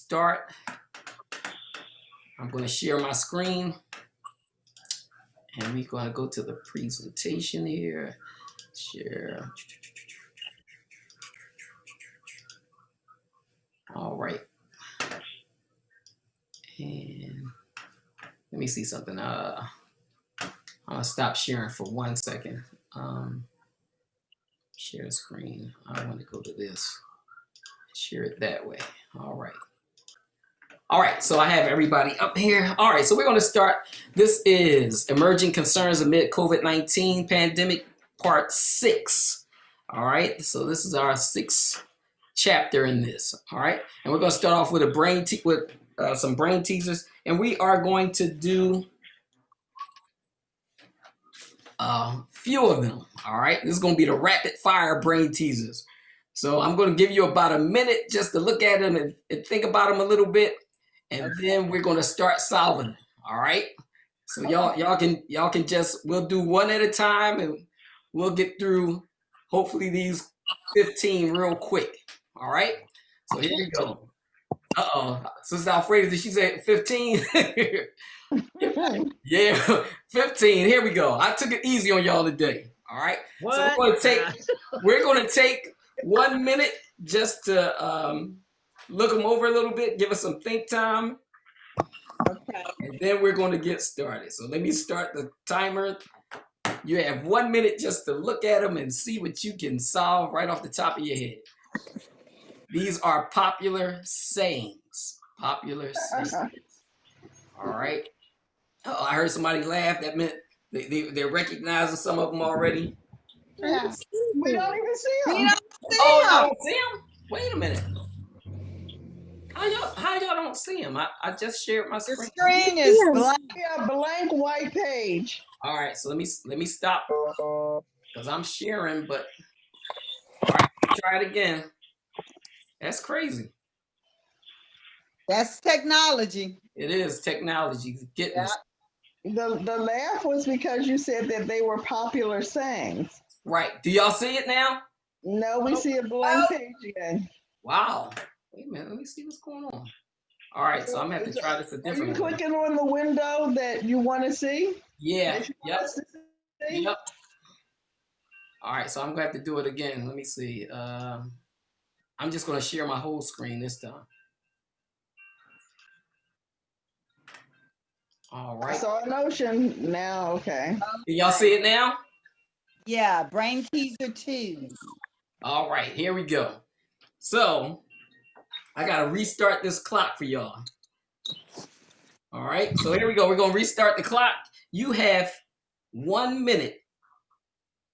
start. I'm going to share my screen. And we're going to go to the presentation here. Share. All right. And let me see something. I'm going to stop sharing for 1 second. Share screen. I want to go to this. Share it that way. All right. All right, so I have everybody up here. All right, so we're going to start. This is Emerging Concerns Amid COVID-19 Pandemic Part 6. All right, so this is our 6th chapter in this. All right, and we're going to start off with some brain teasers, and we are going to do a few of them. All right, this is going to be the rapid fire brain teasers. So I'm going to give you about a minute just to look at them and think about them a little bit. And then we're going to start solving them. All right. So y'all can just, we'll do one at a time and we'll get through hopefully these 15 real quick. All right. So here we go. Sister Alfreda, did she say 15? Yeah, 15. Here we go. I took it easy on y'all today. All right. What? So we're going to take 1 minute just to, look them over a little bit, give us some think time. Okay. And then we're going to get started. So let me start the timer. You have 1 minute just to look at them and see what you can solve right off the top of your head. These are popular sayings. Popular sayings. All right. Oh, I heard somebody laugh. That meant they're recognizing some of them already. Yeah. We don't even see them. You don't see them? Wait a minute. How y'all don't see him? I just shared my screen. The screen is blank. Yeah, blank white page. All right, so let me stop because I'm sharing. But all right, try it again. That's crazy. That's technology. It is technology. Getting the laugh was because you said that they were popular sayings. Right. Do y'all see it now? No, we see a blank page again. Wow. Wait a minute, let me see what's going on. All right, so I'm gonna have to try this a different way. Are you clicking on the window that you want to see? Yeah. Yep. All right, so I'm gonna have to do it again. Let me see. I'm just gonna share my whole screen this time. All right. I saw an ocean now. Okay. Do y'all see it now? Yeah, brain teaser 2. All right, here we go. So I gotta restart this clock for y'all. All right, so here we go. We're gonna restart the clock. You have 1 minute.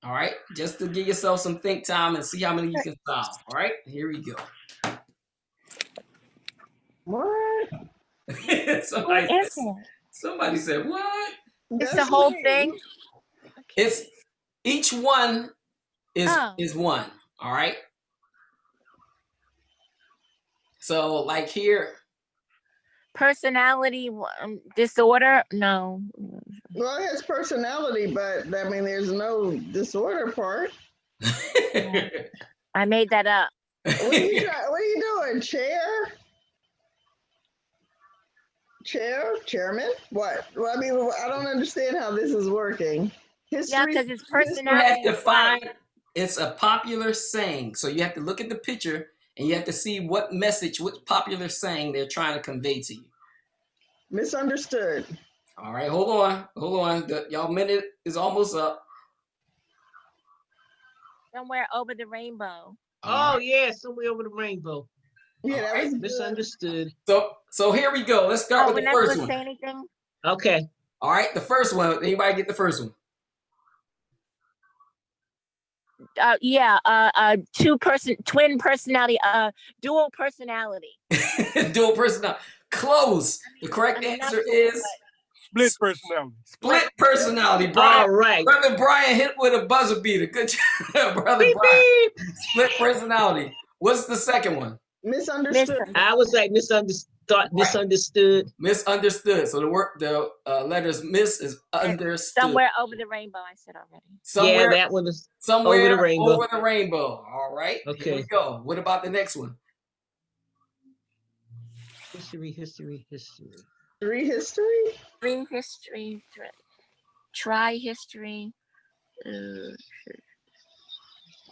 All right, just to give yourself some think time and see how many you can solve. All right, here we go. What? Somebody said what? It's the whole thing. It's each one is one. All right. So like here. Personality disorder? No. Well, it has personality, but I mean, there's no disorder part. I made that up. What are you doing? Chairman? What? Well, I mean, I don't understand how this is working. Yeah, because it's personality. You have to find, it's a popular saying. So you have to look at the picture and you have to see what message, what popular saying they're trying to convey to you. Misunderstood. All right, hold on. Y'all minute is almost up. Somewhere over the rainbow. Oh, yeah, somewhere over the rainbow. Yeah, that was misunderstood. So here we go. Let's start with the first one. Say anything? Okay. All right, the first one. Anybody get the first one? Twin personality, dual personality. Dual personality. Close. The correct answer is split personality. Split personality, Brian. All right. Brother Brian hit with a buzzer beater. Good job, Brother Beep, Brian. beep. Split personality. What's the second one? Misunderstood. I was like misunderstood. Misunderstood. So the letters miss is understood. Somewhere over the rainbow, I said already. Somewhere, yeah, that one is somewhere over the rainbow. Over the rainbow. All right. Okay. Here we go. What about the next one? History. Three history. Three history. Try history.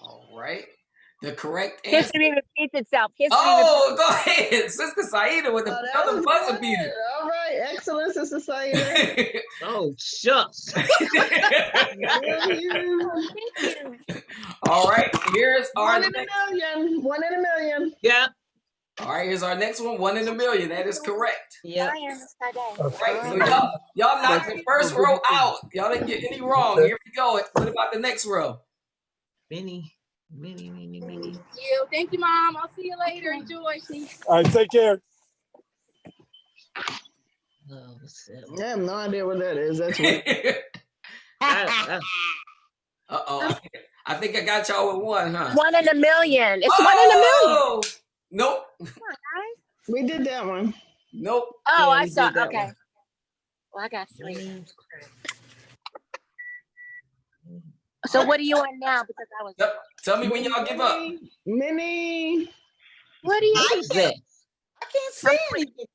All right. The correct answer. History repeats itself. Oh, go ahead. Sister Saida with That another was buzzer good. beater. All right, excellent, Sister Saida. Oh, shucks. All right. Here's our One in a million. One in a million. Yeah. All right, here's our next one. 1 in a million. That is correct. Yeah. All right, so y'all knocked the first row out. Y'all didn't get any wrong. Here we go. What about the next row? Many. Thank you. Thank you, Mom. I'll see you later. Enjoy. All right, take care. Oh, what's that? I have no idea what that is. That's weird. Uh-oh. I think I got y'all with one, huh? 1 in a million. It's 1 in a million. Nope. We did that one. Nope. Oh, Yeah, I we saw. did that Okay. one. Well, I got 3. So what are you on now? Because I was. Tell me when y'all give up. Mini. What are you? What is that? I can't see anything.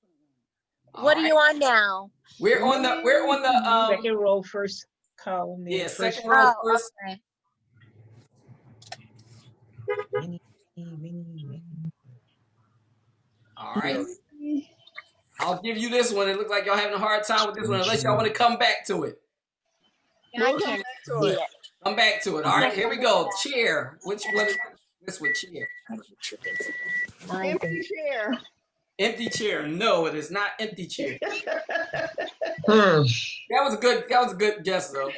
What are you on now? We're on the Second row, first column. yeah, first second row Oh, first. okay. Many. All right. I'll give you this one. It looks like y'all having a hard time with this one, unless y'all want to come back to it. I can't see it. Come back to it. All right, here we go. Chair. Which one is this one? Chair. Empty chair. Empty chair. No, it is not empty chair. Hmm. That was a good guess though.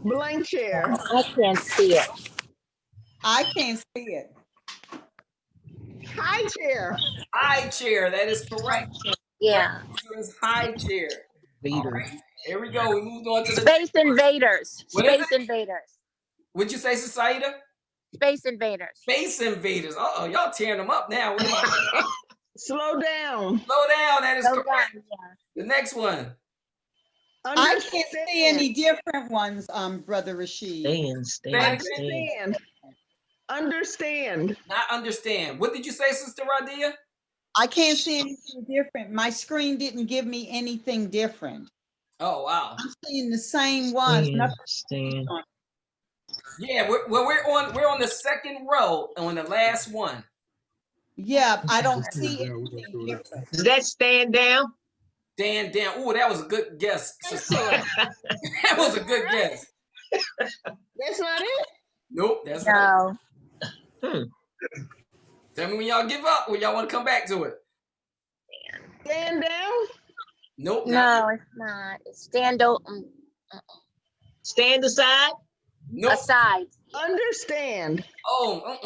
Blank chair. I can't see it. I can't see it. High chair. High chair. That is correct. Yeah. It is high chair. All right. Here we go. We moved on to the Space Invaders. What is Space Invaders. What'd you say, Saida? Space Invaders. Space Invaders. Uh-oh, y'all tearing them up now. What about Slow down. Slow down. That is Slow correct. down, yeah. The next one. I can't see any different ones, Brother Rashid. Understand. Understand. Not understand. What did you say, Sister Radia? I can't see anything different. My screen didn't give me anything different. Oh, wow. I'm seeing the same ones. Stand. Yeah, we're on the second row on the last one. Yeah, I don't see anything different. Does that stand down? Stand down. Oh, that was a good guess, Sister. That was a good guess. That's not it? Nope, that's not it. No. Tell me when y'all give up, or y'all want to come back to it. Stand down? Nope. No, it's not. It's stand Stand aside? Nope. aside. Understand. Oh,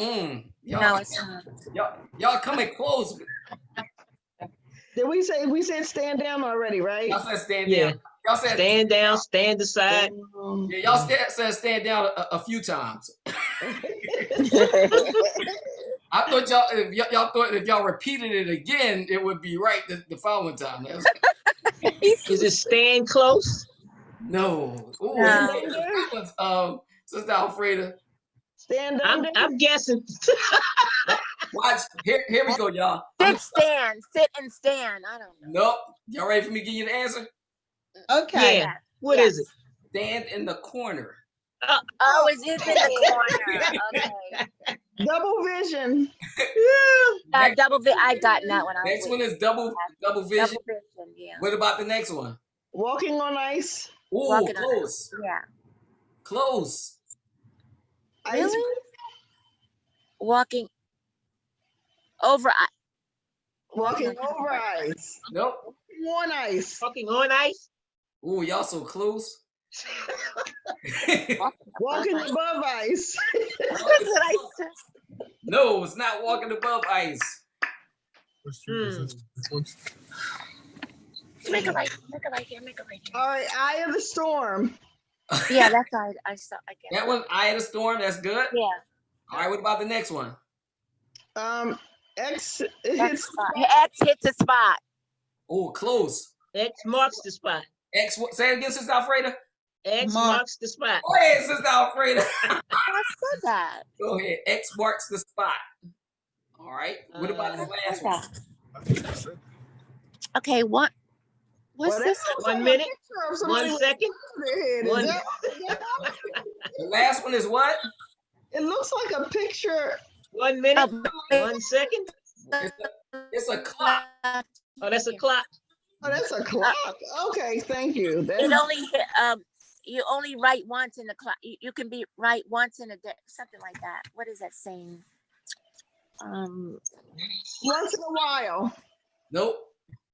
No, it's not. Y'all coming close. Did we said stand down already, right? Y'all said stand Yeah. down. Y'all said Stand down, stand aside. Yeah, y'all said stand down a few times. I thought y'all thought if y'all repeated it again, it would be right the following time. Is it stand close? No. Ooh, No. Sister Alfreda. Stand I'm under. I'm guessing. Watch. Here we go, y'all. Sit and stand. I don't know. Nope. Y'all ready for me to give you the answer? Okay. Yeah. What is it? Stand in the corner. Oh, it's just in the corner. Okay. Double vision. I got that one. Next one is double vision. Double vision, yeah. What about the next one? Walking on ice. Ooh, Walking on close. Yeah. Close. Really? Walking over. Walking over ice. Nope. Walking on ice. Walking on ice? Ooh, y'all so close. Walking above ice. That's what I said. No, it's not walking above ice. Make a right here. All right, eye of the storm. Yeah, that's all I saw. I guess. That one, Eye of the Storm, that's good. Yeah. All right, what about the next one? X X hits hits a spot. Oh, close. X marks the spot. X, say it again, Sister Alfreda. X marks the spot. Go ahead, Sister Alfreda. I said that. Go ahead. X marks the spot. All right. What about the last one? Okay, what's this? 1 minute, 1 second. 1. The last one is what? It looks like a picture. 1 minute, 1 second. It's a clock. Oh, that's a clock. Oh, that's a clock. Okay, thank you. It only you only write once in the clock. You can be write once in a day, something like that. What is that saying? Once in a while. Nope.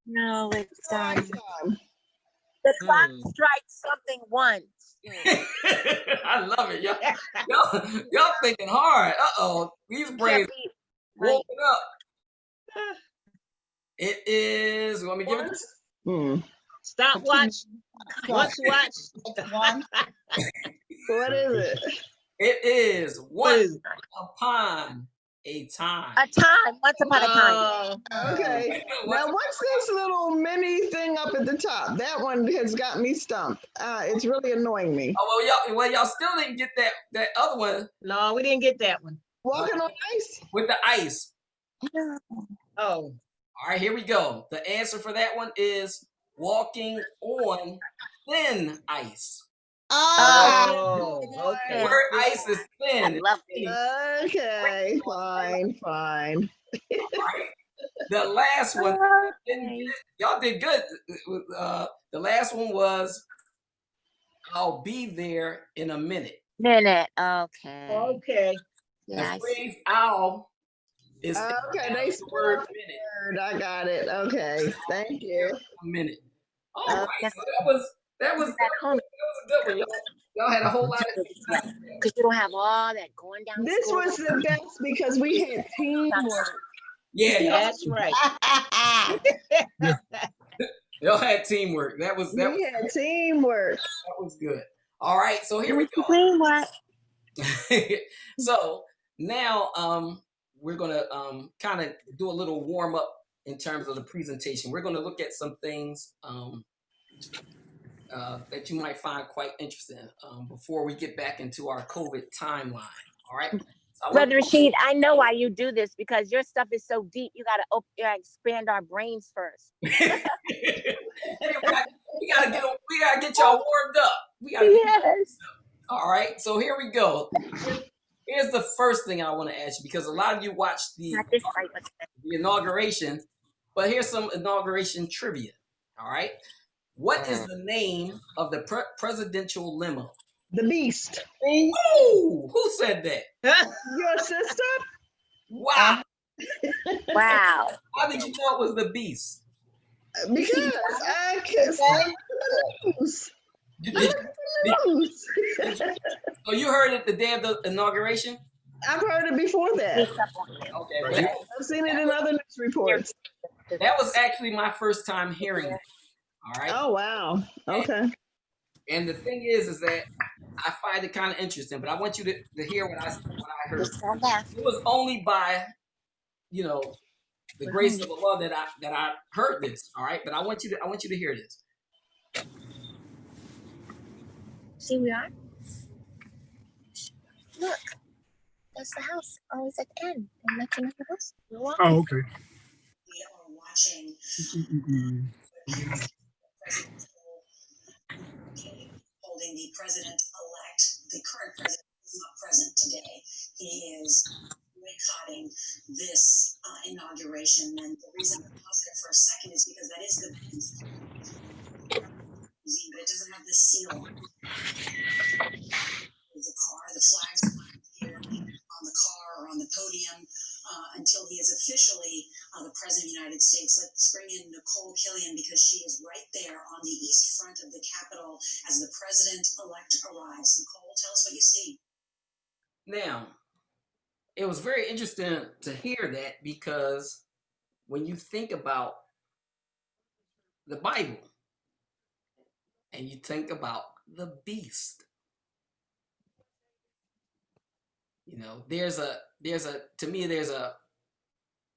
No, it's Lifetime. the clock strikes something once. I love it. Y'all thinking hard. Uh-oh. These brains woken up. It is, you want me to give it? Stopwatch. Watch. What is it? It is once upon a time. A time, once upon a time. Okay. Now, what's this little mini thing up at the top? That one has got me stumped. It's really annoying me. Oh, well, y'all still didn't get that other one. No, we didn't get that one. Walking on ice? With the ice. Oh. All right, here we go. The answer for that one is walking on thin ice. Oh, okay. The word ice is thin. I love it. Okay, fine. Right. The last one, y'all did good. The last one was, I'll be there in a minute. Okay. Okay. Yeah, The phrase "I'll" is okay. They the word minute. I got it. Okay, thank you. A minute. All right. So that was a good one. Y'all had a whole lot of because you don't have all that going down. This was the best because we had teamwork. Yeah, that's right. Y'all had teamwork. We had teamwork. That was good. All right, so here we go. So now we're gonna kind of do a little warm up in terms of the presentation. We're gonna look at some things that you might find quite interesting before we get back into our COVID timeline. All right. So Brother Rashid, I know why you do this because your stuff is so deep. You gotta expand our brains first. we gotta get y'all warmed up. Yes. All right. So here we go. Here's the first thing I want to ask you because a lot of you watched the inauguration, but here's some inauguration trivia. All right. What is the name of the presidential limo? The Beast. Oh, who said that? Your sister? Wow. Wow. How did you know it was the Beast? Because I can't lose. So you heard it the day of the inauguration? I've heard it before that. Okay. I've seen it in other news reports. That was actually my first time hearing it. All right. Oh, wow. Okay. And the thing is that I find it kind of interesting, but I want you to hear what I heard. It was only by, the grace of Allah that I heard this. All right, but I want you to hear this. See, we are. Look, that's the house. Always at the end. I'm looking at the house. Oh, okay. We are watching holding the president-elect. The current president is not present today. He is boycotting this inauguration, and the reason I paused there for a second is because that is the museum, but it doesn't have the seal on it. The car, the flags are here on the car or on the podium until he is officially the president of the United States. Let's bring in Nicole Killian because she is right there on the east front of the Capitol as the president-elect arrives. Nicole, tell us what you see. Now, it was very interesting to hear that because when you think about the Bible and you think about the beast, there's a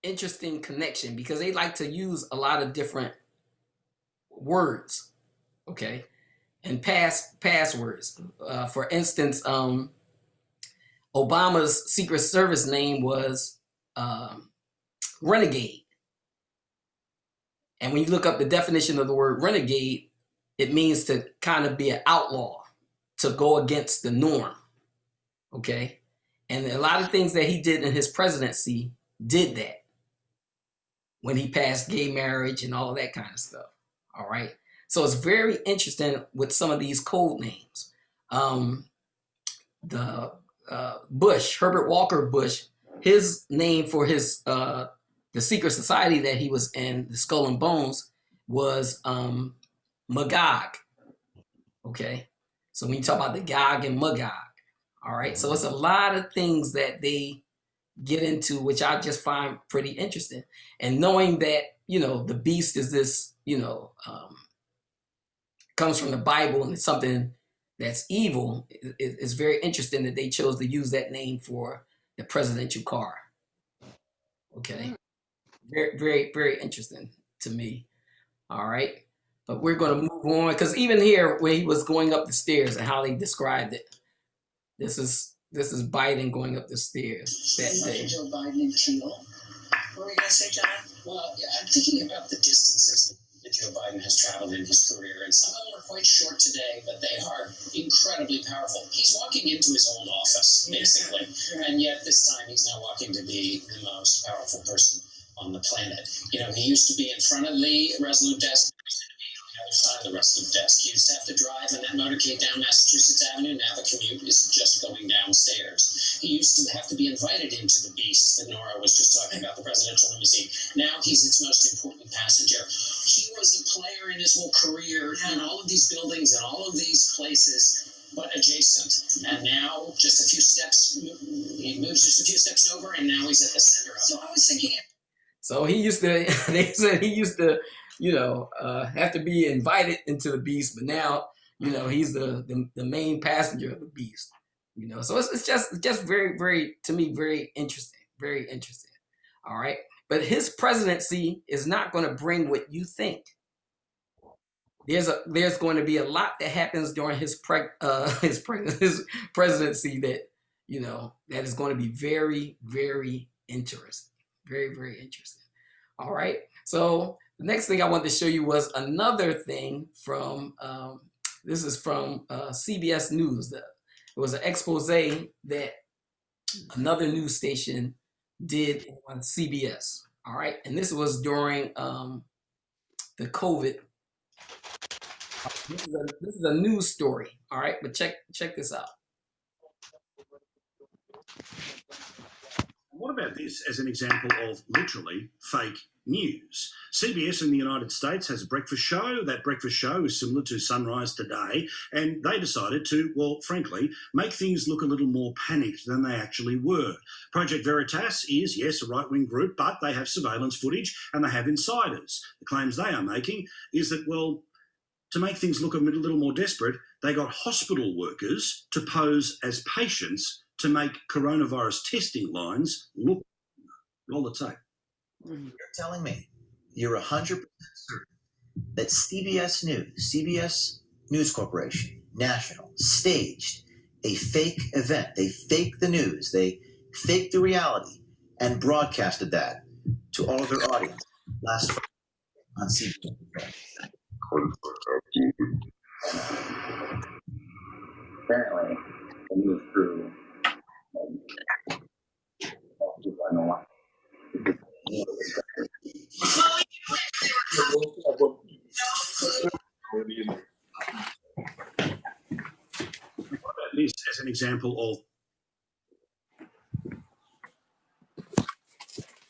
interesting connection because they like to use a lot of different words, okay, and passwords. For instance, Obama's Secret Service name was Renegade. And when you look up the definition of the word renegade, it means to kind of be an outlaw, to go against the norm. Okay. And a lot of things that he did in his presidency did that when he passed gay marriage and all of that kind of stuff. All right. So it's very interesting with some of these code names. The Bush, Herbert Walker Bush, his name for his the secret society that he was in, the Skull and Bones, was Magog. Okay. So when you talk about the Gog and Magog, all right. So it's a lot of things that they get into, which I just find pretty interesting. And knowing that, the beast is this, comes from the Bible and it's something that's evil, it's very interesting that they chose to use that name for the presidential car. Okay. Very, very, very interesting to me. All right. But we're going to move on because even here, when he was going up the stairs and how they described it, this is Biden going up the stairs that day. Joe Biden and Keel. What were you going to say, John? Well, yeah, I'm thinking about the distances that Joe Biden has traveled in his career, and some of them are quite short today, but they are incredibly powerful. He's walking into his old office, basically, and yet this time he's now walking to be the most powerful person on the planet. He used to be in front of the Resolute desk. The other side of the Resolute desk. He used to have to drive in that motorcade down Massachusetts Avenue. Now the commute is just going downstairs. He used to have to be invited into the beast that Nora was just talking about, the presidential limousine. Now he's its most important passenger. He was a player in his whole career in all of these buildings and all of these places, but adjacent. And now just a few steps, he moves just a few steps over, and now he's at the center of it. So I was thinking. So he used to, they said he used to, have to be invited into the beast, but now, he's the main passenger of the beast, so it's just very, very, to me, very interesting, very interesting. All right. But his presidency is not going to bring what you think. There's going to be a lot that happens during his presidency that, that is going to be very, very interesting. Very, very interesting. All right. So the next thing I wanted to show you was another thing from, this is from CBS News. It was an expose that another news station did on CBS. All right. And this was during the COVID. This is a news story. All right. But check this out. What about this as an example of literally fake news? CBS in the United States has a breakfast show. That breakfast show is similar to Sunrise Today, and they decided to, well, frankly, make things look a little more panicked than they actually were. Project Veritas is, yes, a right-wing group, but they have surveillance footage and they have insiders. The claims they are making is that, well, to make things look a little more desperate, they got hospital workers to pose as patients to make coronavirus testing lines look. Roll the tape. You're telling me you're 100% certain that CBS News Corporation, National, staged a fake event. They faked the news. They faked the reality and broadcasted that to all of their audience last Friday on CBS. Apparently, the news crew. I know why. This as an example of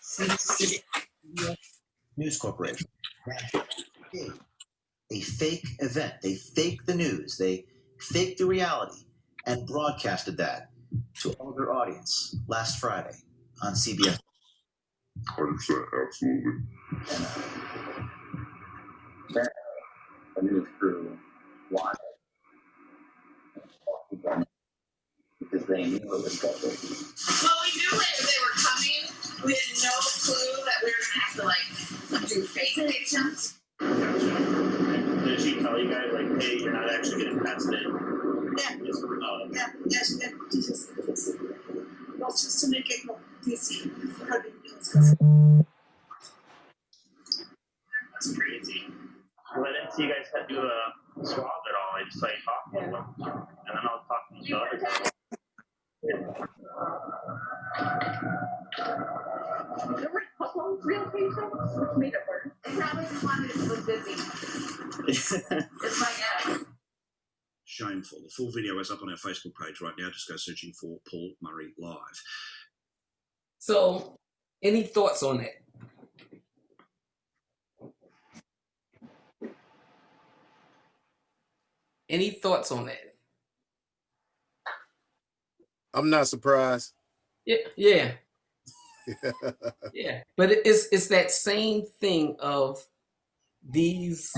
CBS News Corporation, a fake event. They faked the news. They faked the reality and broadcasted that to all of their audience last Friday on CBS. 100%, absolutely. The news crew wanted because they knew it was special. Well, we knew they were coming. We had no clue that we were going to have to, do fake patients. Did she tell you guys, hey, you're not actually getting tested? Yeah. Yes. Well, just to make it look easy for her to use. That's pretty see you guys do the swab at all. I just saw you talking to them, and then I was talking to the other girl. There were a couple real patients, which made it worse. They probably just wanted it was busy. It's my guess. Shameful. The full video is up on our Facebook page right now. Just go searching for Paul Murray Live. So, any thoughts on that? Any thoughts on that? I'm not surprised. Yeah. Yeah. But it's that same thing of these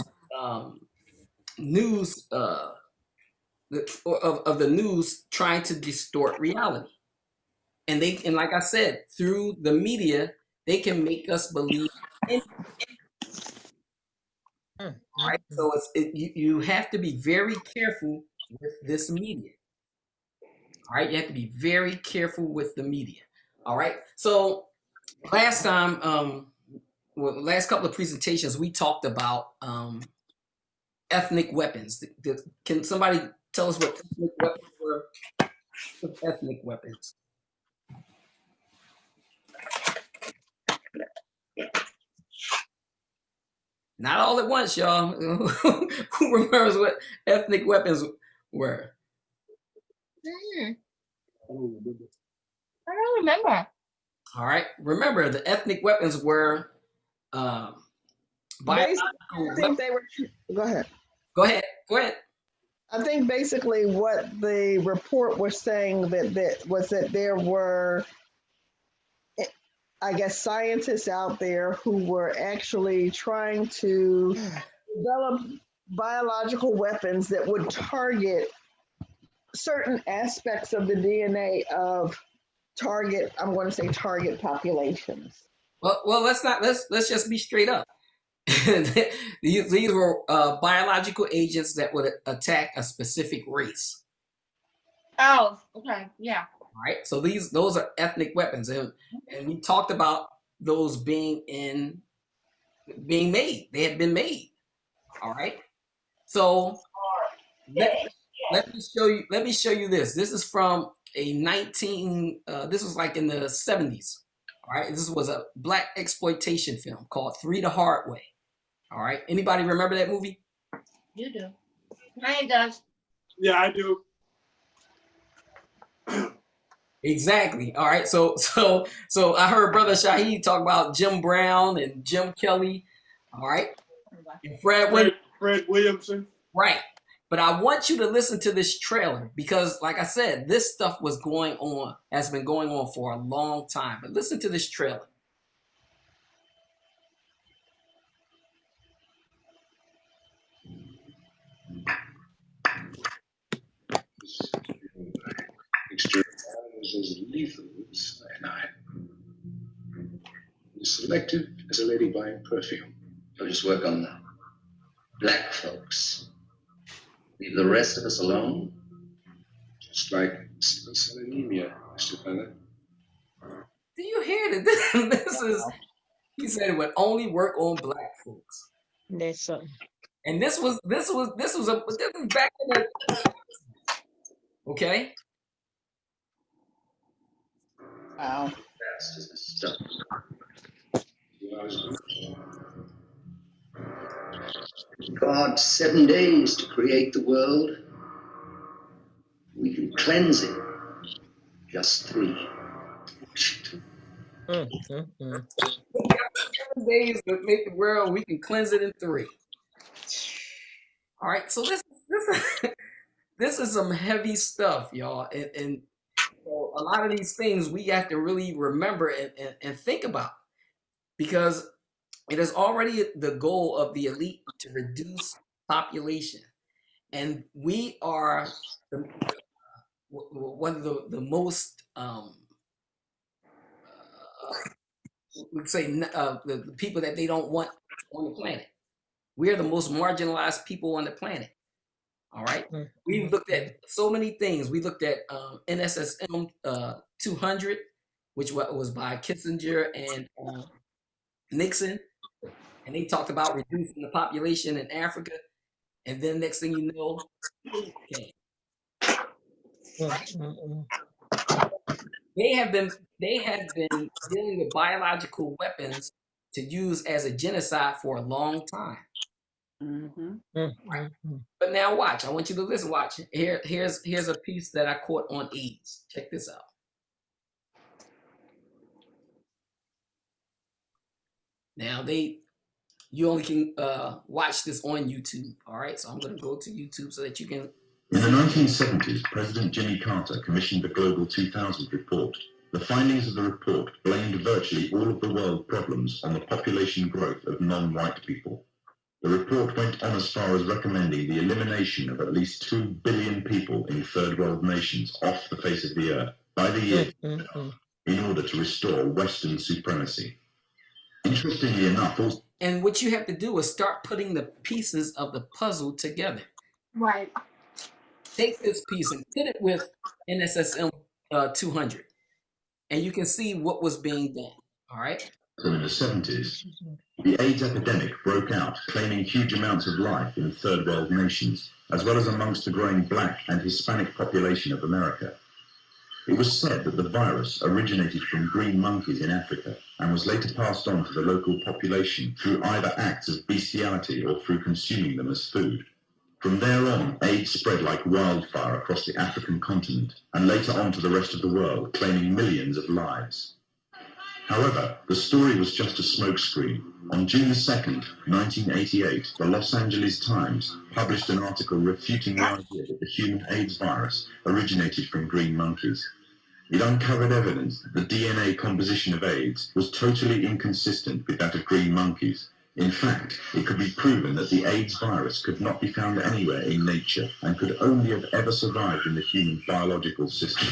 news of the news trying to distort reality. And like I said, through the media, they can make us believe anything. All right. So you have to be very careful with this media. All right, you have to be very careful with the media. All right. So last time, last couple of presentations, we talked about ethnic weapons. Can somebody tell us what ethnic weapons were? Ethnic weapons. Not all at once, y'all. Who remembers what ethnic weapons were? I don't remember. All right. Remember, the ethnic weapons were biological I think they were. Go ahead. Go ahead. I think basically what the report was saying that there were, I guess, scientists out there who were actually trying to develop biological weapons that would target certain aspects of the DNA of I'm going to say target populations. Well, let's just be straight up. These were biological agents that would attack a specific race. Oh, okay, yeah. All right, so those are ethnic weapons, and we talked about those being made. They had been made. All right, so let me show you this. This is from a this was like in the 70s. All right, this was a black exploitation film called Three the Hard Way. All right, anybody remember that movie? You do. Mine does. Yeah, I do. Exactly. All right. So I heard Brother Shaheed talk about Jim Brown and Jim Kelly. All right. And Fred Williamson. Right. But I want you to listen to this trailer because, like I said, this stuff has been going on for a long time. But listen to this trailer. Is as lethal as cyanide. As selective as a lady buying perfume. You'll just work on the black folks. Leave the rest of us alone. Just like sickle cell anemia, Mr. Feather. Do you hear that? This is, he said it would only work on black folks. That's something. And this was back in the, okay. Wow. That's just the stuff. God, 7 days to create the world. We can cleanse it. Just 3. 7 days to make the world, we can cleanse it in 3. All right, so this is some heavy stuff, y'all, and a lot of these things we have to really remember and think about because it is already the goal of the elite to reduce population, and we are one of the most we'd say the people that they don't want on the planet. We are the most marginalized people on the planet. All right. We've looked at so many things. We looked at NSSM 200, which was by Kissinger and Nixon. and they talked about reducing the population in Africa, and then next thing you know, AIDS came. They have been dealing with biological weapons to use as a genocide for a long time. Right. But now watch. I want you to listen. Watch. Here's a piece that I caught on AIDS. Check this out. Now you only can watch this on YouTube. All right. So I'm going to go to YouTube so that you can. In the 1970s, President Jimmy Carter commissioned the Global 2000 report. The findings of the report blamed virtually all of the world problems on the population growth of non-white people. The report went on as far as recommending the elimination of at least 2 billion people in third world nations off the face of the earth by the year in order to restore Western supremacy. Interestingly enough, and what you have to do is start putting the pieces of the puzzle together. Right. Take this piece and put it with NSSM 200, and you can see what was being done. All right. In the 70s, the AIDS epidemic broke out, claiming huge amounts of life in third world nations, as well as amongst the growing black and Hispanic population of America. It was said that the virus originated from green monkeys in Africa and was later passed on to the local population through either acts of bestiality or through consuming them as food. From there on, AIDS spread like wildfire across the African continent and later on to the rest of the world, claiming millions of lives. However, the story was just a smokescreen. On June 2nd, 1988, the Los Angeles Times published an article refuting the idea that the human AIDS virus originated from green monkeys. It uncovered evidence that the DNA composition of AIDS was totally inconsistent with that of green monkeys. In fact, it could be proven that the AIDS virus could not be found anywhere in nature and could only have ever survived in the human biological system.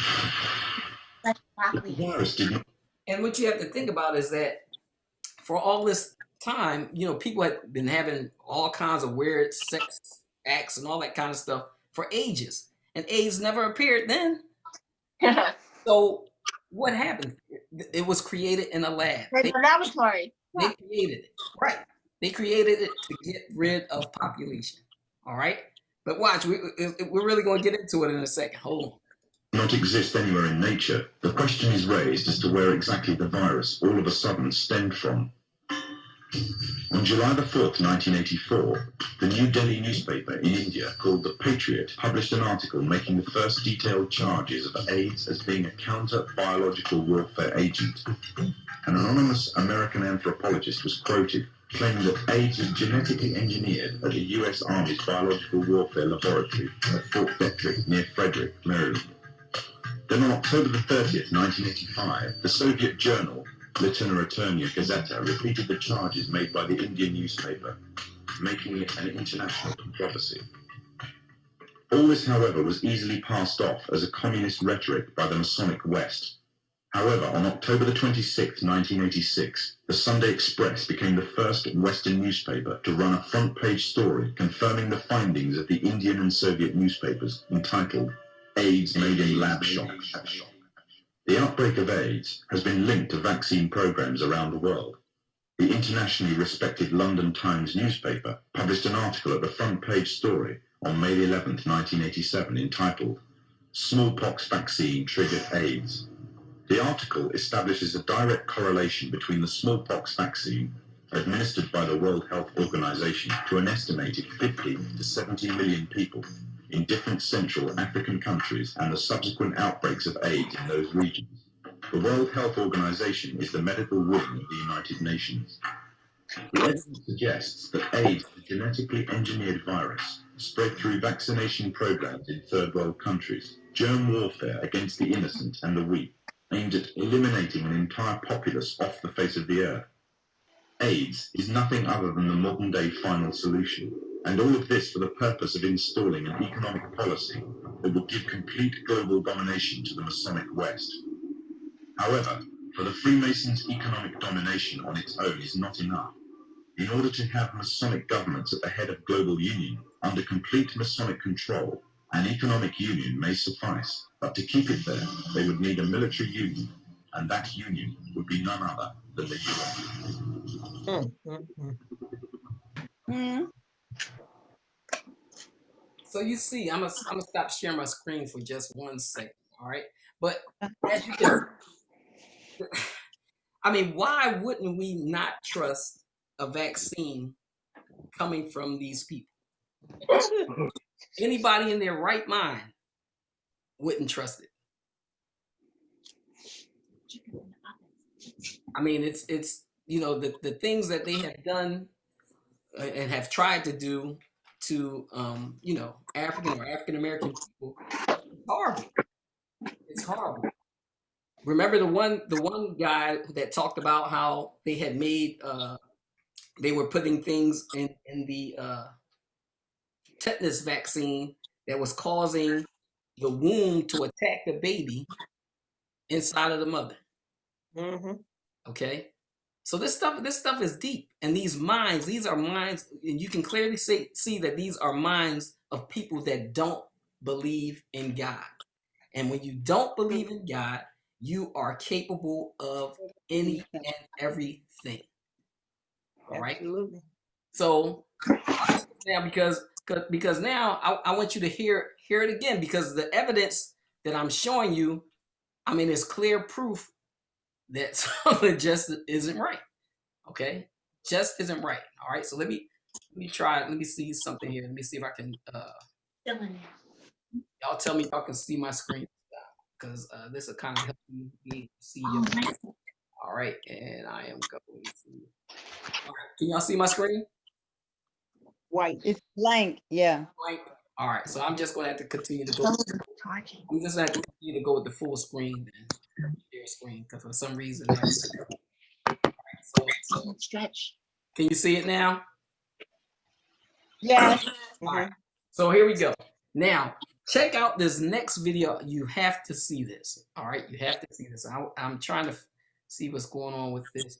The virus did not. And what you have to think about is that for all this time, people had been having all kinds of weird sex acts and all that kind of stuff for ages. And AIDS never appeared then. So what happened? It was created in a lab. In a laboratory. They created it. Right. They created it to get rid of population. All right? But watch, we're really going to get into it in a second. Hold on. Not exist anywhere in nature, the question is raised as to where exactly the virus all of a sudden stemmed from. On July the 4th, 1984, the New Delhi newspaper in India called the Patriot published an article making the first detailed charges of AIDS as being a counter-biological warfare agent. An anonymous American anthropologist was quoted claiming that AIDS was genetically engineered at the U.S. Army's Biological Warfare Laboratory at Fort Detrick near Frederick, Maryland. Then on October the 30th, 1985, the Soviet journal Literaturная Gazeta repeated the charges made by the Indian newspaper, making it an international controversy. All this, however, was easily passed off as a communist rhetoric by the Masonic West. However, on October the 26th, 1986, the Sunday Express became the first Western newspaper to run a front-page story confirming the findings of the Indian and Soviet newspapers entitled AIDS Made in Lab Shock. The outbreak of AIDS has been linked to vaccine programs around the world. The internationally respected London Times newspaper published an article at the front page story on May 11th, 1987 entitled Smallpox Vaccine Triggered AIDS. The article establishes a direct correlation between the smallpox vaccine administered by the World Health Organization to an estimated 50 to 70 million people in different Central African countries and the subsequent outbreaks of AIDS in those regions. The World Health Organization is the medical wing of the United Nations. The evidence suggests that AIDS is a genetically engineered virus spread through vaccination programs in third world countries, germ warfare against the innocent and the weak, aimed at eliminating an entire populace off the face of the earth. AIDS is nothing other than the modern-day final solution, and all of this for the purpose of installing an economic policy that would give complete global domination to the Masonic West. However, for the Freemasons' economic domination on its own is not enough. In order to have Masonic governments at the head of global union, under complete Masonic control, an economic union may suffice, but to keep it there, they would need a military union, and that union would be none other than the UN. So you see, I'm gonna stop sharing my screen for just 1 second, all right? But as you can, I mean, why wouldn't we not trust a vaccine coming from these people? Anybody in their right mind wouldn't trust it. I mean, it's the things that they have done and have tried to do to African or African American people. It's horrible. It's horrible. Remember the one guy that talked about how they had made they were putting things in the tetanus vaccine that was causing the womb to attack the baby inside of the mother. Okay, so this stuff is deep, and these are minds, and you can clearly see that these are minds of people that don't believe in God. And when you don't believe in God, you are capable of any and everything. All right. Absolutely. So now, because now I want you to hear it again, because the evidence that I'm showing you, I mean, it's clear proof that something just isn't right. Okay, just isn't right. All right. So let me try. Let me see something here. Let me see if I can. Y'all tell me if y'all can see my screen, because this will kind of help me be able to see y'all. All right, and I am going to. All right, can y'all see my screen? White. It's blank. Yeah. Blank. All right, so I'm just going to have to continue to go. I'm just going to have to continue to go with the full screen then, share screen, because for some reason. All right, so stretch. Can you see it now? Yes. All right. So here we go. Now, check out this next video. You have to see this. All right, you have to see this. I'm trying to see what's going on with this.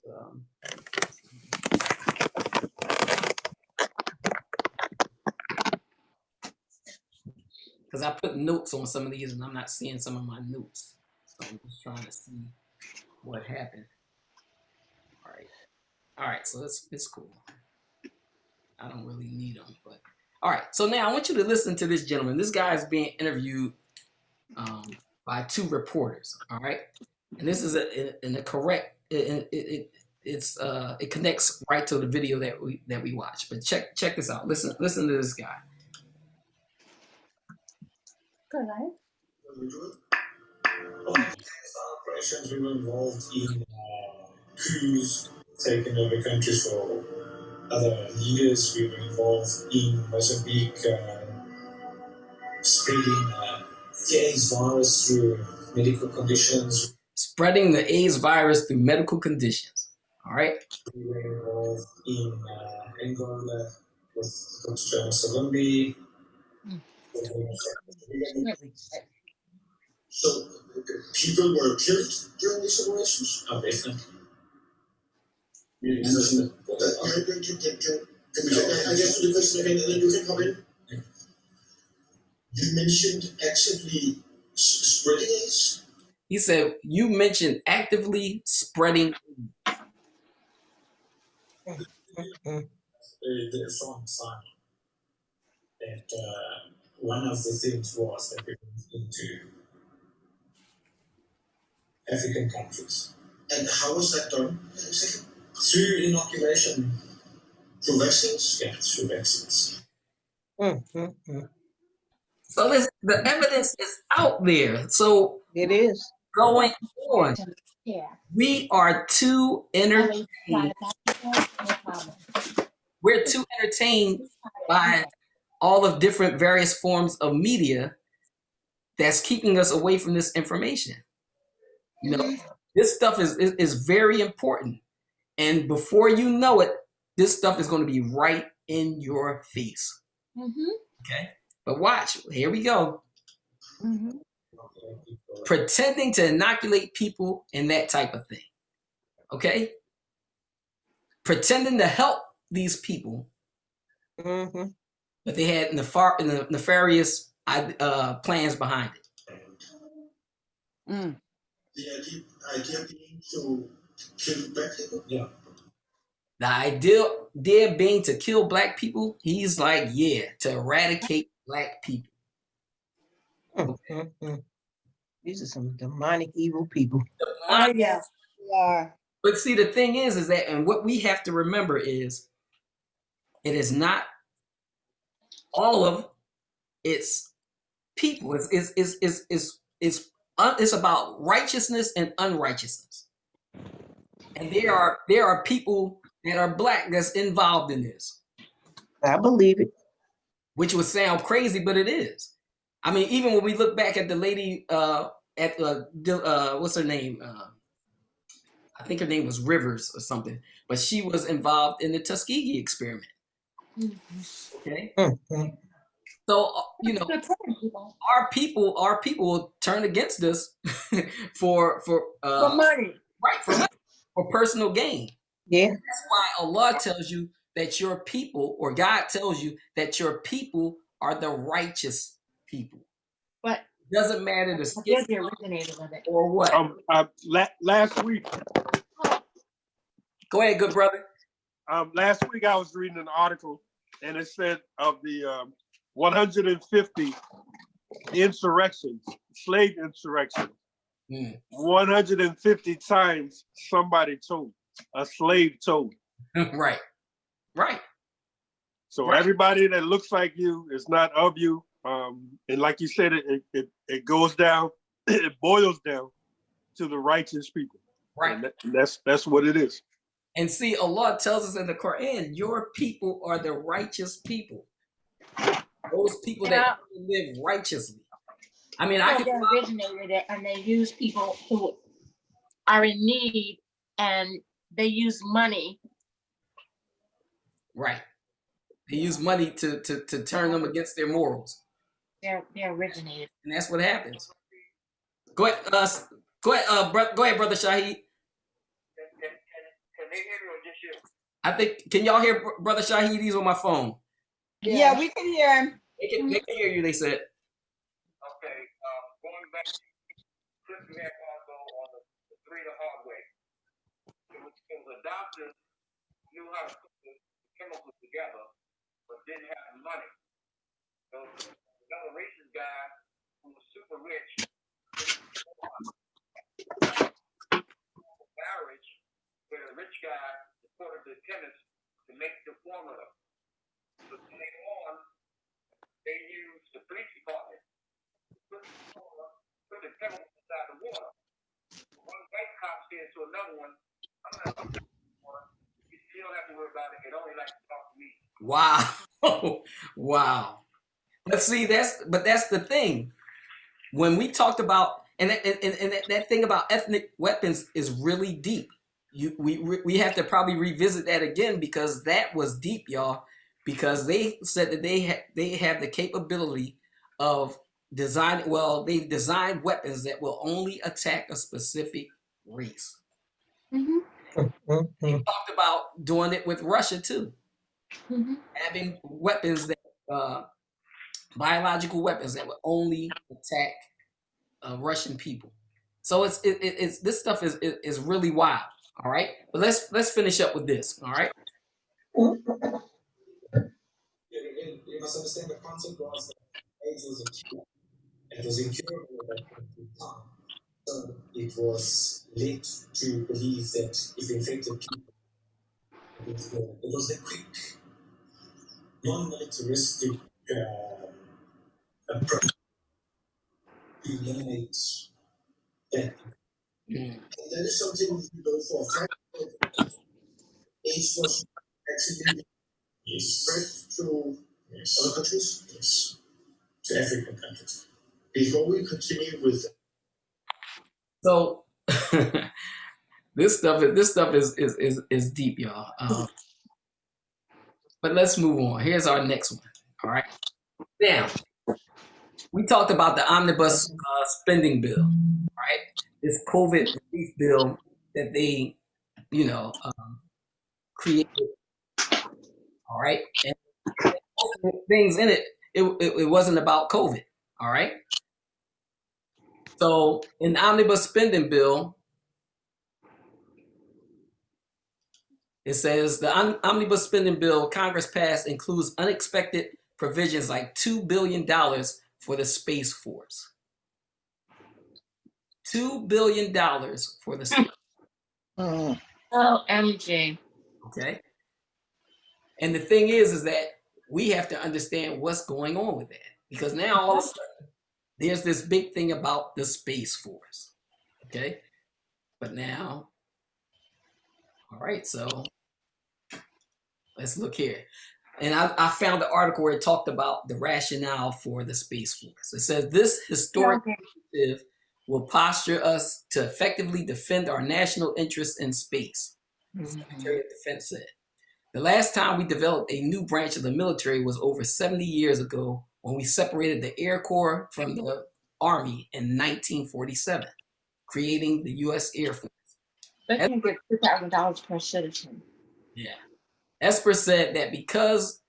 Because I put notes on some of these, and I'm not seeing some of my notes. So I'm just trying to see what happened. All right. So it's cool. I don't really need them, but all right. So now I want you to listen to this gentleman. This guy is being interviewed by 2 reporters. All right, and this is in a correct. It connects right to the video that we watch. But check this out. Listen to this guy. Good night. Operations, we were involved in coups taking over countries for other leaders. We were involved in Mozambique spreading the AIDS virus through medical conditions. Spreading the AIDS virus through medical conditions. All right. We were involved in Angola with Dr. Jonas Salumbi. So people were killed during these operations? Oh, definitely. I guess the question again, and then you can come in. You mentioned actively spreading AIDS? He said, you mentioned actively spreading. The front side. And one of the things was that we went into African countries. And how was that done? Through inoculation. Through vaccines? Yeah, through vaccines. So the evidence is out there. So it is going on. We are too entertained. We're too entertained by all of different various forms of media that's keeping us away from this information. You know, this stuff is very important. And before you know it, this stuff is going to be right in your face. Okay? But watch, here we go. Pretending to inoculate people and that type of thing. Okay? Pretending to help these people. But they had nefarious plans behind it. The idea being to kill black people? Yeah. The idea being to kill black people, he's like, yeah, to eradicate black people. These are some demonic, evil people. Oh yeah. Yeah. But see, the thing is that, and what we have to remember is, it is not all of its people. It's about righteousness and unrighteousness. And there are people that are black that's involved in this. I believe it. Which would sound crazy, but it is. I mean, even when we look back at the lady what's her name? I think her name was Rivers or something, but she was involved in the Tuskegee experiment. Okay. So our people will turn against us for money. Right, for money, for personal gain. Yeah. That's why Allah tells you that your people, or God tells you that your people are the righteous people. But it doesn't matter the skin the originator of it. or what. Last week. Go ahead, good brother. Last week I was reading an article, and it said of the 150 insurrections, slave insurrections, 150 times somebody told, a slave told. Right. So everybody that looks like you is not of you. And like you said, it goes down, it boils down to the righteous people. Right. And that's what it is. And see, Allah tells us in the Quran, your people are the righteous people. Those people that live righteously. I mean, they originated it, and they use people who are in need, and they use money. Right. They use money to turn them against their morals. They're originated, and that's what happens. Go ahead, go ahead, brother Shahid. I think, can y'all hear brother Shahid? He's on my phone. Yeah, we can hear him. They can hear you. They said. Okay, going back to Chris had also on the three the hard way. It was a doctor knew how to put the chemicals together, but didn't have the money. So another racist guy who was super rich, marriage, where the rich guy supported the chemist to make the formula. So later on, they used the police department to put the chemicals inside the water. One white cop said to another one, I'm not going to water. You don't have to worry about it. It only like to talk to me. Wow. Wow. But see, that's the thing. When we talked about, and that thing about ethnic weapons is really deep. We have to probably revisit that again, because that was deep, y'all. Because they said that they have the capability of design. Well, they've designed weapons that will only attack a specific race. They talked about doing it with Russia too, having weapons that biological weapons that will only attack Russian people. So it's this stuff is really wild. All right, but let's finish up with this. All right. You must understand the concept was that AIDS was a cure. It was incurable at that point in time. So it was led to believe that if infected people, it was a quick, non-militaristic approach to eliminate that. And that is something we know for a fact. AIDS was actually spread to other countries, to African countries. Before we continue with, so this stuff is deep, y'all. But let's move on. Here's our next one. All right. Now, we talked about the omnibus spending bill, right? This COVID relief bill that they, created. All right. And things in it wasn't about COVID. All right. So in the omnibus spending bill, It says the omnibus spending bill Congress passed includes unexpected provisions like $2 billion for the Space Force. $2 billion for the Space Force. OMG. Okay. And the thing is that we have to understand what's going on with that. Because now all of a sudden, there's this big thing about the Space Force. Okay. But now, all right, so let's look here. And I found an article where it talked about the rationale for the Space Force. It says this historic initiative will posture us to effectively defend our national interests in space, the Secretary of Defense said. The last time we developed a new branch of the military was over 70 years ago when we separated the Air Corps from the Army in 1947, creating the U.S. Air Force. They can get $2,000 per citizen. Yeah. Esper said that because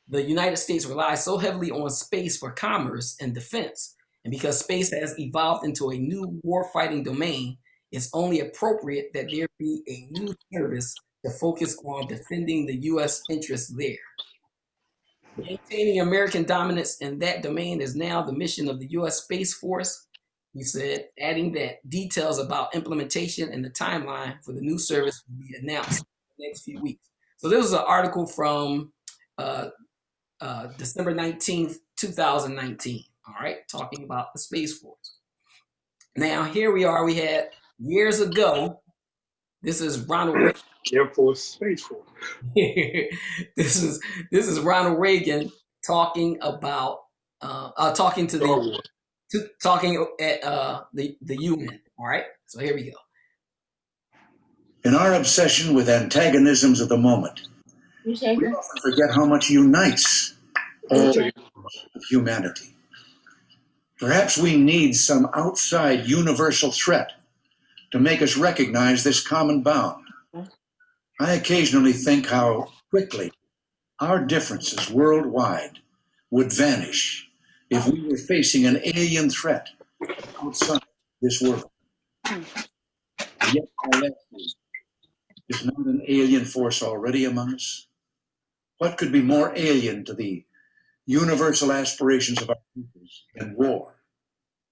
the United States relies so heavily on space for commerce and defense, and because space has evolved into a new warfighting domain, it's only appropriate that there be a new service to focus on defending the U.S. interests there. Maintaining American dominance in that domain is now the mission of the U.S. Space Force, he said, adding that details about implementation and the timeline for the new service will be announced in the next few weeks. So this was an article from December 19th, 2019, all right, talking about the Space Force. Now, here we are. We had years ago, this is Ronald Reagan. Air Force, Space Force. This is Ronald Reagan talking about talking at the UN. All right, so here we go. In our obsession with antagonisms of the moment, we often forget how much unites all of humanity. Perhaps we need some outside universal threat to make us recognize this common bound. I occasionally think how quickly our differences worldwide would vanish if we were facing an alien threat outside this world. And yet, is not an alien force already among us? What could be more alien to the universal aspirations of our peoples than war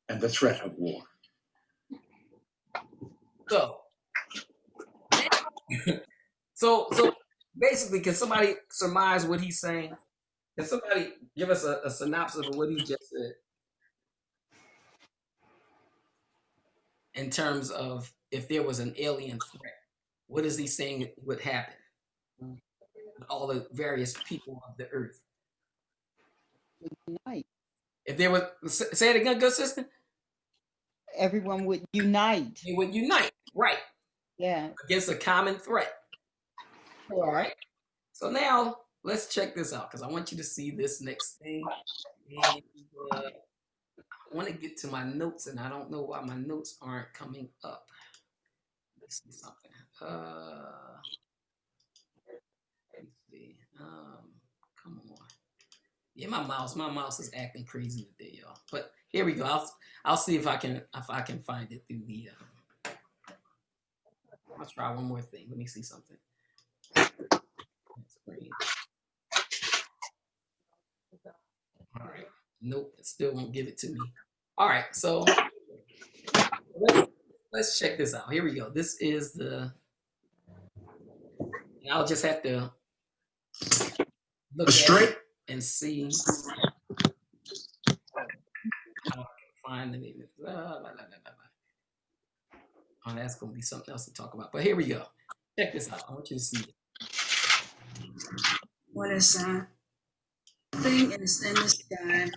and the threat of war? So basically, can somebody surmise what he's saying? Can somebody give us a synopsis of what he just said? In terms of if there was an alien threat, what is he saying would happen with all the various people of the earth? Unite. If there was, say it again, good sister? Everyone would unite. They would unite, right. Yeah. Against a common threat. All right. So now let's check this out because I want you to see this next thing. And I want to get to my notes and I don't know why my notes aren't coming up. Let's see something. Let's see. Come on. Yeah, my mouse is acting crazy today, y'all. But here we go. I'll see if I can find it through the. I'll try one more thing. Let me see something. That's great. All right. Nope, it still won't give it to me. All right, so let's check this out. Here we go. This is the. I'll just have to look at it and see. How I can find it. Oh, that's going to be something else to talk about. But here we go. Check this out. I want you to see it. What is that? Thing in the sky.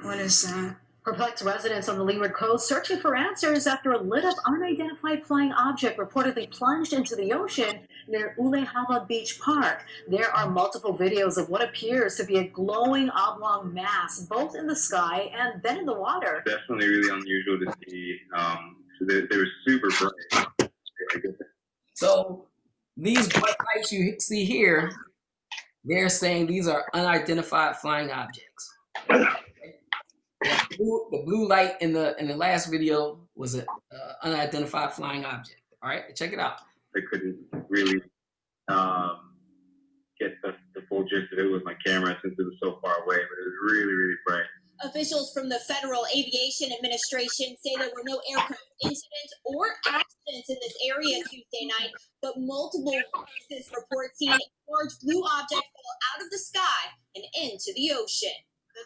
What is that? Perplexed residents on the Leeward Coast searching for answers after a lit-up unidentified flying object reportedly plunged into the ocean near Ulehaba Beach Park. There are multiple videos of what appears to be a glowing oblong mass, both in the sky and then in the water. Definitely really unusual to see. They were super bright. So these bright lights you see here, they're saying these are unidentified flying objects. The blue light in the last video was an unidentified flying object. All right, check it out. I couldn't really get the full gist of it with my camera since it was so far away, but it was really, really bright. Officials from the Federal Aviation Administration say there were no aircraft incidents or accidents in this area Tuesday night, but multiple witnesses report seeing a large blue object fall out of the sky and into the ocean.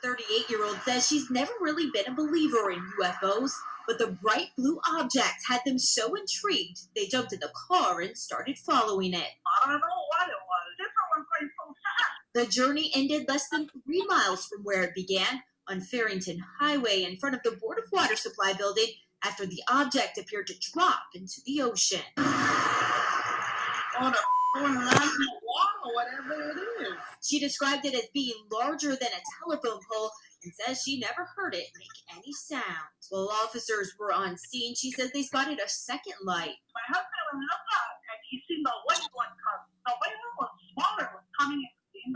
The 38-year-old says she's never really been a believer in UFOs, but the bright blue object had them so intrigued they jumped in the car and started following it. I don't know what it was. Different one played so fast. The journey ended less than 3 miles from where it began, on Farrington Highway in front of the Board of Water Supply building, after the object appeared to drop into the ocean. On a whatever it is. She described it as being larger than a telephone pole and says she never heard it make any sound. While officers were on scene, she says they spotted a second light. My husband was looking out and he seen the white one come. The white one was smaller, was coming in. We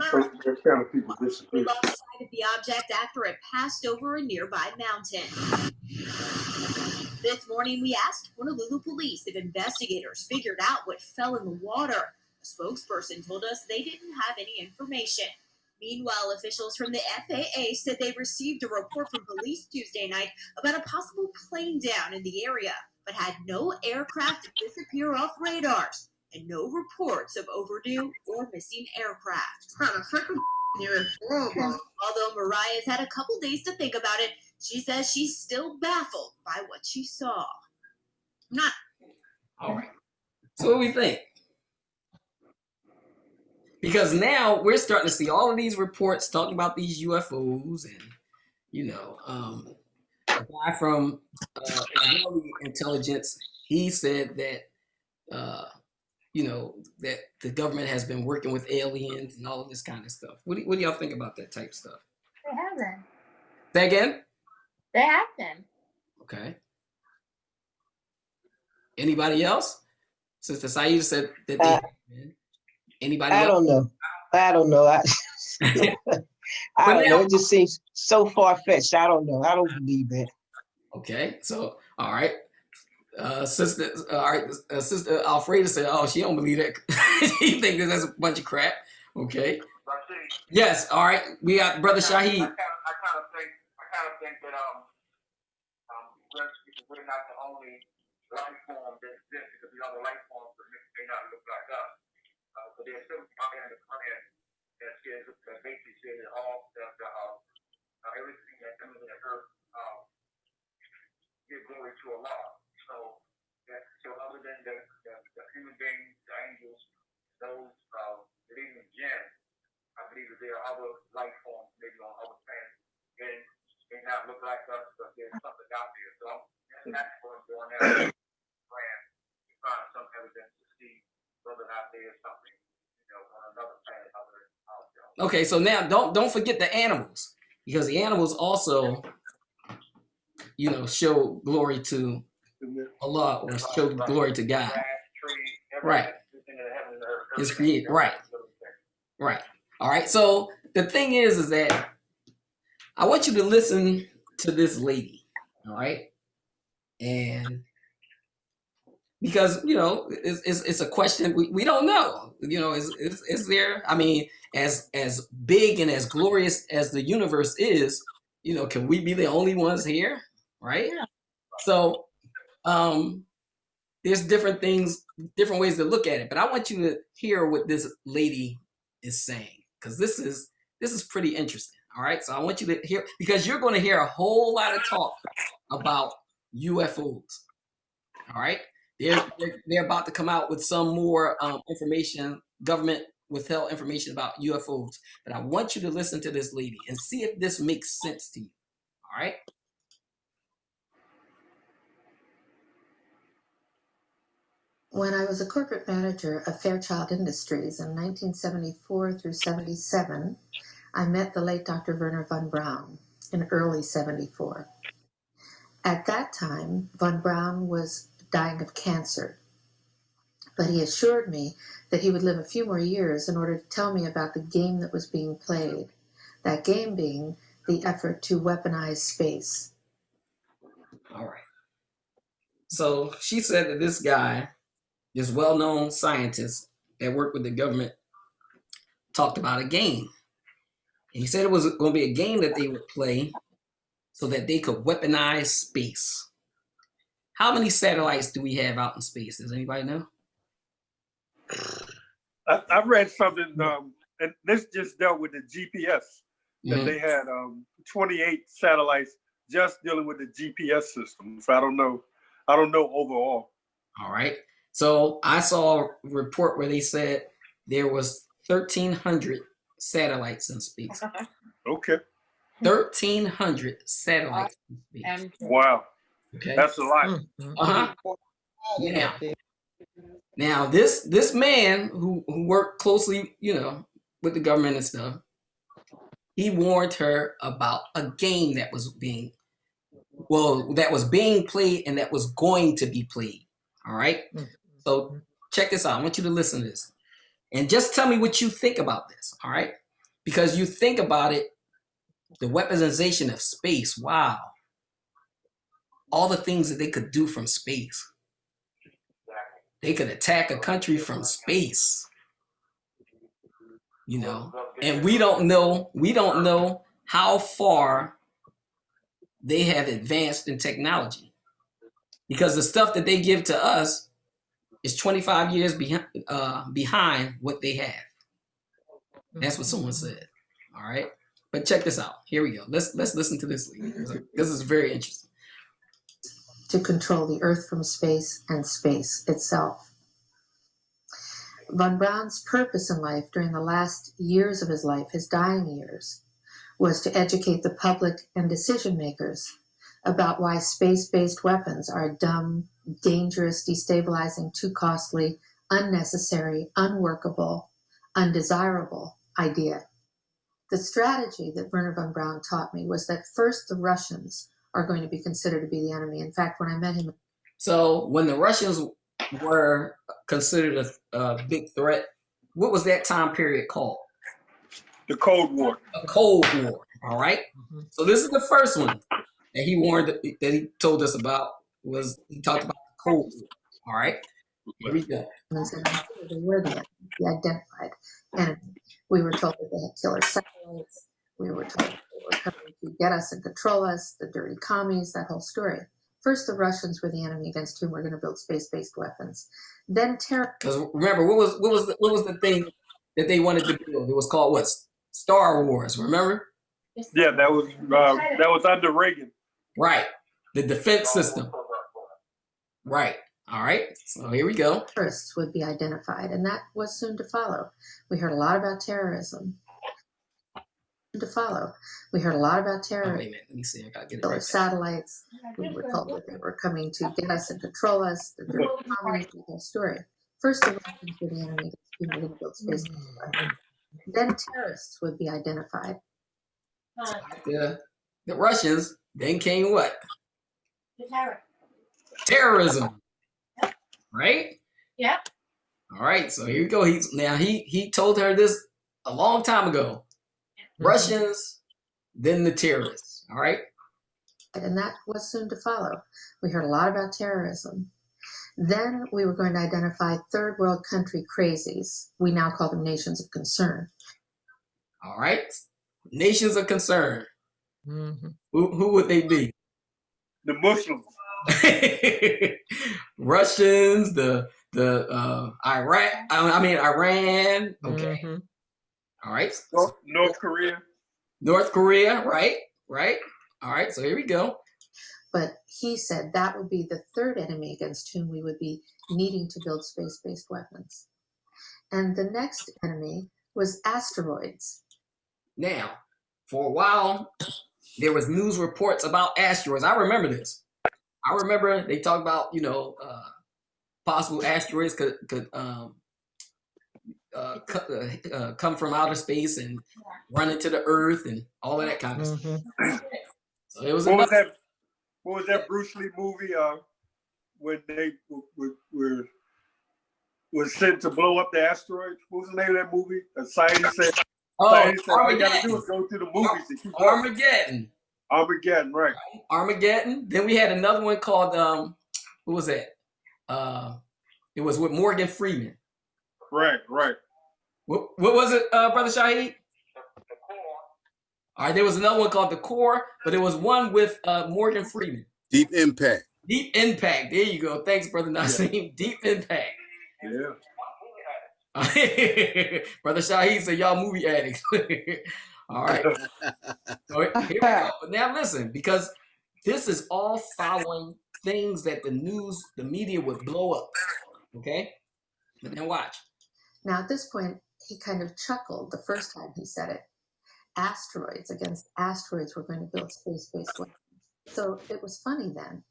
lost sight of the object after it passed over a nearby mountain. This morning, we asked Honolulu police if investigators figured out what fell in the water. A spokesperson told us they didn't have any information. Meanwhile, officials from the FAA said they received a report from police Tuesday night about a possible plane down in the area, but had no aircraft disappear off radars and no reports of overdue or missing aircraft. Although Mariah's had a couple days to think about it, she says she's still baffled by what she saw. Not. All right. So what do we think? Because now we're starting to see all of these reports talking about these UFOs, and a guy from Israeli intelligence, he said that that the government has been working with aliens and all of this kind of stuff. What do y'all think about that type stuff? They haven't. Say again? They haven't. Okay. Anybody else? Sister Saida said that they haven't. Anybody else? I don't know. I don't know. It just seems so far-fetched. I don't know. I don't believe that. Okay. So, all right. Sister Alfreda said, "Oh, she don't believe that. She thinks that that's a bunch of crap." Okay. Yes. All right. We got Brother Shahid. I kind of think that we're not the only life form that exists, because the other life forms that may not look like us. But there's still out in the plan that basically says that all everything that comes in the earth give glory to Allah. So other than the human beings, the angels, those that even jinn, I believe that there are other life forms maybe on other planets. They may not look like us, but there's something out there. So that's what I'm doing now. Plan to find some evidence to see whether or not there is something, on another planet other than ourselves. Okay, so now don't forget the animals, because the animals also, show glory to Allah, or show glory to God. Right. It's created. Right. Right. All right. So the thing is that I want you to listen to this lady. All right. And because, it's a question we don't know, is there, I mean, as big and as glorious as the universe is, can we be the only ones here? Right. Yeah. So, there's different different ways to look at it, but I want you to hear what this lady is saying, because this is pretty interesting. All right. So I want you to hear, because you're going to hear a whole lot of talk about UFOs. All right. They're about to come out with some more information, government withheld information about UFOs. But I want you to listen to this lady and see if this makes sense to you. All right. When I was a corporate manager of Fairchild Industries in 1974 through 77, I met the late Dr. Werner von Braun in early 74. At that time, von Braun was dying of cancer, but he assured me that he would live a few more years in order to tell me about the game that was being played, that game being the effort to weaponize space. All right. So she said that this guy this well-known scientist that worked with the government talked about a game. And he said it was going to be a game that they would play so that they could weaponize space. How many satellites do we have out in space? Does anybody know? I read something, and this just dealt with the GPS, that they had 28 satellites just dealing with the GPS system. So I don't know overall. All right. So I saw a report where they said there was 1,300 satellites in space. Okay. 1,300 satellites in space. Wow. Okay. That's a lot. Now this man who worked closely, with the government and stuff, he warned her about a game that was being played and that was going to be played. All right. So check this out. I want you to listen to this and just tell me what you think about this. All right. Because you think about it, the weaponization of space. Wow. All the things that they could do from space. They could attack a country from space. And we don't know how far they have advanced in technology. Because the stuff that they give to us is 25 years behind what they have. That's what someone said. All right. But check this out. Here we go. Let's listen to this. This is very interesting. To control the Earth from space and space itself. Von Braun's purpose in life during the last years of his life, his dying years, was to educate the public and decision makers about why space-based weapons are a dumb, dangerous, destabilizing, too costly, unnecessary, unworkable, undesirable idea. The strategy that Werner von Braun taught me was that first the Russians are going to be considered to be the enemy. In fact, when I met him... So when the Russians were considered a big threat, what was that time period called? The Cold War. A Cold War, all right? So this is the first one that he warned, that he told us about, was he talked about the Cold War, all right? Here we go. They were the identified enemy. We were told that they had killer satellites. We were told that they were coming to get us and control us, the dirty commies, that whole story. First, the Russians were the enemy against whom we're going to build space-based weapons. Then terror. Because remember, what was the thing that they wanted to build? It was called what? Star Wars. Remember? Yeah, that was under Reagan. Right. The defense system. Right. All right. So here we go. Terrorists would be identified, and that was soon to follow. We heard a lot about terrorism. We heard a lot about terrorism. Oh, wait a minute. Let me see. I gotta get it right. Satellites. We were told that they were coming to get us and control us. The dirty commies, the whole story. First, the Russians were the enemy. We were going to build space. Then terrorists would be identified. The Russians. Then came what? The terror. Terrorism. Right? Yeah. All right. So here we go. He told her this a long time ago. Russians, then the terrorists. All right. And that was soon to follow. We heard a lot about terrorism. Then we were going to identify third world country crazies. We now call them nations of concern. All right. Nations of concern. Who would they be? The Muslims. Russians, the Iraq. Iran. Okay. All right. North Korea. North Korea. Right. All right. So here we go. But he said that would be the third enemy against whom we would be needing to build space-based weapons. And the next enemy was asteroids. Now, for a while, there was news reports about asteroids. I remember this. I remember they talked about, possible asteroids could come from outer space and run into the Earth and all of that kind of stuff. So it was what was that Bruce Lee movie when they were sent to blow up the asteroid? What was the name of that movie? A scientist said, all you gotta do is go to the movies and keep Armageddon. Armageddon, right. Armageddon. Then we had another one called what was that? It was with Morgan Freeman. Right. What was it, Brother Shaheed? All right, there was another one called The Core, but it was one with Morgan Freeman. Deep Impact. Deep Impact. There you go. Thanks, Brother Nassim. Yeah. Deep Impact. Yeah. Brother Shaheed said, y'all movie addicts. All right. So here we go. But now listen, because this is all following things that the media would blow up. Okay? But now watch. Now, at this point, he kind of chuckled the first time he said it. Asteroids against asteroids were going to build space-based weapons. So it was funny then.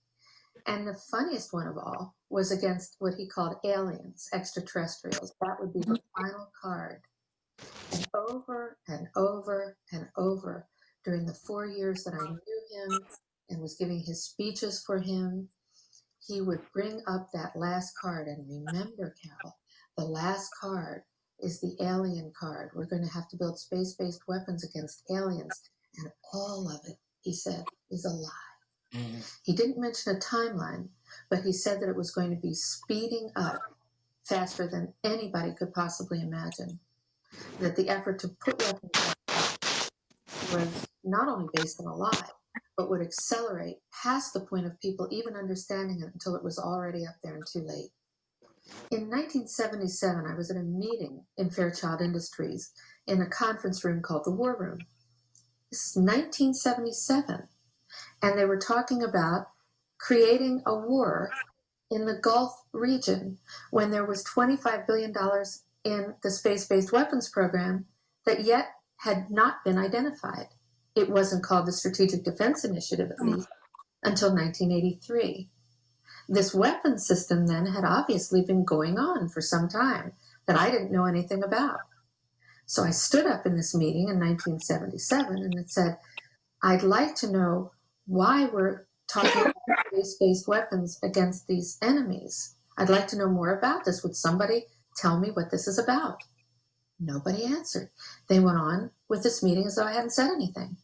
And the funniest one of all was against what he called aliens, extraterrestrials. That would be the final card. And over and over and over during the 4 years that I knew him and was giving his speeches for him, he would bring up that last card. And remember, Carol, the last card is the alien card. We're going to have to build space-based weapons against aliens. And all of it, he said, is a lie. He didn't mention a timeline, but he said that it was going to be speeding up faster than anybody could possibly imagine. That the effort to put weapons out was not only based on a lie, but would accelerate past the point of people even understanding it until it was already up there and too late. In 1977, I was at a meeting in Fairchild Industries in a conference room called the War Room. This is 1977. And they were talking about creating a war in the Gulf region when there was $25 billion in the space-based weapons program that yet had not been identified. It wasn't called the Strategic Defense Initiative, at least, until 1983. This weapons system then had obviously been going on for some time that I didn't know anything about. So I stood up in this meeting in 1977 and it said, I'd like to know why we're talking about space-based weapons against these enemies. I'd like to know more about this. Would somebody tell me what this is about? Nobody answered. They went on with this meeting as though I hadn't said anything.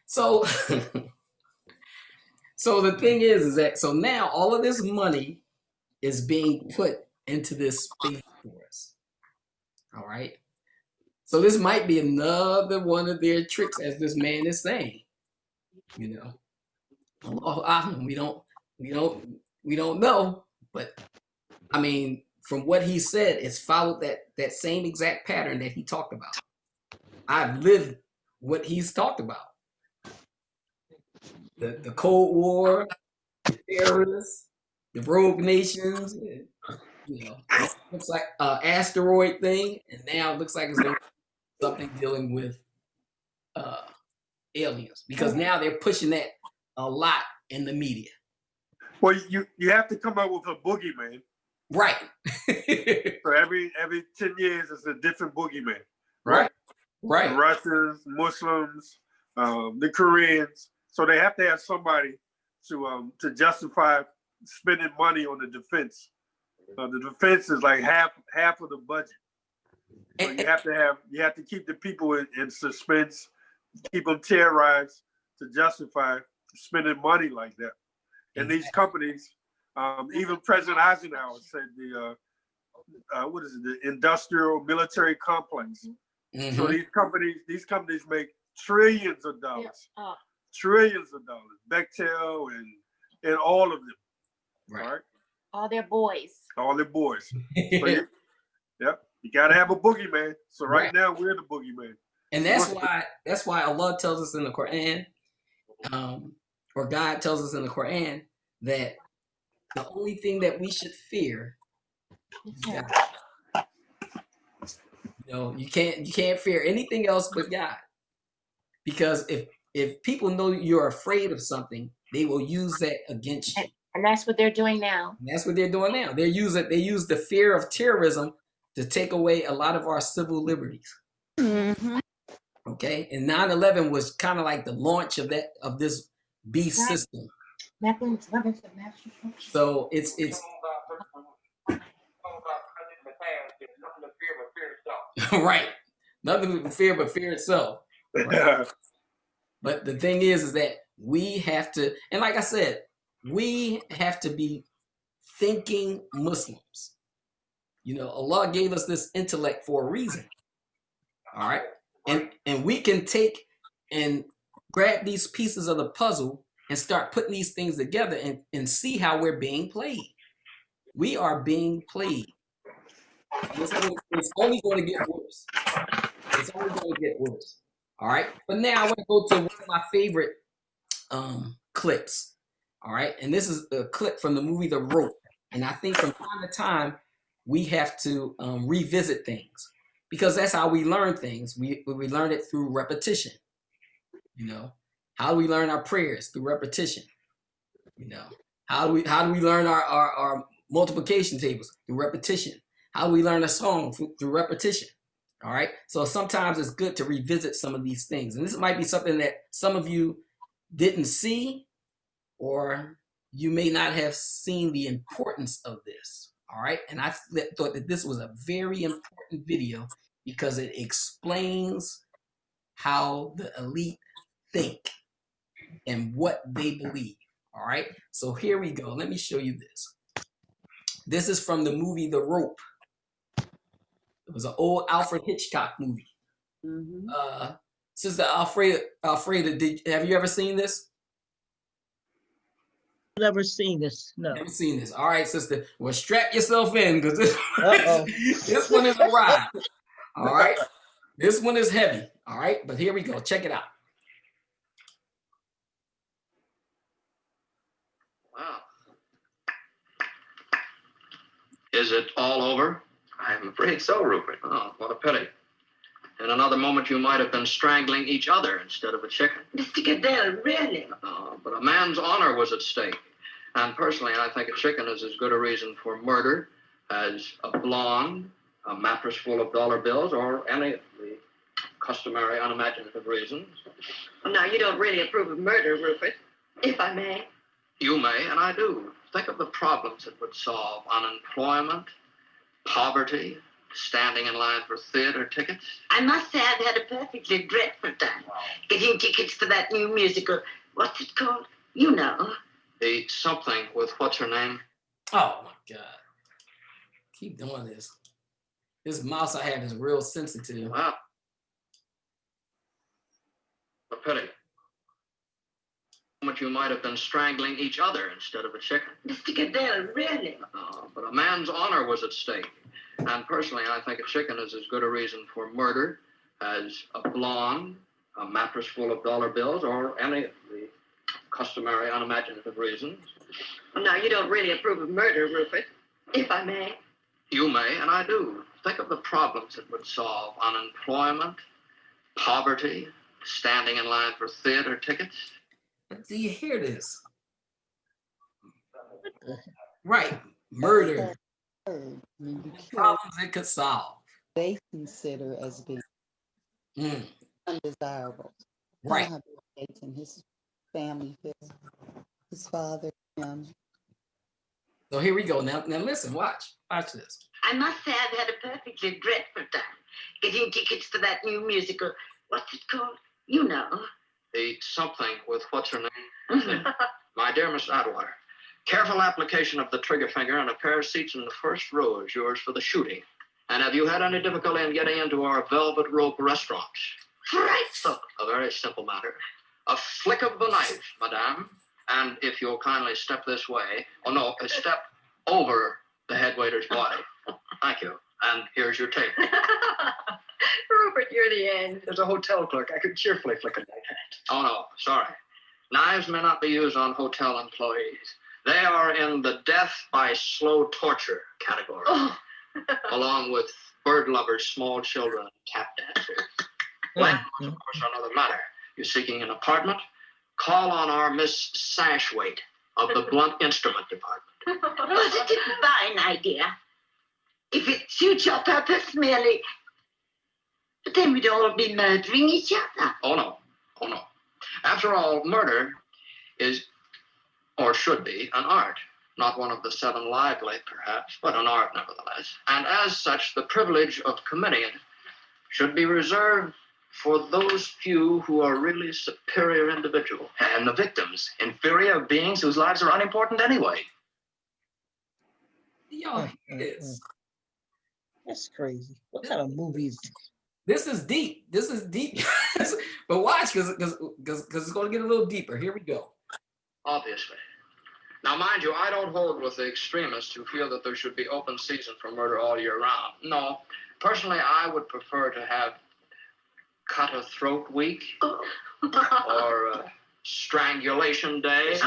So, so the thing is that, so now all of this money is being put into this space force. All right. So this might be another one of their tricks, as this man is saying. You know, we don't know, but I mean, from what he said, it's followed that same exact pattern that he talked about. I've lived what he's talked about. The Cold War, the terrorists, the rogue nations, you know, looks like an asteroid thing, and now it looks like it's something dealing with aliens, because now they're pushing that a lot in the media. Well, you have to come up with a boogeyman. Right. So every 10 years, it's a different boogeyman. Right. The Russians, Muslims, the Koreans. So they have to have somebody to justify spending money on the defense. The defense is like half of the budget. So you have to keep the people in suspense, keep them terrorized to justify spending money like that. And these companies, even President Eisenhower said the industrial military complex. Mm-hmm. So these companies make trillions of dollars, trillions of dollars. Bechtel and all of them, right? All their boys. All their boys. So you gotta have a boogeyman. So right now we're the boogeyman. And that's why Allah tells us in the Quran, or God tells us in the Quran, that the only thing that we should fear is God. You know, you can't fear anything else but God. Because if people know you're afraid of something, they will use that against you. And that's what they're doing now. And that's what they're doing now. They use the fear of terrorism to take away a lot of our civil liberties. Mm-hmm. Okay, and 9/11 was kind of like the launch of this beast system. So it's right. Nothing but fear itself. Right? But the thing is that we have to, and like I said, we have to be thinking Muslims. You know, Allah gave us this intellect for a reason. All right. And we can take and grab these pieces of the puzzle and start putting these things together and see how we're being played. We are being played. It's only going to get worse. It's only going to get worse. All right. But now I want to go to one of my favorite clips. All right. And this is a clip from the movie The Rope. And I think from time to time, we have to revisit things because that's how we learn things. We learn it through repetition. You know, how do we learn our prayers? Through repetition. You know, how do we learn our multiplication tables? Through repetition. How do we learn a song? Through repetition. All right. So sometimes it's good to revisit some of these things. And this might be something that some of you didn't see, or you may not have seen the importance of this. All right. And I thought that this was a very important video because it explains how the elite think and what they believe. All right. So here we go. Let me show you this. This is from the movie The Rope. It was an old Alfred Hitchcock movie. Sister Alfreda, have you ever seen this? Never seen this. No. Never seen this. All right, sister. Well, strap yourself in because this one is a ride. All right. This one is heavy. All right. But here we go. Check it out. Wow. Is it all over? I'm afraid so, Rupert. Oh, what a pity. In another moment, you might have been strangling each other instead of a chicken. Mr. Goodell, really? But a man's honor was at stake. And personally, I think a chicken is as good a reason for murder as a blonde, a mattress full of dollar bills, or any of the customary unimaginative reasons. Well, now, you don't really approve of murder, Rupert, if I may. You may, and I do. Think of the problems it would solve. Unemployment, poverty, standing in line for theater tickets. I must say I've had a perfectly dreadful time getting tickets for that new musical. What's it called? You know. The something with what's her name? Oh, my God. Keep doing this. This mouse I have is real sensitive. Wow. A pity. You might have been strangling each other instead of a chicken. Mr. Goodell, really? But a man's honor was at stake. And personally, I think a chicken is as good a reason for murder as a blonde, a mattress full of dollar bills, or any of the customary unimaginative reasons. Well, now, you don't really approve of murder, Rupert, if I may. You may, and I do. Think of the problems it would solve. Unemployment, poverty, standing in line for theater tickets. Do you hear this? Right. Murder. Problems it could solve. They consider as being undesirable. Right. And his family, his father, him. So here we go. Now listen, watch this. I must say I've had a perfectly dreadful time getting tickets for that new musical. What's it called? You know. The something with what's her name? My dear Miss Atwater, careful application of the trigger finger and a pair of seats in the first row is yours for the shooting. And have you had any difficulty in getting into our Velvet Rope restaurant? Frightful. A very simple matter. A flick of the knife, madame. And if you'll kindly step this way, step over the head waiter's body. Thank you. And here's your tape. Rupert, you're the end. There's a hotel clerk. I could cheerfully flick a knife at. Oh, no, sorry. Knives may not be used on hotel employees. They are in the death by slow torture category, along with bird lovers, small children, and tap dancers. Landlords, of course, are another matter. You're seeking an apartment? Call on our Miss Sashwaite of the Blunt Instrument Department. Was it a divine idea? If it suits your purpose, merely. But then we'd all be murdering each other. Oh, no. Oh, no. After all, murder is, or should be, an art. Not one of the seven lively, perhaps, but an art nevertheless. And as such, the privilege of committing it should be reserved for those few who are really superior individuals. And the victims, inferior beings whose lives are unimportant anyway. Y'all is. That's crazy. What kind of movie is this? Is deep. This is deep. But watch, because it's going to get a little deeper. Here we go. Obviously. Now, mind you, I don't hold with the extremists who feel that there should be open season for murder all year round. No. Personally, I would prefer to have Cut a Throat Week or Strangulation Day.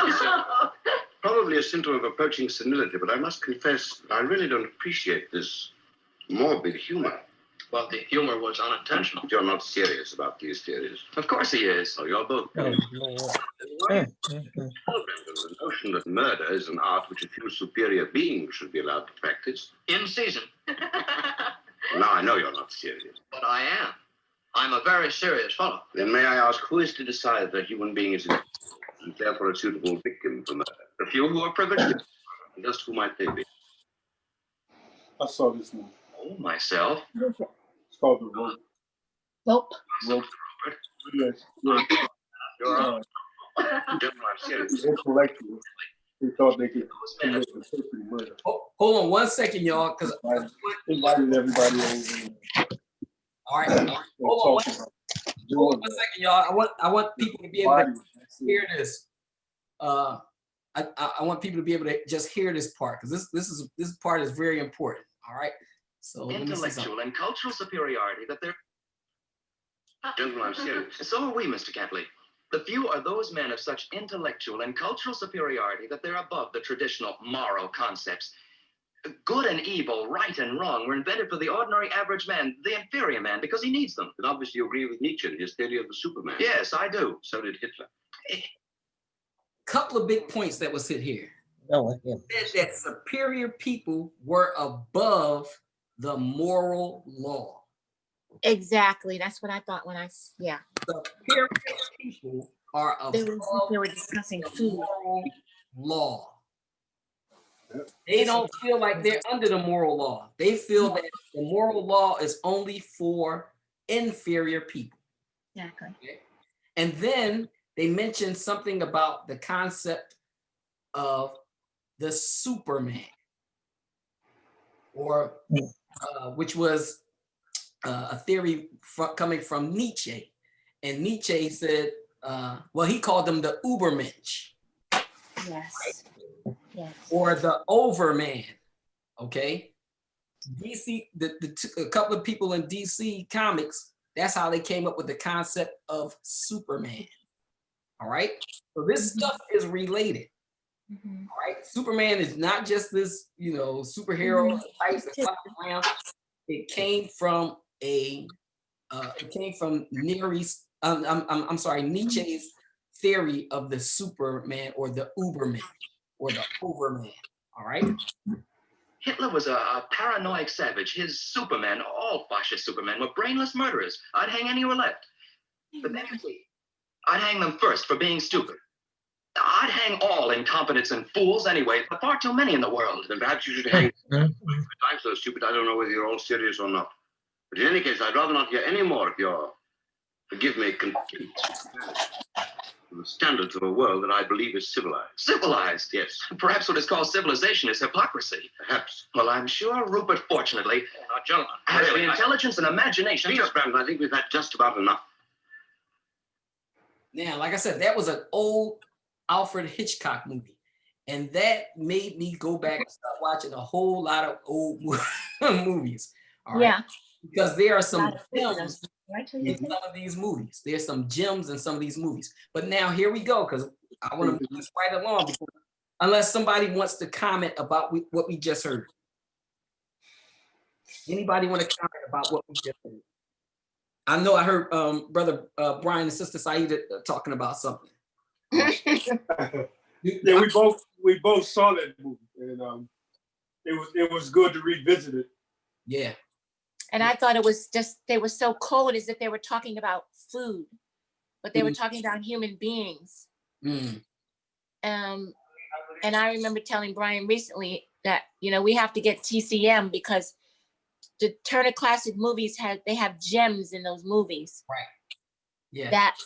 Probably a symptom of approaching senility, but I must confess I really don't appreciate this morbid humor. Well, the humor was unintentional. You're not serious about these theories. Of course he is. Oh, you're both. Oh, Lord. The notion that murder is an art which a few superior beings should be allowed to practice. In season. Now I know you're not serious. But I am. I'm a very serious fellow. Then may I ask, who is to decide that a human being is and therefore a suitable victim for murder? The few who are privileged. Just who might they be? I saw this movie. Oh, myself. It's called The Rope. Nope. Rope. Yes. You're I'm serious. Intellectual. They thought they could commit a perfect murder. Hold on 1 second, y'all, because invited everybody over. All right. Hold on 1 second, y'all. I want people to be able to hear this. I want people to be able to just hear this part, because this part is very important. All right. So intellectual and cultural superiority that they're. Gentlemen, I'm serious. So are we, Mr. Catley. The few are those men of such intellectual and cultural superiority that they're above the traditional moral concepts. Good and evil, right and wrong were invented for the ordinary average man, the inferior man, because he needs them. But obviously you agree with Nietzsche and his theory of the Superman. Yes, I do. So did Hitler. Couple of big points that was hit here. Oh, yeah. That superior people were above the moral law. Exactly. That's what I thought when yeah. Superior people are above they were discussing food. moral law. They don't feel like they're under the moral law. They feel that the moral law is only for inferior people. Exactly. Okay? And then they mentioned something about the concept of the Superman, or which was a theory coming from Nietzsche. And Nietzsche said, well, he called them the Ubermensch. Yes. Right? Yes. Or the Overman. Okay. DC, a couple of people in DC Comics, that's how they came up with the concept of Superman. All right. So this stuff is related. All right. Superman is not just this, superhero types that fly around. It came from Nietzsche's theory of the Superman or the Uberman or the Overman. All right. Hitler was a paranoid savage. His Supermen, all fascist Supermen, were brainless murderers. I'd hang any who were left. But then you see, I'd hang them first for being stupid. I'd hang all incompetents and fools anyway. There are far too many in the world. Then perhaps you should hang. I'm so stupid, I don't know whether you're all serious or not. But in any case, I'd rather not hear any more of your, forgive me, conceit. The standards of a world that I believe is civilized. Civilized? Yes. Perhaps what is called civilization is hypocrisy. Perhaps. Well, I'm sure Rupert, fortunately, John, has really, the intelligence and imagination. Please, Brandon, I think we've had just about enough. Now, like I said, that was an old Alfred Hitchcock movie. And that made me go back and start watching a whole lot of old movies. All right? Yeah. Because there are some gems in some of these movies. There's some gems in some of these movies. But now here we go, because I want to move this right along, because unless somebody wants to comment about what we just heard. Anybody want to comment about what we just heard? I know I heard Brother Brian and Sister Saida talking about something. Yeah, we both saw that movie, and it was good to revisit it. Yeah. And I thought it was just, they were so cold as if they were talking about food, but they were talking about human beings. And I remember telling Brian recently that, we have to get TCM because the Turner Classic Movies have gems in those movies. Right. Yeah. That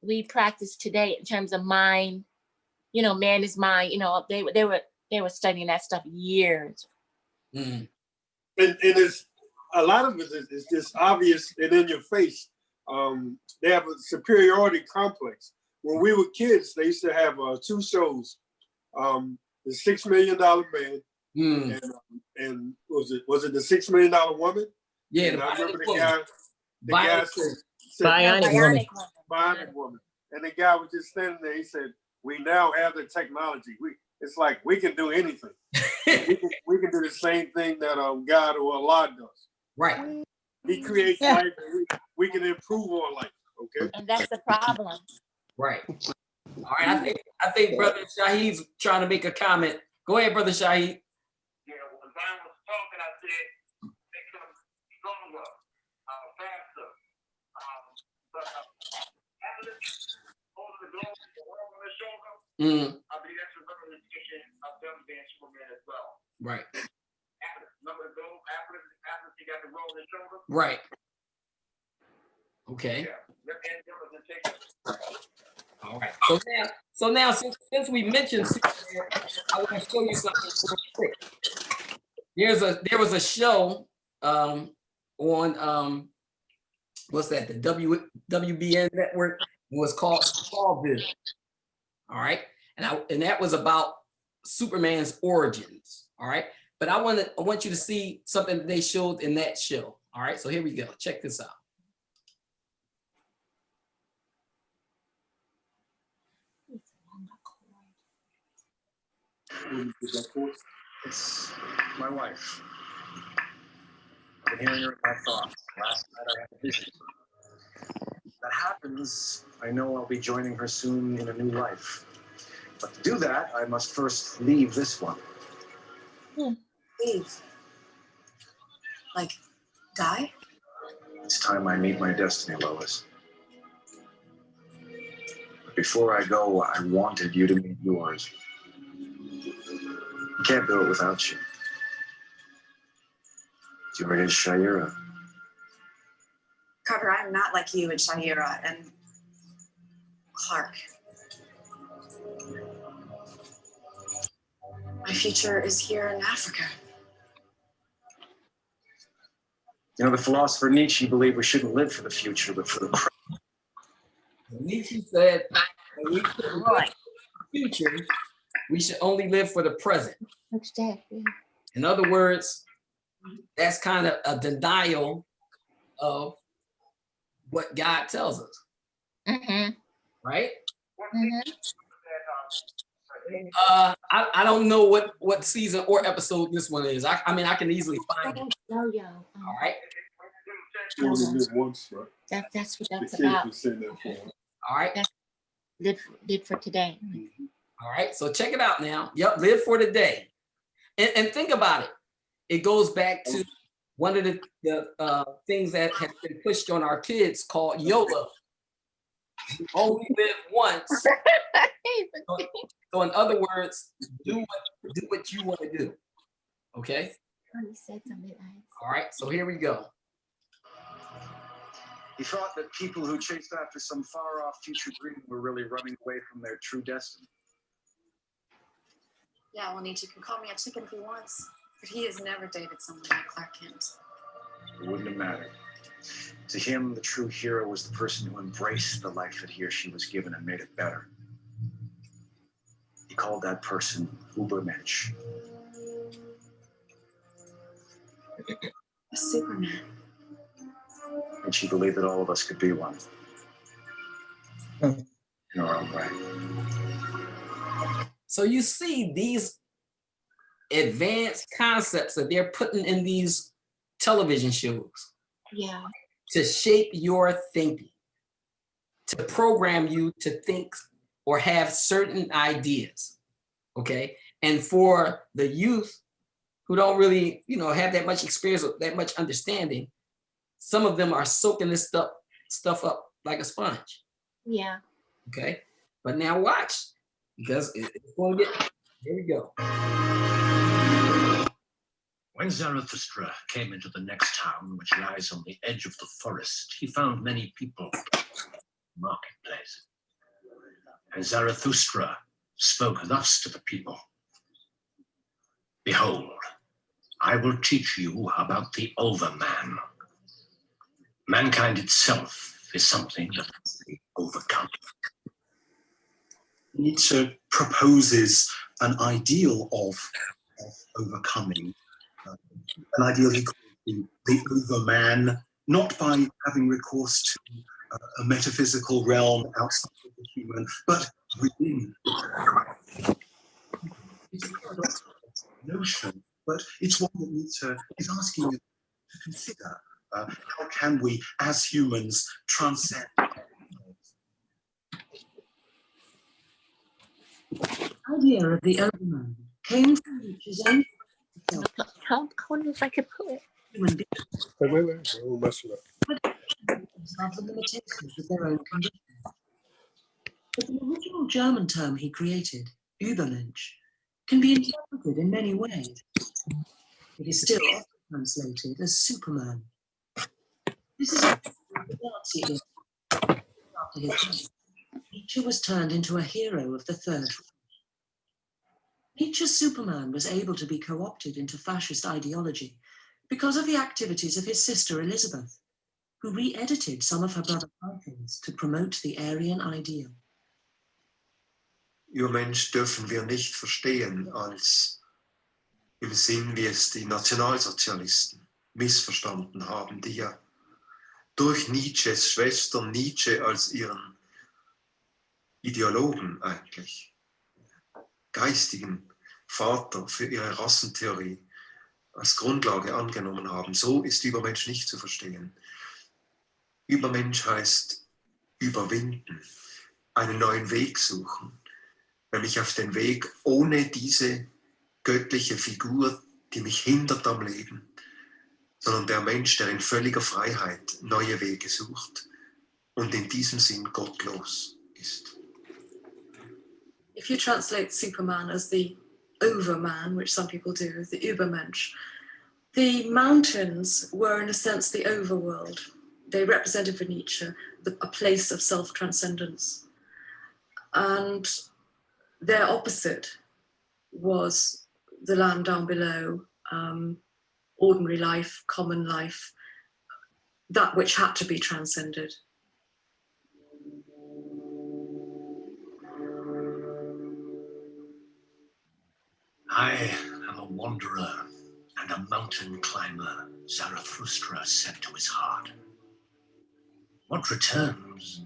we practice today in terms of mind, man is mind, they were studying that stuff years Mm. And it's a lot of it is just obvious and in your face. They have a superiority complex. When we were kids, they used to have 2 shows. The $6 Million Man, and was it the $6 Million Woman? Yeah, and I remember the guy said Bionic Woman, and the guy was just standing there. He said, "We now have the technology. It's like we can do anything. we can do the same thing that God or Allah does. Right. He creates life, and we can improve on life. Okay, and that's the problem. Right. All right. I think Brother Shahid's trying to make a comment. Go ahead, Brother Shahid. Yeah, when Brian was talking, I said make them stronger, faster. But athletes holding the globe, the world on their shoulder, I believe that's a representation of them being Superman as well. Right. Athletes, remember the globe, athletes, you got the world on their shoulder? Right. Okay. Yeah, they're representation. All right. So now since we mentioned Superman, I want to show you something real quick. There was a show on what's that? The WBN network. It was called Smallville. All right, and that was about Superman's origins. All right, but I want you to see something that they showed in that show. All right, so here we go. Check this out. It's my wife. I've been hearing her in my thoughts. Last night I had a vision. If that happens, I know I'll be joining her soon in a new life. But to do that, I must first leave this one. Leave. Like, die? It's time I meet my destiny, Lois. But before I go, I wanted you to meet yours. You can't do it without you. You're in Shaira. Carter, I'm not like you and Shahira and Clark. My future is here in Africa. You know, the philosopher Nietzsche believed we shouldn't live for the future, but for the present. Nietzsche said, when we shouldn't live for the future, we should only live for the present. In other words, that's kind of a denial of what God tells us. Right? I don't know what season or episode this one is. I mean, I can easily find it. All right. That's what that's about. All right. Live for today. All right. So check it out now. Yep. Live for the day. And think about it. It goes back to one of the things that have been pushed on our kids called YOLO. You only live once. So in other words, do what you want to do. Okay? All right, so here we go. He thought that people who chased after some far-off future dream were really running away from their true destiny. Yeah, well, Nietzsche can call me a chicken if he wants, but he has never dated someone like Clark Kent. It wouldn't have mattered. To him, the true hero was the person who embraced the life that he or she was given and made it better. He called that person Ubermensch. A Superman. And she believed that all of us could be one. In our own way. So you see these advanced concepts that they're putting in these television shows. Yeah. To shape your thinking, to program you to think or have certain ideas, okay? And for the youth who don't really, have that much experience or that much understanding, some of them are soaking this stuff up like a sponge. Yeah. Okay? But now watch, because it's going to get, here we go. When Zarathustra came into the next town, which lies on the edge of the forest, he found many people in the marketplace. And Zarathustra spoke thus to the people. Behold, I will teach you about the overman. Mankind itself is something that must be overcome. Nietzsche proposes an ideal of overcoming, an ideal he calls the overman, not by having recourse to a metaphysical realm outside of the human, but within. It's a paradoxical notion, but it's one that Nietzsche is asking us to consider. How can we, as humans, transcend? The idea of the overman came from Nietzsche's own How if I could put it. human beings. Wait, we'll mess it up. Of the limitations of their own condition. But the original German term he created, Übermensch, can be interpreted in many ways. It is still often translated as Superman. This is a reality. After his death, Nietzsche was turned into a hero of the Third Reich. Nietzsche's Superman was able to be co-opted into fascist ideology because of the activities of his sister Elizabeth, who re-edited some of her brother's writings to promote the Aryan ideal. Übermensch dürfen wir nicht verstehen als im Sinn, wie es die Nationalsozialisten missverstanden haben, die ja durch Nietzsches Schwester Nietzsche als ihren Ideologen eigentlich, geistigen Vater für ihre Rassentheorie als Grundlage angenommen haben. So ist Übermensch nicht zu verstehen. Übermensch heißt überwinden, einen neuen Weg suchen, nämlich auf den Weg ohne diese göttliche Figur, die mich hindert am Leben, sondern der Mensch, der in völliger Freiheit neue Wege sucht und in diesem Sinn gottlos ist. If you translate Superman as the overman, which some people do, the Übermensch, the mountains were in a sense the overworld. They represented for Nietzsche a place of self-transcendence. And their opposite was the land down below, ordinary life, common life, that which had to be transcended. I am a wanderer and a mountain climber, Zarathustra said to his heart. What returns,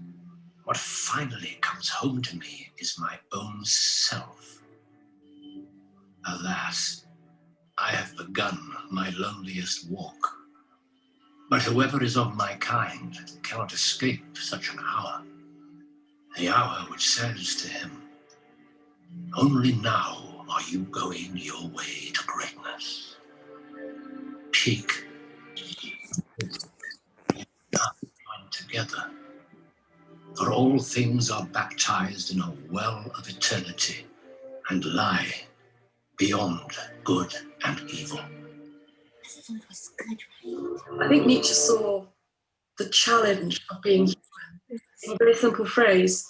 what finally comes home to me is my own self. Alas, I have begun my loneliest walk. But whoever is of my kind cannot escape such an hour. The hour which says to him, only now are you going your way to greatness. Peak. Now join together. For all things are baptized in a well of eternity and lie beyond good and evil. I think Nietzsche saw the challenge of being human. In a very simple phrase,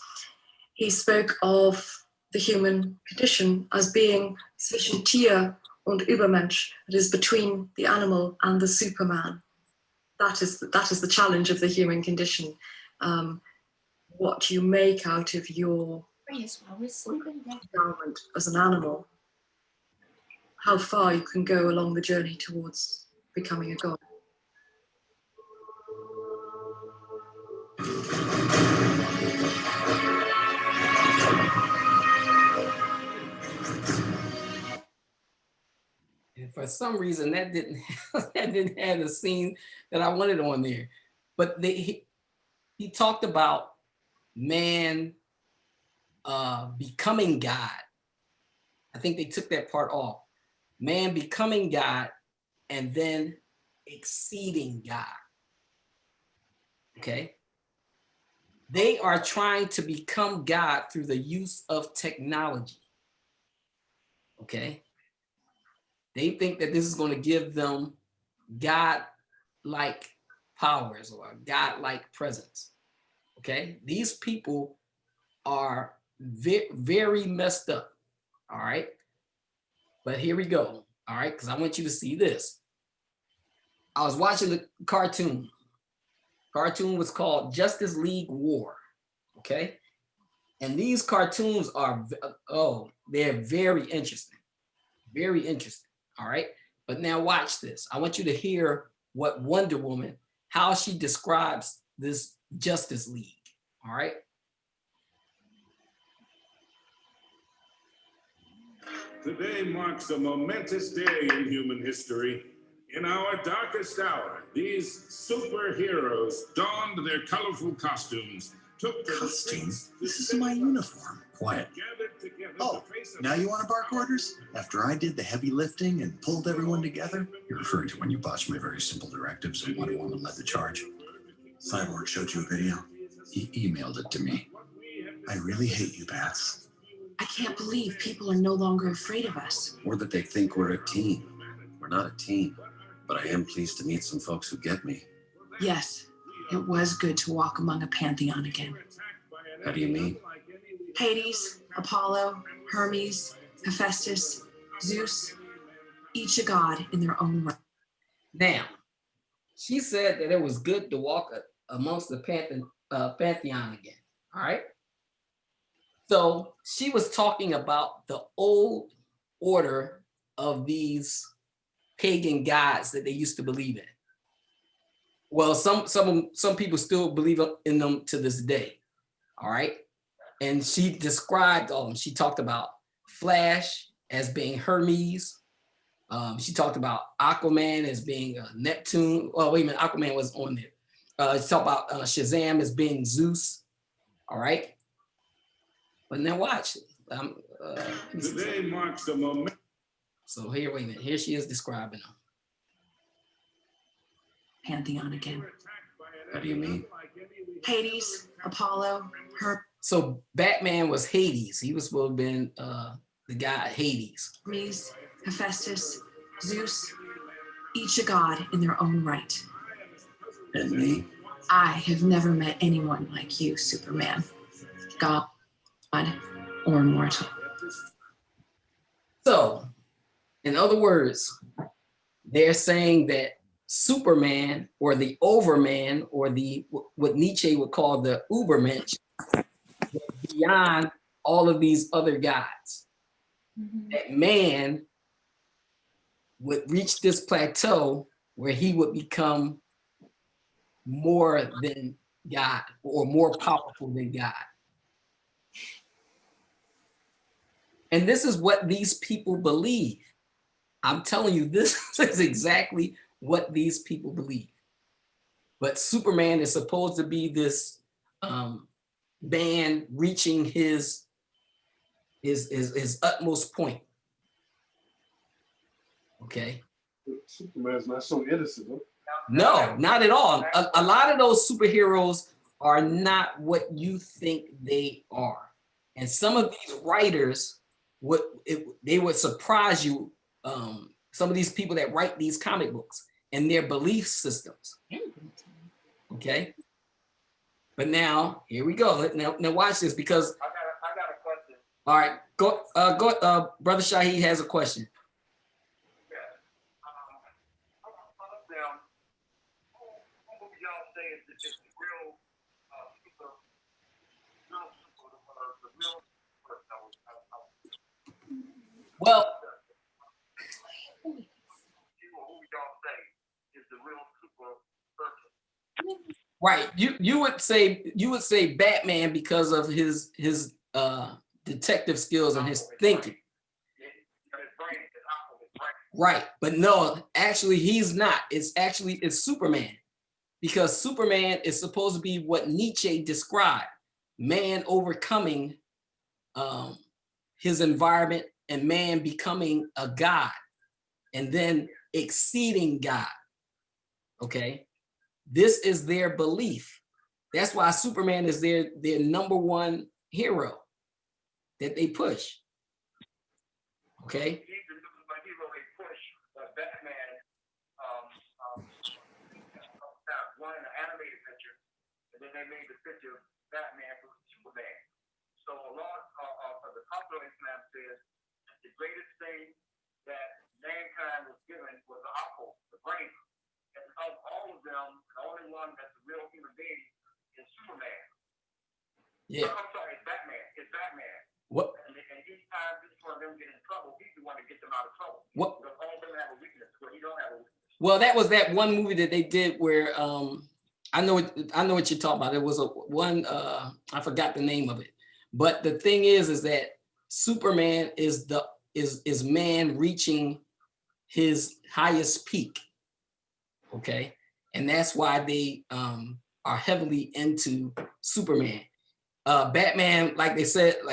he spoke of the human condition as being zwischen Tier und Übermensch. It is between the animal and the Superman. That is the challenge of the human condition. What you make out of your endowment as an animal, how far you can go along the journey towards becoming a god. And for some reason, that didn't have the scene that I wanted on there. But he talked about man becoming God. I think they took that part off. Man becoming God and then exceeding God. Okay? They are trying to become God through the use of technology. Okay? They think that this is going to give them God-like powers or God-like presence. Okay? These people are very messed up. All right? But here we go. all right? Because I want you to see this. I was watching the cartoon. Cartoon was called Justice League War, okay? And these cartoons are, they're very interesting. Very interesting, all right? But now watch this. I want you to hear what Wonder Woman, how she describes this Justice League, all right? Today marks a momentous day in human history. In our darkest hour, these superheroes donned their colorful costumes, took to the streets. This is my uniform. Quiet. Oh, now you want to bark orders? After I did the heavy lifting and pulled everyone together? You're referring to when you botched my very simple directives and Wonder Woman led the charge? Cyborg showed you a video. He emailed it to me. I really hate you, Bats. I can't believe people are no longer afraid of us. Or that they think we're a team. We're not a team, but I am pleased to meet some folks who get me. Yes, it was good to walk among a pantheon again. How do you mean? Hades, Apollo, Hermes, Hephaestus, Zeus, each a god in their own right. Now, she said that it was good to walk amongst the pantheon again, all right? So she was talking about the old order of these pagan gods that they used to believe in. Well, some people still believe in them to this day, all right? And she described all of them. She talked about Flash as being Hermes. She talked about Aquaman as being Neptune. Oh, wait a minute, Aquaman was on there. She talked about Shazam as being Zeus, all right? But now watch. Today marks a moment. So here, wait a minute. Here she is describing them. Pantheon again. How do you mean? Hades, Apollo, Hermes. So Batman was Hades. He was supposed to have been the god Hades. Hermes, Hephaestus, Zeus, each a god in their own right. And me? I have never met anyone like you, Superman. God or mortal. So, in other words, they're saying that Superman or the Overman or the what Nietzsche would call the Ubermensch beyond all of these other gods. Mm-hmm. That man would reach this plateau where he would become more than God or more powerful than God. And this is what these people believe. I'm telling you, this is exactly what these people believe. But Superman is supposed to be this man reaching his utmost point. Okay. Superman's not so innocent, huh? No, not at all. A lot of those superheroes are not what you think they are. And some of these writers, they would surprise you. Some of these people that write these comic books and their belief systems. Okay. But now here we go. Now watch this because I got a question. All right, go. Brother Shaheed has a question. Well, right. You would say Batman because of his detective skills and his thinking. Right, but no, actually he's not. It's Superman, because Superman is supposed to be what Nietzsche described: man overcoming his environment and man becoming a god and then exceeding God. Okay, this is their belief. That's why Superman is their number one hero that they push. Okay. One in an animated picture, and then they made the picture of Batman with Superman. So a lot of the popular Islam says the greatest thing that mankind one that's a real human being is Superman. Yeah. I'm sorry, it's Batman. It's Batman. What? And each time each one of them get in trouble, he's the one to get them out of trouble. What? Because all of them have a weakness, where he don't have a weakness. Well, that was that one movie that they did where I know what you're talking about. It was one I forgot the name of it. But the thing is that Superman is man reaching his highest peak. Okay. And that's why they are heavily into Superman. Batman, like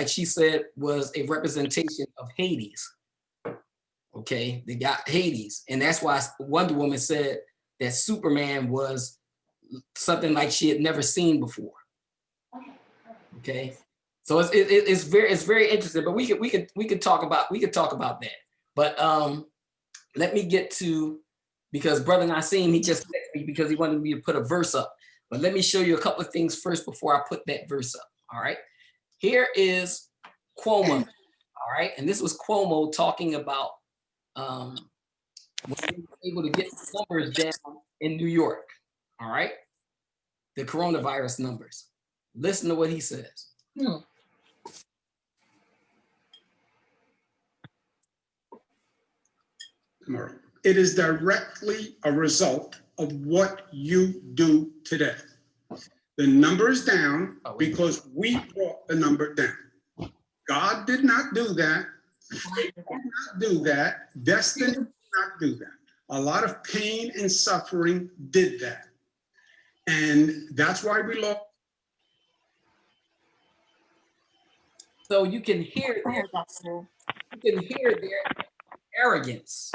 she said, was a representation of Hades. Okay, they got Hades. And that's why Wonder Woman said that Superman was something like she had never seen before. Okay. So it's very interesting, but we could talk about that. But let me get to, because Brother Nassim, he just texted me because he wanted me to put a verse up. But let me show you a couple of things first before I put that verse up. All right. Here is Cuomo. All right. And this was Cuomo talking about when he was able to get the numbers down in New York. All right. The coronavirus numbers. Listen to what he says. It is directly a result of what you do today. The number is down because we brought the number down. God did not do that. Faith did not do that. Destiny did not do that. A lot of pain and suffering did that. And that's why we lost. So you can hear their arrogance.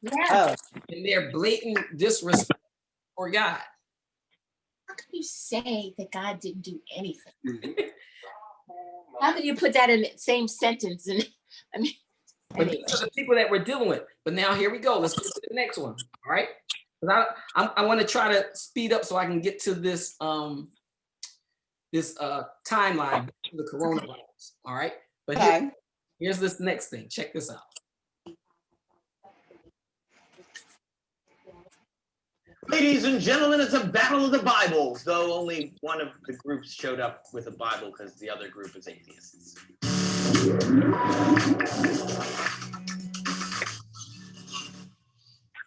Yeah. And their blatant disrespect for God. How can you say that God didn't do anything? How can you put that in the same sentence? And I mean, but these are the people that we're dealing with. But now here we go. Let's get to the next one. All right. I want to try to speed up so I can get to this timeline to the coronavirus. All right. But here's this next thing. Check this out. Ladies and gentlemen, it's a battle of the Bibles, though only one of the groups showed up with a Bible because the other group is atheists.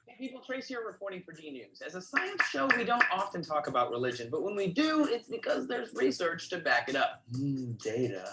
Hey people, Trace here reporting for D News. As a science show, we don't often talk about religion, but when we do, it's because there's research to back it up. Data.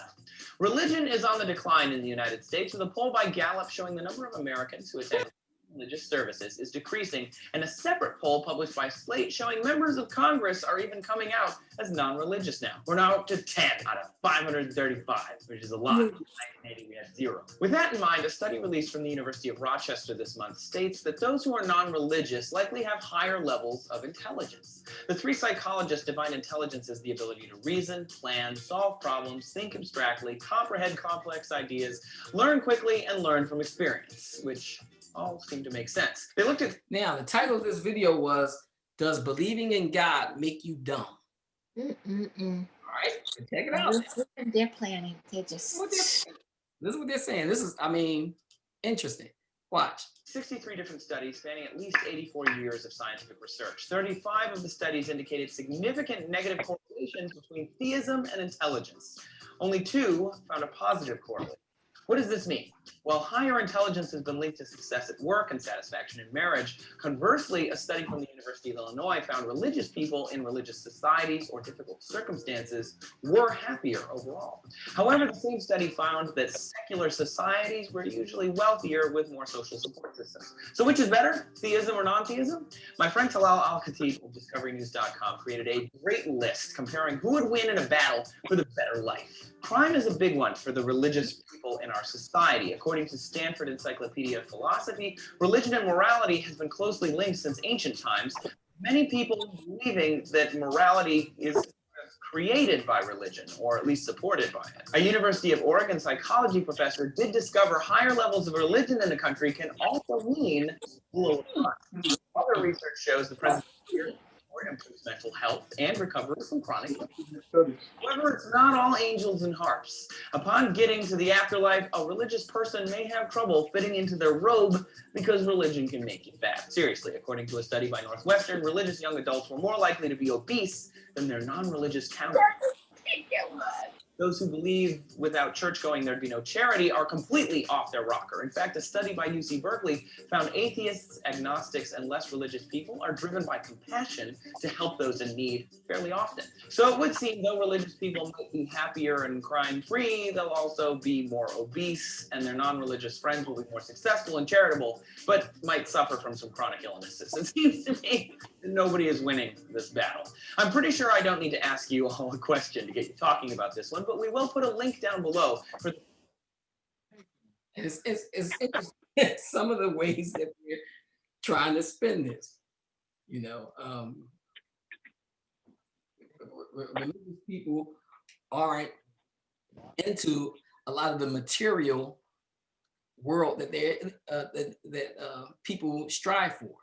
Religion is on the decline in the United States, with a poll by Gallup showing the number of Americans who attend religious services is decreasing, and a separate poll published by Slate showing members of Congress are even coming out as non-religious now. We're now up to 10 out of 535, which is a lot. In 1980, we had 0. With that in mind, a study released from the University of Rochester this month states that those who are non-religious likely have higher levels of intelligence. The 3 psychologists define intelligence as the ability to reason, plan, solve problems, think abstractly, comprehend complex ideas, learn quickly, and learn from experience, which all seem to make sense. They looked at. Now, the title of this video was, "Does believing in God make you dumb?" All right, check it out. They're planning. This is what they're saying. This is, I mean, interesting. Watch. 63 different studies spanning at least 84 years of scientific research. 35 of the studies indicated significant negative correlations between theism and intelligence. Only 2 found a positive correlation. What does this mean? Well, higher intelligence has been linked to success at work and satisfaction in marriage. Conversely, a study from the University of Illinois found religious people in religious societies or difficult circumstances were happier overall. However, the same study found that secular societies were usually wealthier with more social support systems. So which is better, theism or non-theism? My friend Talal Al-Khatib of DiscoveryNews.com created a great list comparing who would win in a battle for the better life. Crime is a big one for the religious people in our society. According to Stanford Encyclopedia of Philosophy, religion and morality has been closely linked since ancient times. Many people believing that morality is created by religion, or at least supported by it. A University of Oregon psychology professor did discover higher levels of religion in the country can also mean lower crime. Other research shows the presence of fear or impulse mental health and recovery from chronic illness. However, it's not all angels and harps. Upon getting to the afterlife, a religious person may have trouble fitting into their robe because religion can make you fat. Seriously, according to a study by Northwestern, religious young adults were more likely to be obese than their non-religious counterparts. Those who believe without church going there'd be no charity are completely off their rocker. In fact, a study by UC Berkeley found atheists, agnostics, and less religious people are driven by compassion to help those in need fairly often. So it would seem though religious people might be happier and crime-free, they'll also be more obese, and their non-religious friends will be more successful and charitable, but might suffer from some chronic illnesses. It seems to me that nobody is winning this battle. I'm pretty sure I don't need to ask you all a question to get you talking about this one, but we will put a link down below for it's interesting some of the ways that we're trying to spin this. You know, religious people aren't into a lot of the material world that they're people strive for.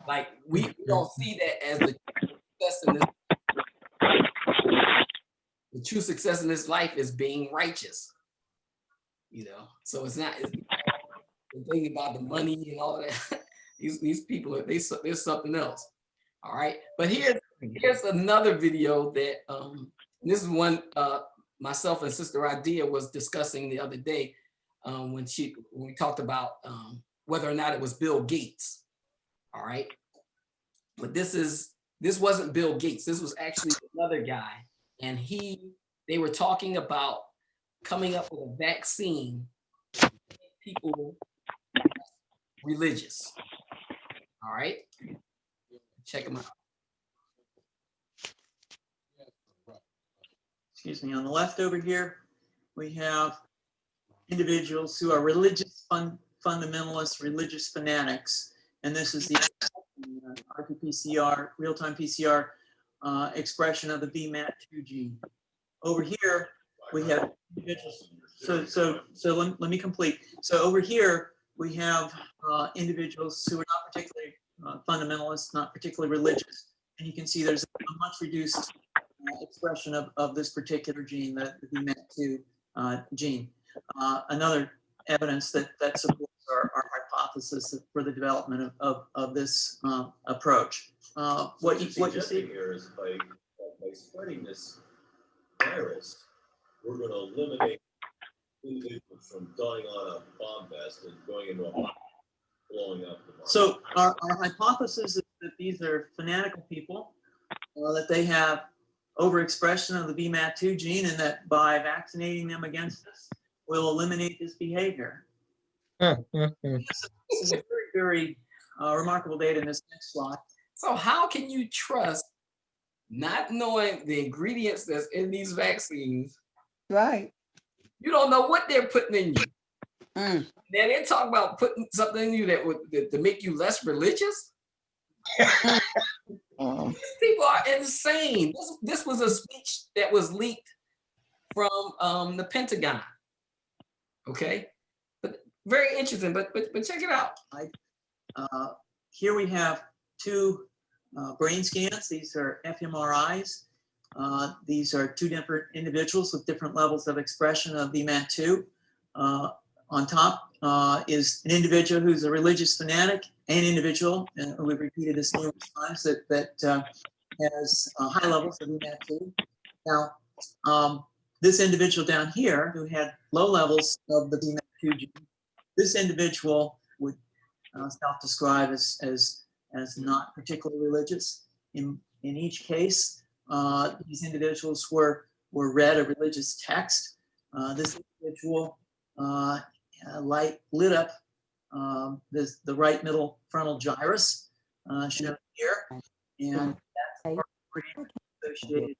Like we don't see that as the success in this. The true success in this life is being righteous, you know. So it's not the thing about the money and all that. these people, there's something else. All right, but here's another video that this is one myself and Sister Idea was discussing the other day when we talked about whether or not it was Bill Gates. All right, but this wasn't Bill Gates. This was actually another guy. And they were talking about coming up with a vaccine to make people religious. All right, check them out. Excuse me, on the left over here, we have individuals who are religious fundamentalists, religious fanatics. And this is the RT-PCR, real-time PCR expression of the VMAT2 gene. Over here, we have individuals. So let me complete. So over here, we have individuals who are not particularly fundamentalist, not particularly religious. And you can see there's a much reduced expression of this particular gene, the VMAT2 gene. Another evidence that supports our hypothesis for the development of this approach. What you see here is by spreading this virus, we're going to eliminate individuals from dying on a bomb vest and going into a bomb, blowing up the bomb. So our hypothesis is that these are fanatical people, that they have overexpression of the VMAT2 gene, and that by vaccinating them against this, will eliminate this behavior. This is a very, very remarkable data in this next slide. So how can you trust, not knowing the ingredients that's in these vaccines? Right. You don't know what they're putting in you. Now they're talking about putting something in you that would to make you less religious. These people are insane. This was a speech that was leaked from the Pentagon. Okay, but very interesting. But check it out. Here we have two brain scans. These are fMRIs. These are two different individuals with different levels of expression of VMAT2. On top is an individual who's a religious fanatic, an individual, and we've repeated this numerous times, that has high levels of VMAT2. Now, this individual down here who had low levels of the VMAT2 gene, this individual would self-describe as not particularly religious. In each case, these individuals were read a religious text. This individual lit up the right middle frontal gyrus shown here, and that's part of the brain associated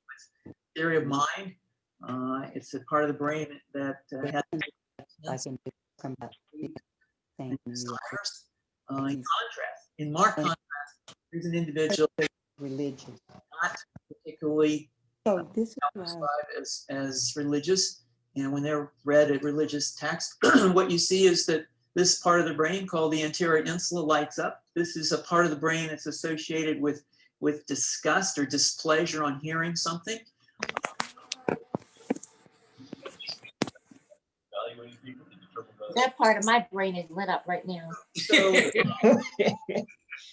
with theory of mind. It's a part of the brain that has in marked contrast, there's an individual religious, not particularly described as religious. And when they're read a religious text, what you see is that this part of the brain called the anterior insula lights up. This is a part of the brain that's associated with with disgust or displeasure on hearing something. That part of my brain is lit up right now. So the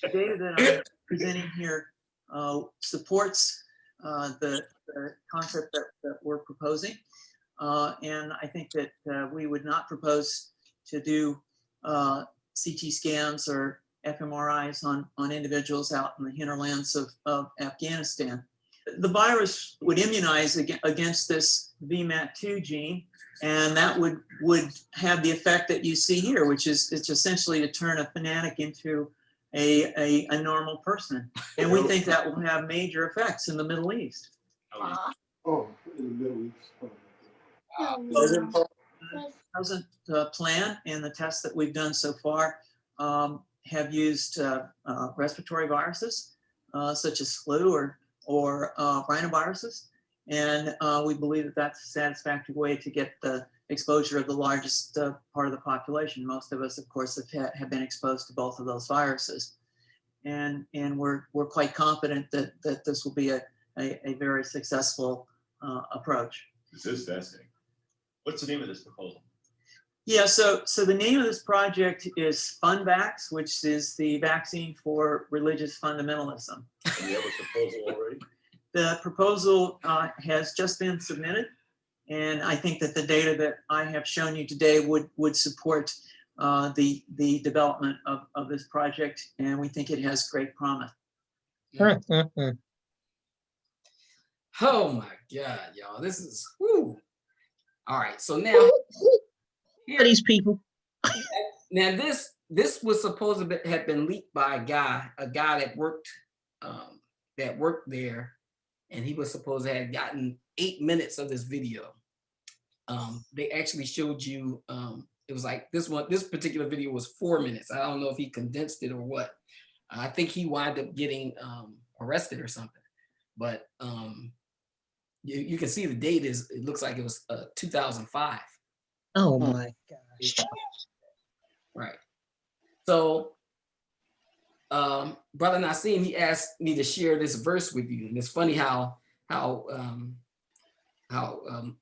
data that I'm presenting here supports the concept that we're proposing. And I think that we would not propose to do CT scans or fMRIs on individuals out in the hinterlands of Afghanistan. The virus would immunize against this VMAT2 gene, and that would have the effect that you see here, which is it's essentially to turn a fanatic into a normal person. And we think that will have major effects in the Middle East. Oh, in the Middle East. Present plan and the tests that we've done so far have used respiratory viruses such as flu or rhinoviruses, and we believe that that's a satisfactory way to get the exposure of the largest part of the population. Most of us, of course, have been exposed to both of those viruses, and we're quite confident that this will be a very successful approach. This is fascinating. What's the name of this proposal? Yeah, so the name of this project is FunVax, which is the vaccine for religious fundamentalism. Do you have a proposal already? The proposal has just been submitted, and I think that the data that I have shown you today would support the development of this project, and we think it has great promise. Oh my God, y'all, this is whoo. All right, so now here these people. Now this was supposed to have been leaked by a guy that worked there, and he was supposed to have gotten 8 minutes of this video. They actually showed you. It was like this particular video was 4 minutes. I don't know if he condensed it or what. I think he wound up getting arrested or something. But you can see the date it looks like it was 2005. Oh my gosh. Right. So Brother Nassim, he asked me to share this verse with you. And it's funny how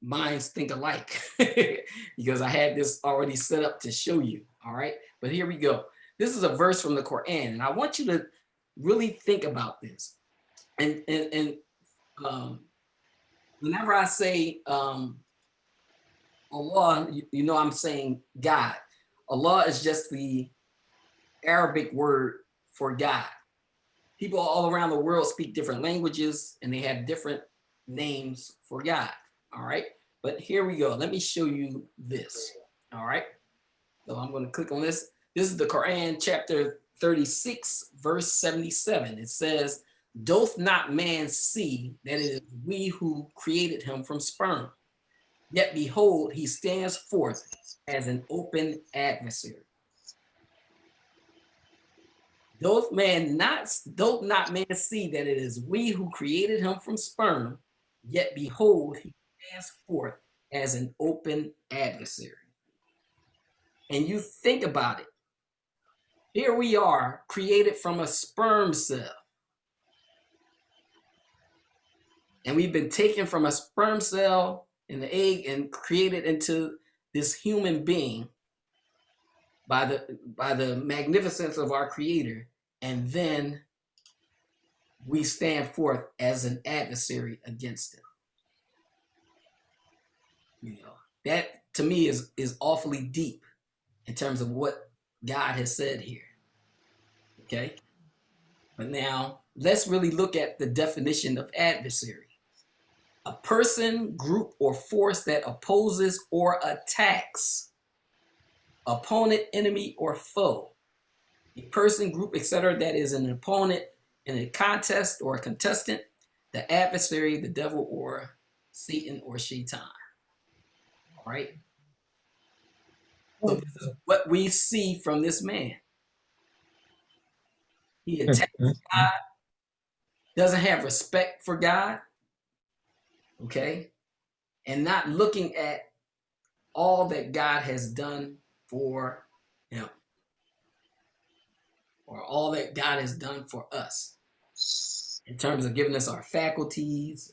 minds think alike because I had this already set up to show you. All right. But here we go. This is a verse from the Quran, and I want you to really think about this. And whenever I say Allah, you know I'm saying God. Allah is just the Arabic word for God. People all around the world speak different languages, and they have different names for God. All right. But here we go. Let me show you this. All right. So I'm going to click on this. This is the Quran, chapter 36, verse 77. It says, "Doth not man see that it is we who created him from sperm? Yet behold, he stands forth as an open adversary. Doth not man see that it is we who created him from sperm? Yet behold, he stands forth as an open adversary." And you think about it. Here we are, created from a sperm cell. And we've been taken from a sperm cell in the egg and created into this human being by the magnificence of our Creator. And then we stand forth as an adversary against him. You know, that to me is awfully deep in terms of what God has said here. Okay? But now let's really look at the definition of adversary. A person, group, or force that opposes or attacks opponent, enemy, or foe. A person, group, etc. that is an opponent in a contest or a contestant, the adversary, the devil, or Satan or Shaitan. All right? So this is what we see from this man. He attacks God, doesn't have respect for God, okay? And not looking at all that God has done for him, or all that God has done for us. in terms of giving us our faculties.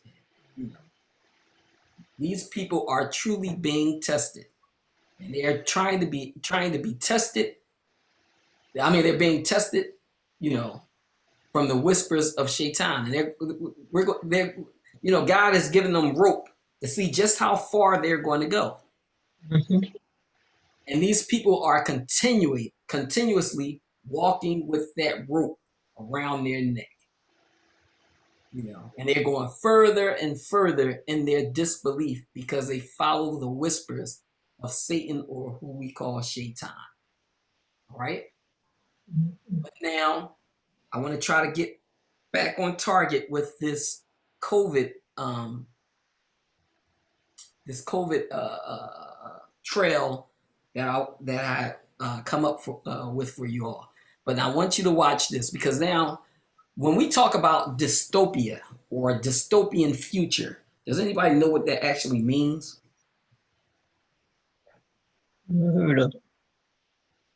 You know, these people are truly being tested, and they are trying to be tested. I mean, they're being tested, you know, from the whispers of Shaitan, and they're you know, God has given them rope to see just how far they're going to go. Mhm. And these people are continuously walking with that rope around their neck, you know, and they're going further and further in their disbelief because they follow the whispers of Satan, or who we call Shaitan. All right. But now I want to try to get back on target with this COVID, trail that I come up with for you all. But I want you to watch this, because now when we talk about dystopia or a dystopian future, does anybody know what that actually means?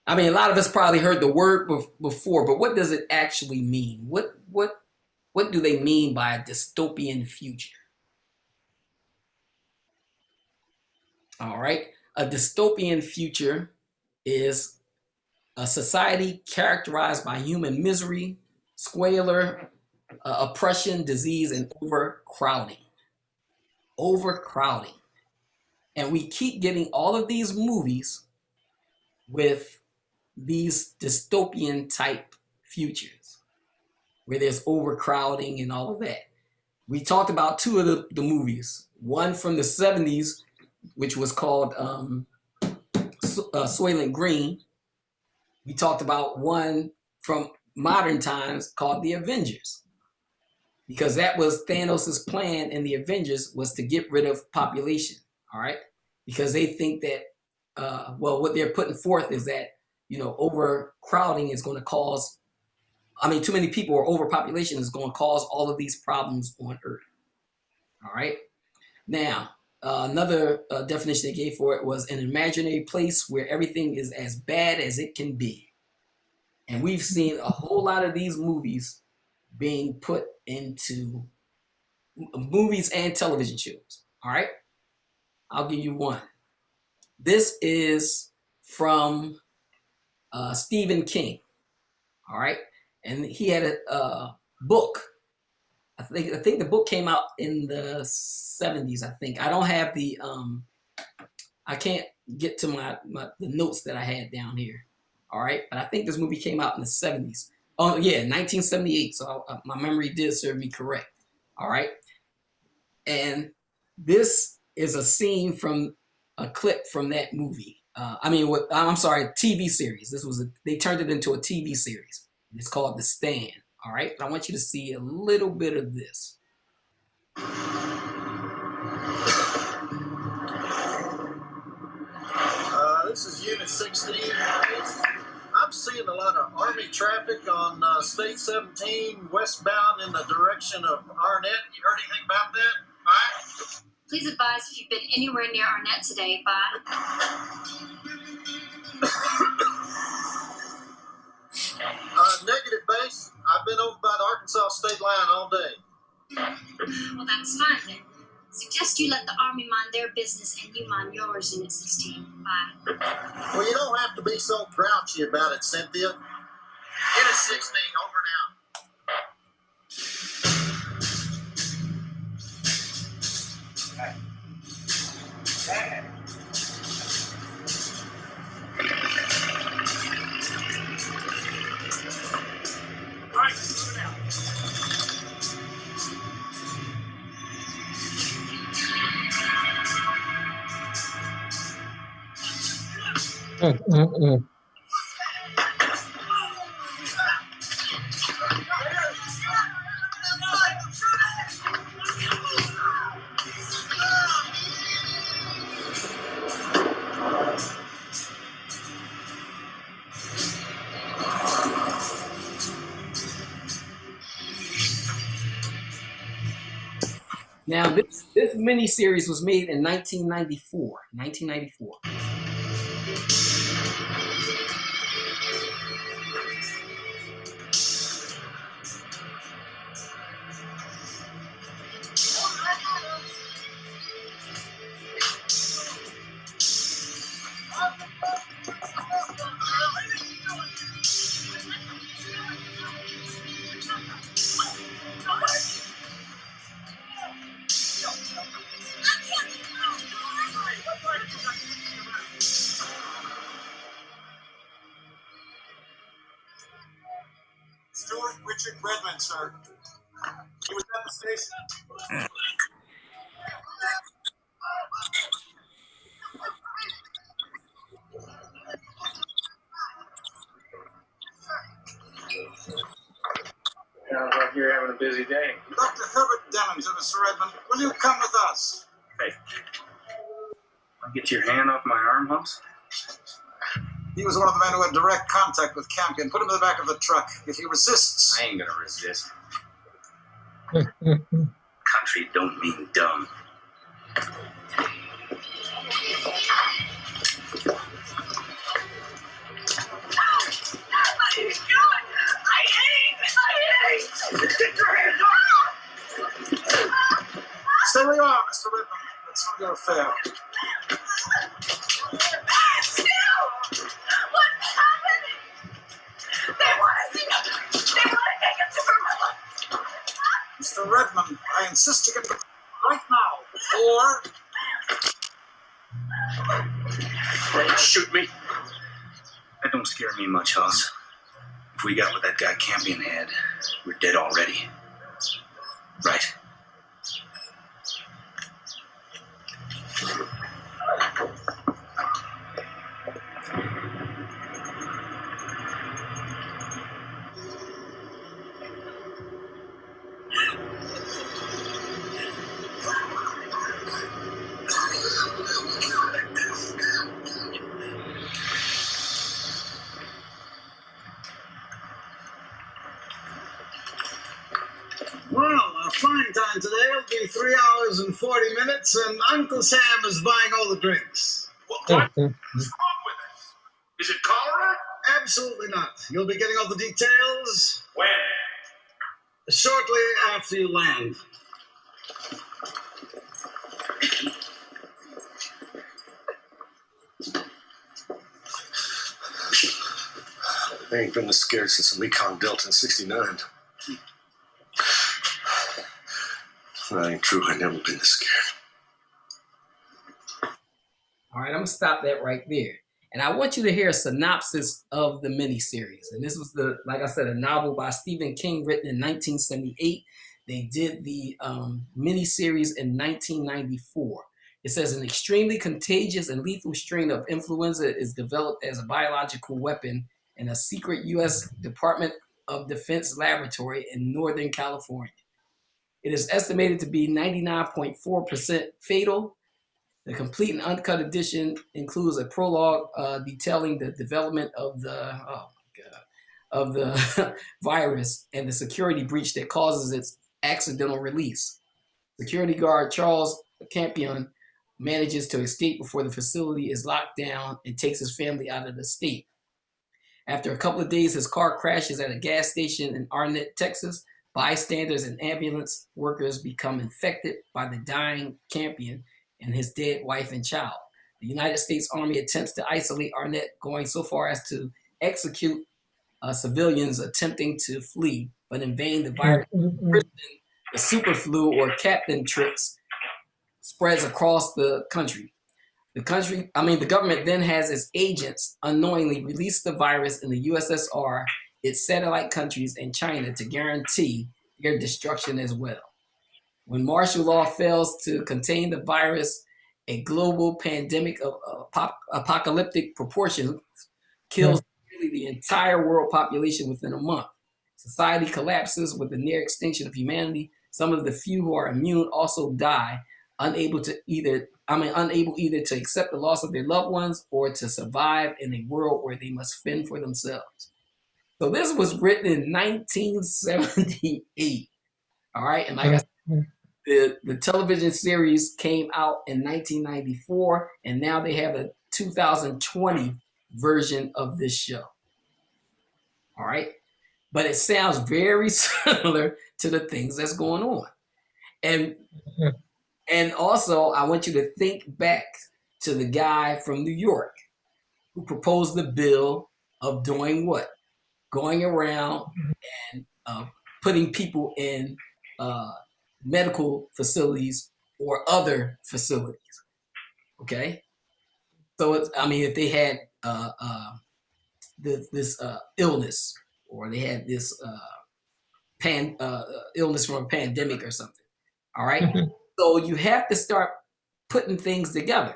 I mean, a lot of us probably heard the word before, but what does it actually mean? What do they mean by a dystopian future? All right. A dystopian future is a society characterized by human misery, squalor, oppression, disease, and overcrowding. Overcrowding. And we keep getting all of these movies with these dystopian type futures where there's overcrowding and all of that. We talked about two of the movies. One from the 70s, which was called Soylent Green. We talked about one from modern times called The Avengers, because that was Thanos' plan in The Avengers, was to get rid of population. All right. Because they think that, well, what they're putting forth is that, you know, overcrowding is going to cause, I mean, too many people or overpopulation is going to cause all of these problems on Earth. All right. Now, another definition they gave for it was an imaginary place where everything is as bad as it can be. And we've seen a whole lot of these movies being put into movies and television shows. All right. I'll give you one. This is from Stephen King. All right. And he had a book. I think the book came out in the 70s, I think. I don't have the I can't get to the notes that I had down here. All right. But I think this movie came out in the 70s. Oh yeah, 1978. So my memory did serve me correct. All right. And this is a scene from a clip from that movie. I'm sorry, TV series. They turned it into a TV series. It's called The Stand. All right. I want you to see a little bit of this. This is Unit 16. I'm seeing a lot of Army traffic on State 17 westbound in the direction of Arnett. You heard anything about that? Bye. Please advise if you've been anywhere near Arnett today. Bye. Negative, base. I've been over by the Arkansas state line all day. Well, that's fine then. Suggest you let the Army mind their business and you mind yours, Unit 16. Bye. Well, you don't have to be so grouchy about it, Cynthia. Unit 16, over now. All right, move it out. Now, this miniseries was made in 1994. 1994. Richard Redmond, sir. He was at the station. Sounds like you're having a busy day. Dr. Herbert Demmings, Mr. Redmond, will you come with us? Hey, get your hand off my arm, Hoss. He was one of the men who had direct contact with Campion. Put him in the back of the truck. If he resists... I ain't gonna resist. Country don't mean dumb. Stay where you are, Mr. Redmond. That's not your affair. What happened? They want to see us. They want to take us to Vermont. Mr. Redmond, I insist you get right now, or... Shoot me? That don't scare me much, Hoss. If we got what that guy Campion had, we're dead already. Right? Well, a fine time today. It'll be 3 hours and 40 minutes, and Uncle Sam is buying all the drinks. What's wrong with us? Is it cholera? Absolutely not. You'll be getting all the details When? shortly after you land. I ain't been this scared since the Mekong Delta in '69. That ain't true. I never been this scared. All right, I'm gonna stop that right there. And I want you to hear a synopsis of the miniseries. And this was like I said, a novel by Stephen King written in 1978. They did the miniseries in 1994. It says an extremely contagious and lethal strain of influenza is developed as a biological weapon in a secret U.S. Department of Defense laboratory in Northern California. It is estimated to be 99.4% fatal. The complete and uncut edition includes a prologue detailing the development of the virus and the security breach that causes its accidental release. Security guard Charles Campion manages to escape before the facility is locked down and takes his family out of the state. After a couple of days, his car crashes at a gas station in Arnett, Texas. Bystanders and ambulance workers become infected by the dying Campion and his dead wife and child. The United States Army attempts to isolate Arnett, going so far as to execute civilians attempting to flee, but in vain. The virus, the super flu or Captain trips, spreads across the country. The government then has its agents unknowingly release the virus in the USSR, its satellite countries, and China to guarantee their destruction as well. When martial law fails to contain the virus, a global pandemic of apocalyptic proportions kills nearly the entire world population within a month. Society collapses with the near extinction of humanity. Some of the few who are immune also die, unable either to accept the loss of their loved ones or to survive in a world where they must fend for themselves. So this was written in 1978. All right, and like I said, the television series came out in 1994, and now they have a 2020 version of this show. All right, but it sounds very similar to the things that's going on. And also, I want you to think back to the guy from New York who proposed the bill of doing what? Going around and putting people in medical facilities or other facilities. Okay, so if they had this illness, or they had this illness from a pandemic or something. All right. So you have to start putting things together.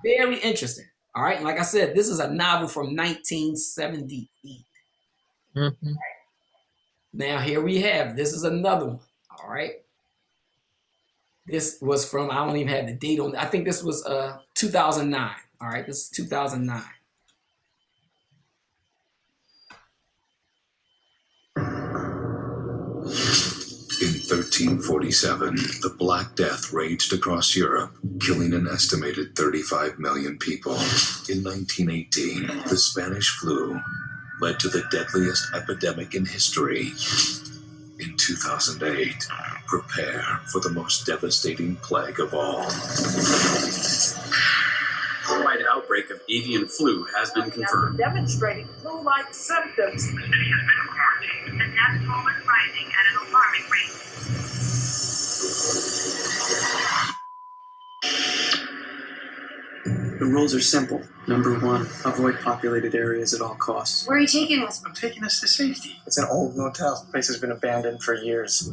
Very interesting. All right. And like I said, this is a novel from 1978. Mm-hmm. Now here we have, this is another one. All right. This was from, I don't even have the date on it. I think this was 2009. All right. This is 2009. In 1347, the Black Death raged across Europe, killing an estimated 35 million people. In 1918, the Spanish flu led to the deadliest epidemic in history. In 2008, prepare for the most devastating plague of all. A wide outbreak of avian flu has been confirmed. Demonstrating flu-like symptoms. The city has been quarantined. The death toll is rising at an alarming rate. The rules are simple. Number one, avoid populated areas at all costs. Where are you taking us? I'm taking us to safety. It's an old motel. The place has been abandoned for years.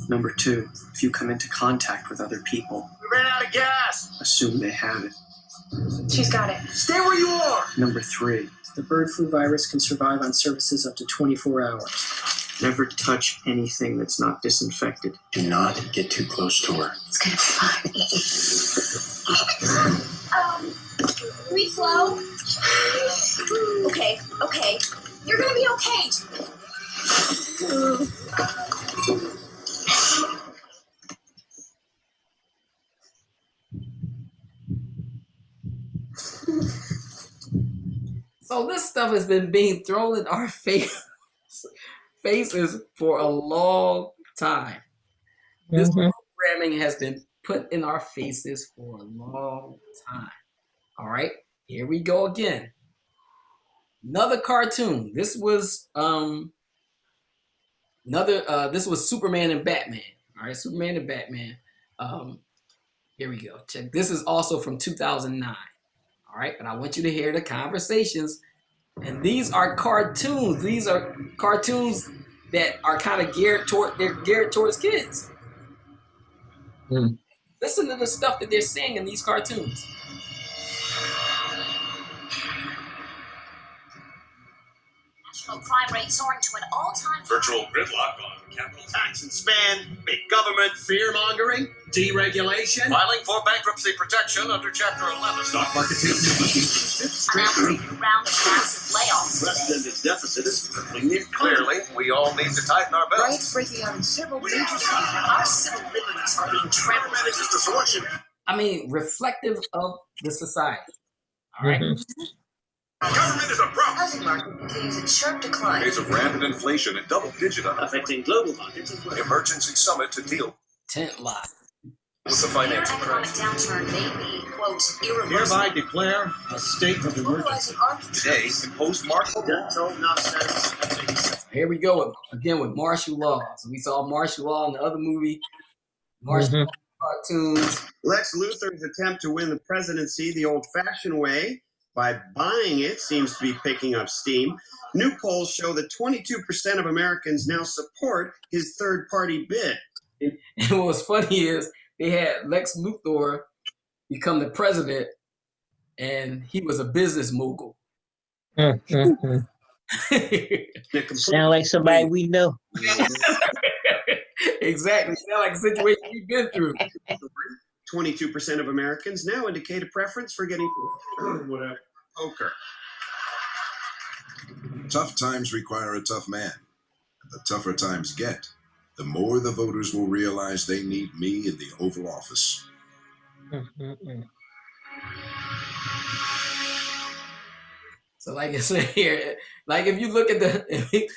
Number two, if you come into contact with other people, We ran out of gas. assume they have it. She's got it. Stay where you are. Number three, the bird flu virus can survive on surfaces up to 24 hours. Never touch anything that's not disinfected. Do not get too close to her. It's gonna be fine. We slow? Okay. You're gonna be okay. So this stuff has been being thrown in our faces for a long time. This programming has been put in our faces for a long time. All right, here we go again. Another cartoon. This was this was Superman and Batman. All right, Superman and Batman. Here we go. Check. This is also from 2009. All right, but I want you to hear the conversations. And these are cartoons. These are cartoons that are kind of geared towards kids. Listen to the stuff that they're saying in these cartoons. National crime rate soaring to an all-time high. Virtual gridlock on capital tax and spend, big government, fear-mongering, deregulation, Filing for bankruptcy protection under Chapter 11. stock market Announcing a round of massive layoffs today. Unprecedented deficit is crippling the economy. Clearly, we all need to tighten our belts. Riots breaking out in several major cities. Our civil liberties are being trampled. I mean, reflective of the society. All right. Government is a problem. Housing market continues in sharp decline. Days of rampant inflation and double-digit affecting global markets as well. Emergency summit to deal Tent lot. with the financial economic crisis. downturn may be, quote, irreversible. Hereby declare a state of emergency. Mobilizing armed Today, in post-Marshall Here we go again with martial law. So we saw martial law in the other movie. Martial law cartoons. Lex Luthor's attempt to win the presidency the old-fashioned way by buying it seems to be picking up steam. New polls show that 22% of Americans now support his third-party bid. And what was funny is they had Lex Luthor become the president, and he was a business mogul. Sound like somebody we know. Exactly. Sound like a situation we've been through. 22% of Americans now indicate a preference for getting poker. Tough times require a tough man. The tougher times get, the more the voters will realize they need me in the Oval Office. So like I said here, like if you look at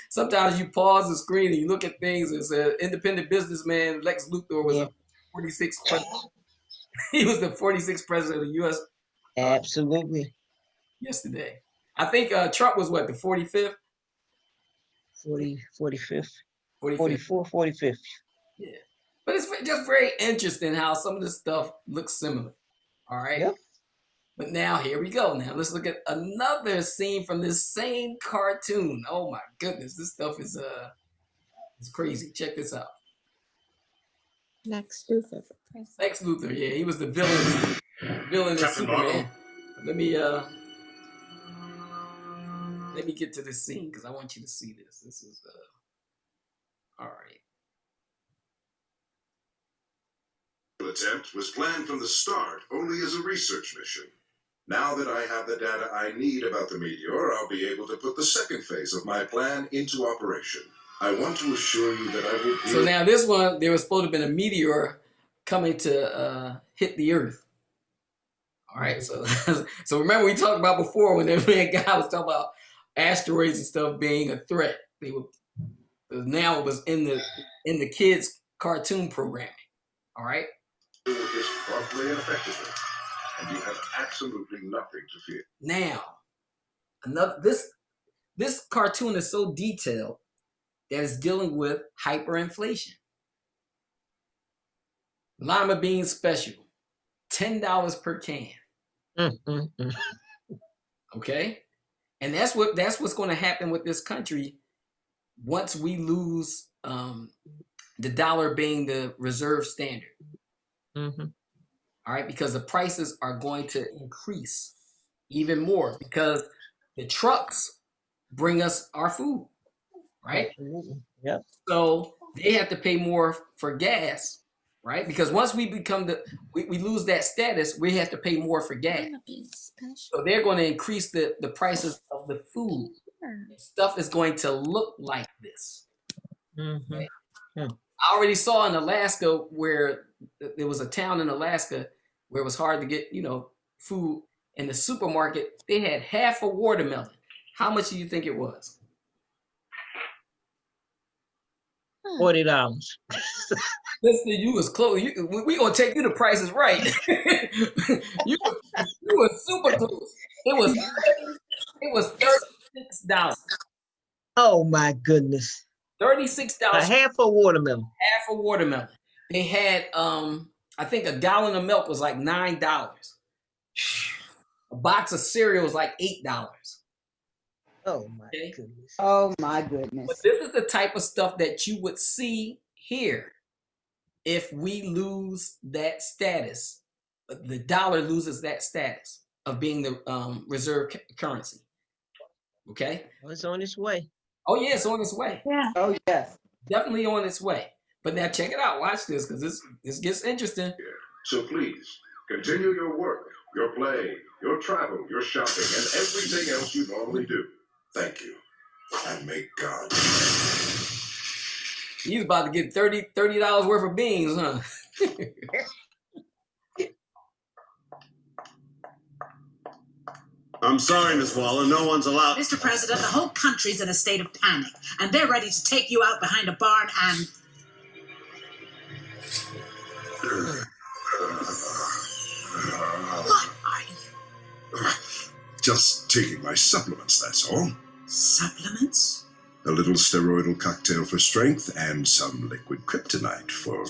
sometimes you pause the screen and you look at things, it says independent businessman Lex Luthor was a 46th president. He was the 46th president of the U.S. Absolutely. Yesterday. I think Trump was what, the 45th? 45th. 44th. 45th. Yeah. But it's just very interesting how some of this stuff looks similar. All right? Yep. But now, here we go. Now, let's look at another scene from this same cartoon. Oh, my goodness. This stuff is It's crazy. Check this out. Lex Luthor for president. Lex Luthor, yeah, he was the villain in Superman. Let me get to this scene because I want you to see this. This is all right. The attempt was planned from the start only as a research mission. Now that I have the data I need about the meteor, I'll be able to put the second phase of my plan into operation. I want to assure you that I will be... So now this one, there was supposed to have been a meteor coming to hit the Earth. All right, so so remember we talked about before when that guy was talking about asteroids and stuff being a threat. They were now it was in the kids' cartoon programming. All right. Do this promptly and effectively, and you have absolutely nothing to fear. Now, this cartoon is so detailed that it's dealing with hyperinflation. Lima bean special, $10 per can. Okay, and that's what's going to happen with this country once we lose the dollar being the reserve standard. All right, because the prices are going to increase even more because the trucks bring us our food, right? Yep. So they have to pay more for gas, right? Because once we become we lose that status, we have to pay more for gas. So they're going to increase the prices of the food. Stuff is going to look like this. Right? I already saw in Alaska where there was a town in Alaska where it was hard to get, food. In the supermarket, they had half a watermelon. How much do you think it was? $40. Listen, you was close. We gonna take you to Price is Right. you were super close. It was $36. Oh my goodness. $36. A half a watermelon. Half a watermelon. They had I think a gallon of milk was like $9. A box of cereal was like $8. Oh my goodness. Oh my goodness. But this is the type of stuff that you would see here if we lose that status. The dollar loses that status of being the reserve currency. Okay? Well, it's on its way. Oh yeah, it's on its way. Yeah. Oh yes. Definitely on its way. But now check it out. Watch this because this gets interesting. So please, continue your work, your play, your travel, your shopping, and everything else you normally do. Thank you. And may God. He's about to get $30 worth of beans, huh? I'm sorry, Miss Waller. No one's allowed. Mr. President, the whole country's in a state of panic, and they're ready to take you out behind a barn and... What are you? Just taking my supplements, that's all. Supplements? A little steroidal cocktail for strength and some liquid kryptonite for,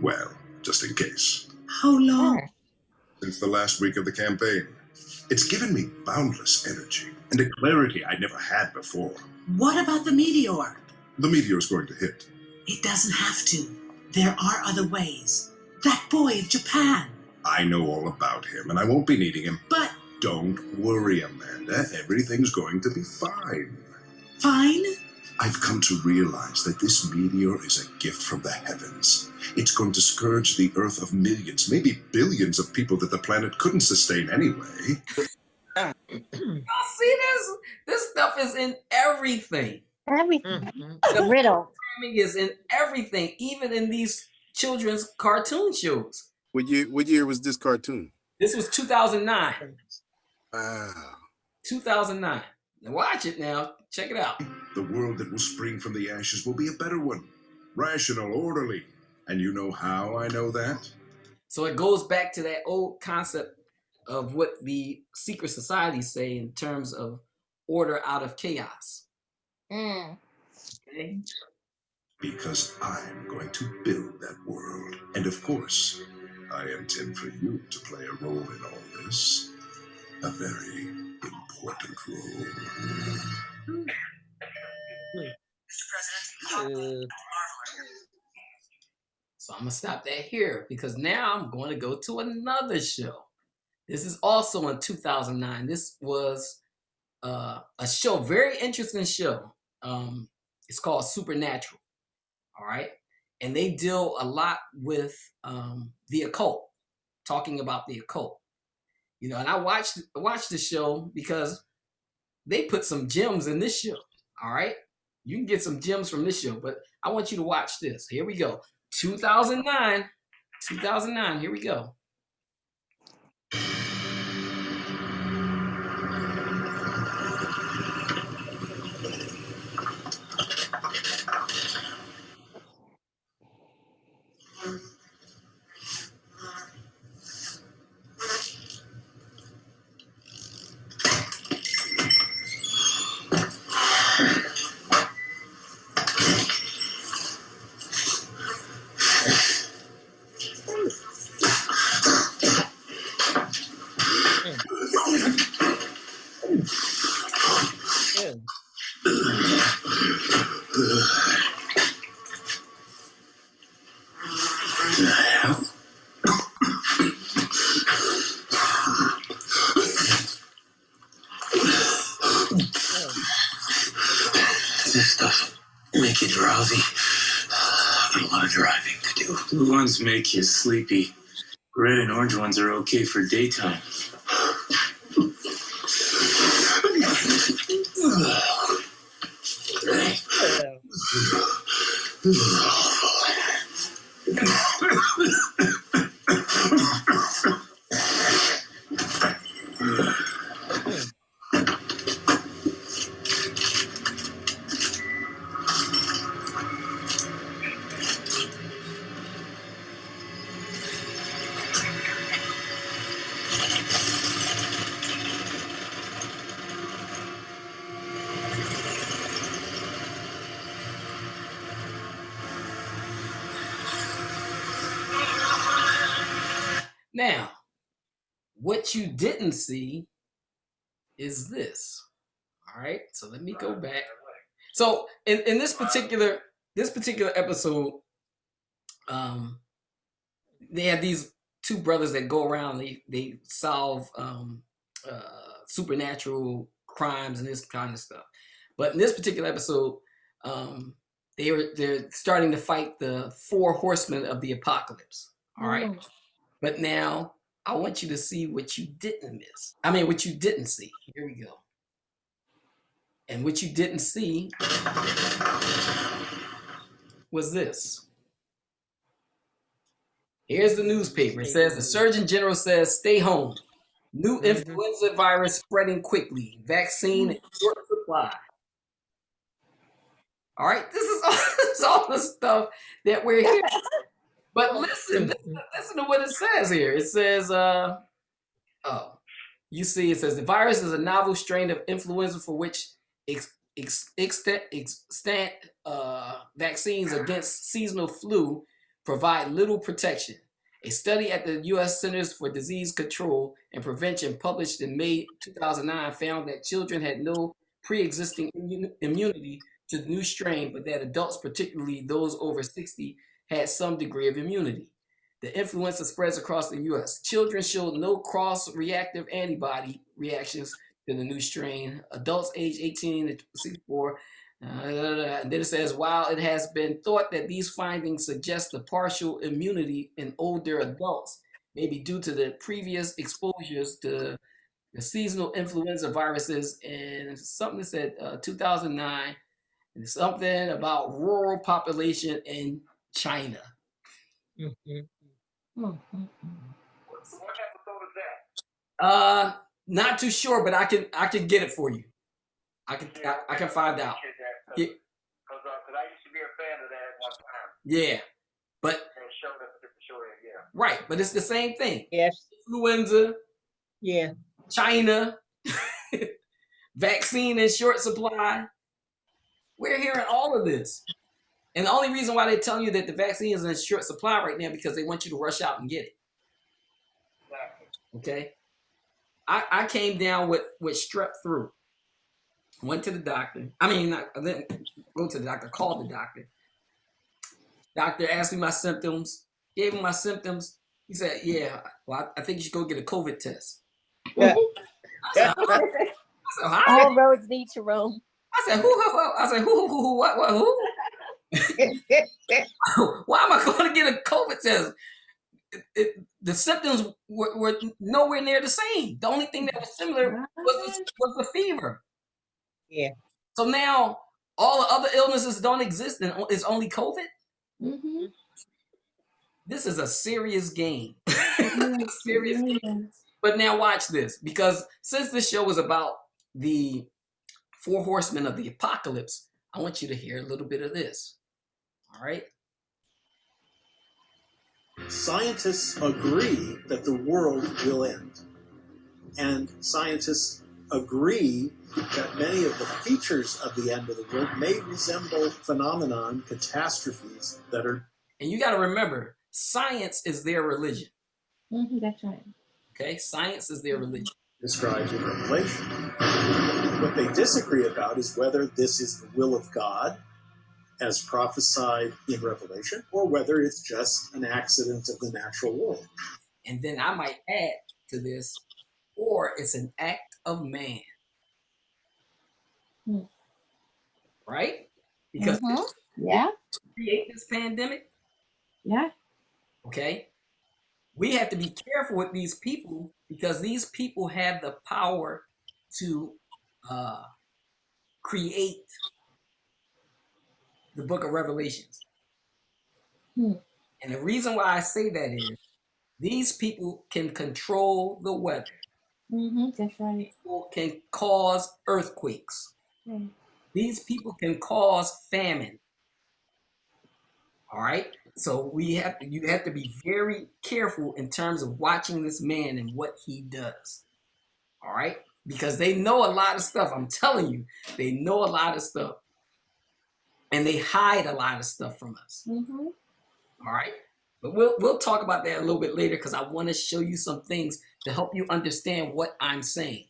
well, just in case. How long? Since the last week of the campaign. It's given me boundless energy and a clarity I'd never had before. What about the meteor? The meteor's going to hit. It doesn't have to. There are other ways. That boy in Japan. I know all about him, and I won't be needing him. But... Don't worry, Amanda. Everything's going to be fine. Fine? I've come to realize that this meteor is a gift from the heavens. It's going to scourge the Earth of millions, maybe billions of people that the planet couldn't sustain anyway. Y'all see this? This stuff is in everything. Everything. The riddle programming is in everything, even in these children's cartoon shows. What year was this cartoon? This was 2009. Wow. 2009. Now watch it now. Check it out. The world that will spring from the ashes will be a better one. Rational, orderly. And you know how I know that? So it goes back to that old concept of what the secret societies say in terms of order out of chaos. Okay? Because I'm going to build that world. And of course, I intend for you to play a role in all this. A very important role. Mr. President, So I'm gonna stop that here because now I'm going to go to another show. This is also in 2009. This was a show, very interesting show. It's called Supernatural. All right, and they deal a lot with the occult, talking about the occult. You know, and I watched the show because they put some gems in this show. All right, you can get some gems from this show, but I want you to watch this. Here we go. 2009. 2009. Here we go. This stuff make you drowsy. I got a lot of driving to do. Blue ones make you sleepy. Red and orange ones are okay for daytime. Now, what you didn't see is this. All right, so let me go back. So in this particular episode, they have these two brothers that go around. They solve supernatural crimes and this kind of stuff. But in this particular episode, they're starting to fight the 4 horsemen of the apocalypse. All right. But now I want you to see what you didn't miss. I mean, what you didn't see. Here we go. And what you didn't see was this. Here's the newspaper. It says the Surgeon General says, stay home. New influenza virus spreading quickly. Vaccine in short supply. All right, this is all the stuff that we're hearing. But listen to what it says here. It says, you see, it says the virus is a novel strain of influenza for which extant vaccines against seasonal flu provide little protection. A study at the U.S. Centers for Disease Control and Prevention published in May 2009 found that children had no pre-existing immunity to the new strain, but that adults, particularly those over 60, had some degree of immunity. The influenza spreads across the U.S. Children showed no cross-reactive antibody reactions to the new strain. Adults aged 18 to 64. And then it says, while it has been thought that these findings suggest the partial immunity in older adults may be due to the previous exposures to the seasonal influenza viruses, and something that said 2009, and something about rural population in China. What episode is that? Not too sure, but I can get it for you. I can find out. Yeah. Because I used to be a fan of that at one time. Yeah, but And it showed up at the show, yeah. right, but it's the same thing. Yes. Influenza. Yeah. China. Vaccine in short supply. We're hearing all of this. And the only reason why they're telling you that the vaccine is in short supply right now because they want you to rush out and get it. Exactly. Okay. I came down with strep throat. Went to the doctor. I didn't go to the doctor, called the doctor. Doctor asked me my symptoms, gave him my symptoms. He said, yeah, well, I think you should go get a COVID test. Yeah. I said, huh? Huh? All roads lead to Rome. I said, who? I said, who, what, who? Why am I going to get a COVID test? The symptoms were nowhere near the same. The only thing that was similar was the fever. Yeah. So now all the other illnesses don't exist and it's only COVID? Mm-hmm. This is a serious game. Serious game. But now watch this, because since this show is about the 4 horsemen of the apocalypse, I want you to hear a little bit of this. All right? Scientists agree that the world will end. And scientists agree that many of the features of the end of the world may resemble phenomenon, catastrophes that are... And you got to remember, science is their religion. Mm-hmm, that's right. Okay? Science is their religion. Described in Revelation. What they disagree about is whether this is the will of God, as prophesied in Revelation, or whether it's just an accident of the natural world. And then I might add to this, or it's an act of man. Right? Because yeah, create this pandemic. Yeah. Okay? We have to be careful with these people, because these people have the power to create the book of Revelations. And the reason why I say that is these people can control the weather. That's right. People can cause earthquakes. These people can cause famine. All right? So you have to be very careful in terms of watching this man and what he does. All right? Because they know a lot of stuff. I'm telling you, they know a lot of stuff. And they hide a lot of stuff from us. All right? But we'll talk about that a little bit later, because I want to show you some things to help you understand what I'm saying.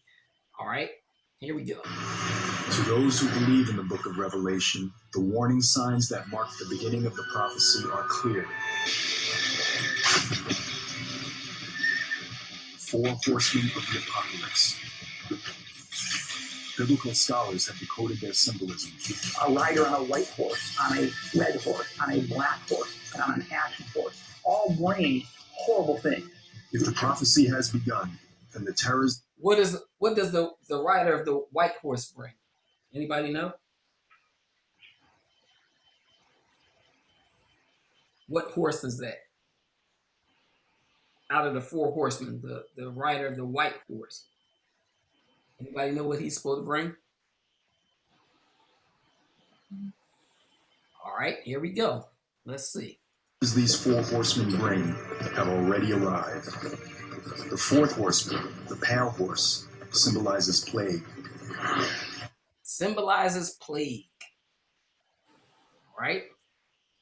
All right? Here we go. To those who believe in the book of Revelation, the warning signs that mark the beginning of the prophecy are clear. 4 horsemen of the apocalypse. Biblical scholars have decoded their symbolism. A rider on a white horse, on a red horse, on a black horse, and on an ashen horse, all bring horrible things. If the prophecy has begun, then the terrors... What does the rider of the white horse bring? Anybody know? What horse is that? Out of the 4 horsemen, the rider of the white horse. Anybody know what he's supposed to bring? All right, here we go. Let's see. These 4 horsemen bring have already arrived. The 4th horseman, the pale horse, symbolizes plague. Symbolizes plague. All right?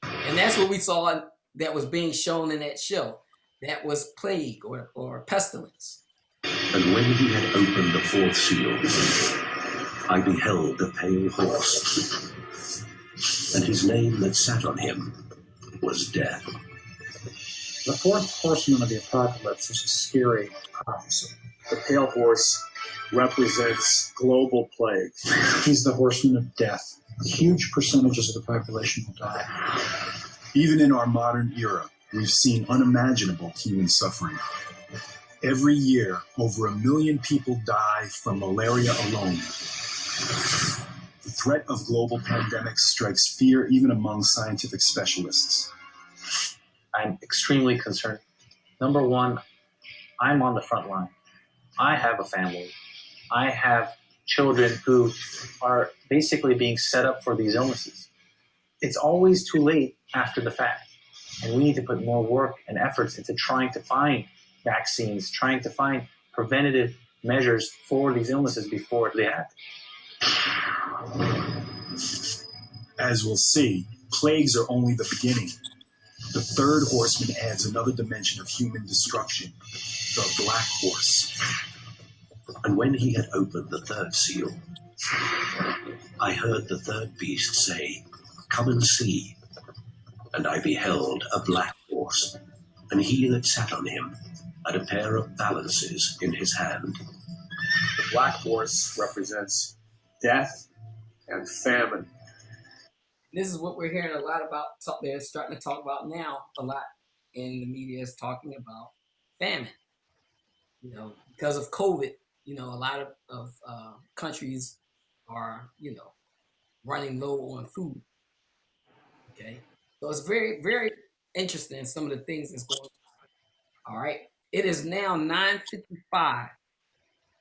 And that's what we saw that was being shown in that show. That was plague or pestilence. And when he had opened the 4th seal, I beheld a pale horse, and his name that sat on him was Death. The 4th horseman of the apocalypse is a scary prophecy. The pale horse represents global plague. He's the horseman of death. Huge percentages of the population will die. Even in our modern era, we've seen unimaginable human suffering. Every year, over 1 million people die from malaria alone. The threat of global pandemics strikes fear even among scientific specialists. I'm extremely concerned. Number one, I'm on the front line. I have a family. I have children who are basically being set up for these illnesses. It's always too late after the fact. And we need to put more work and efforts into trying to find vaccines, trying to find preventative measures for these illnesses before they happen. As we'll see, plagues are only the beginning. The 3rd horseman adds another dimension of human destruction, the black horse. And when he had opened the 3rd seal, I heard the third beast say, "Come and see." And I beheld a black horse, and he that sat on him had a pair of balances in his hand. The black horse represents death and famine. This is what we're hearing a lot about. They're starting to talk about now a lot in the media is talking about famine. You know, because of COVID, you know, a lot of countries are, you know, running low on food. Okay. So it's very, very interesting, some of the things that's going on. All right. It is now 9:55.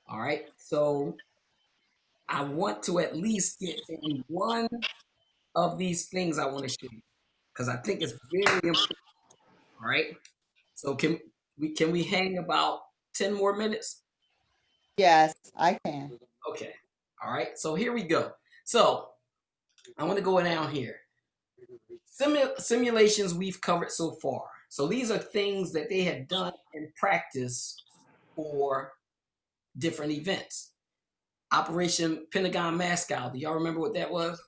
All right. So I want to at least get in one of these things I want to show you because I think it's very important. All right. So can we hang about 10 more minutes? Yes, I can. Okay. All right. So here we go. So I want to go down here. Simulations we've covered so far. So these are things that they have done in practice for different events. Operation Pentagon Mascot. Do y'all remember what that was?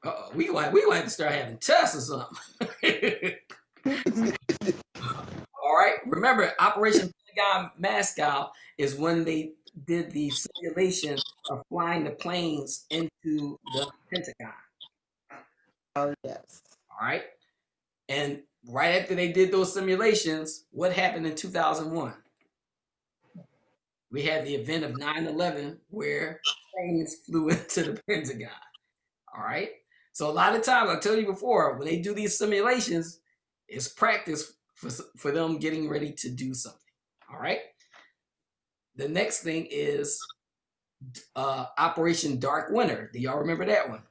Uh-oh, we gonna have to start having tests or something. All right. Remember, Operation Pentagon Mascot is when they did the simulation of flying the planes into the Pentagon. Oh, yes. All right. And right after they did those simulations, what happened in 2001? We had the event of 9/11 where planes flew into the Pentagon. All right. So a lot of times, I told you before, when they do these simulations, it's practice for them getting ready to do something. All right. The next thing is Operation Dark Winter. Do y'all remember that one?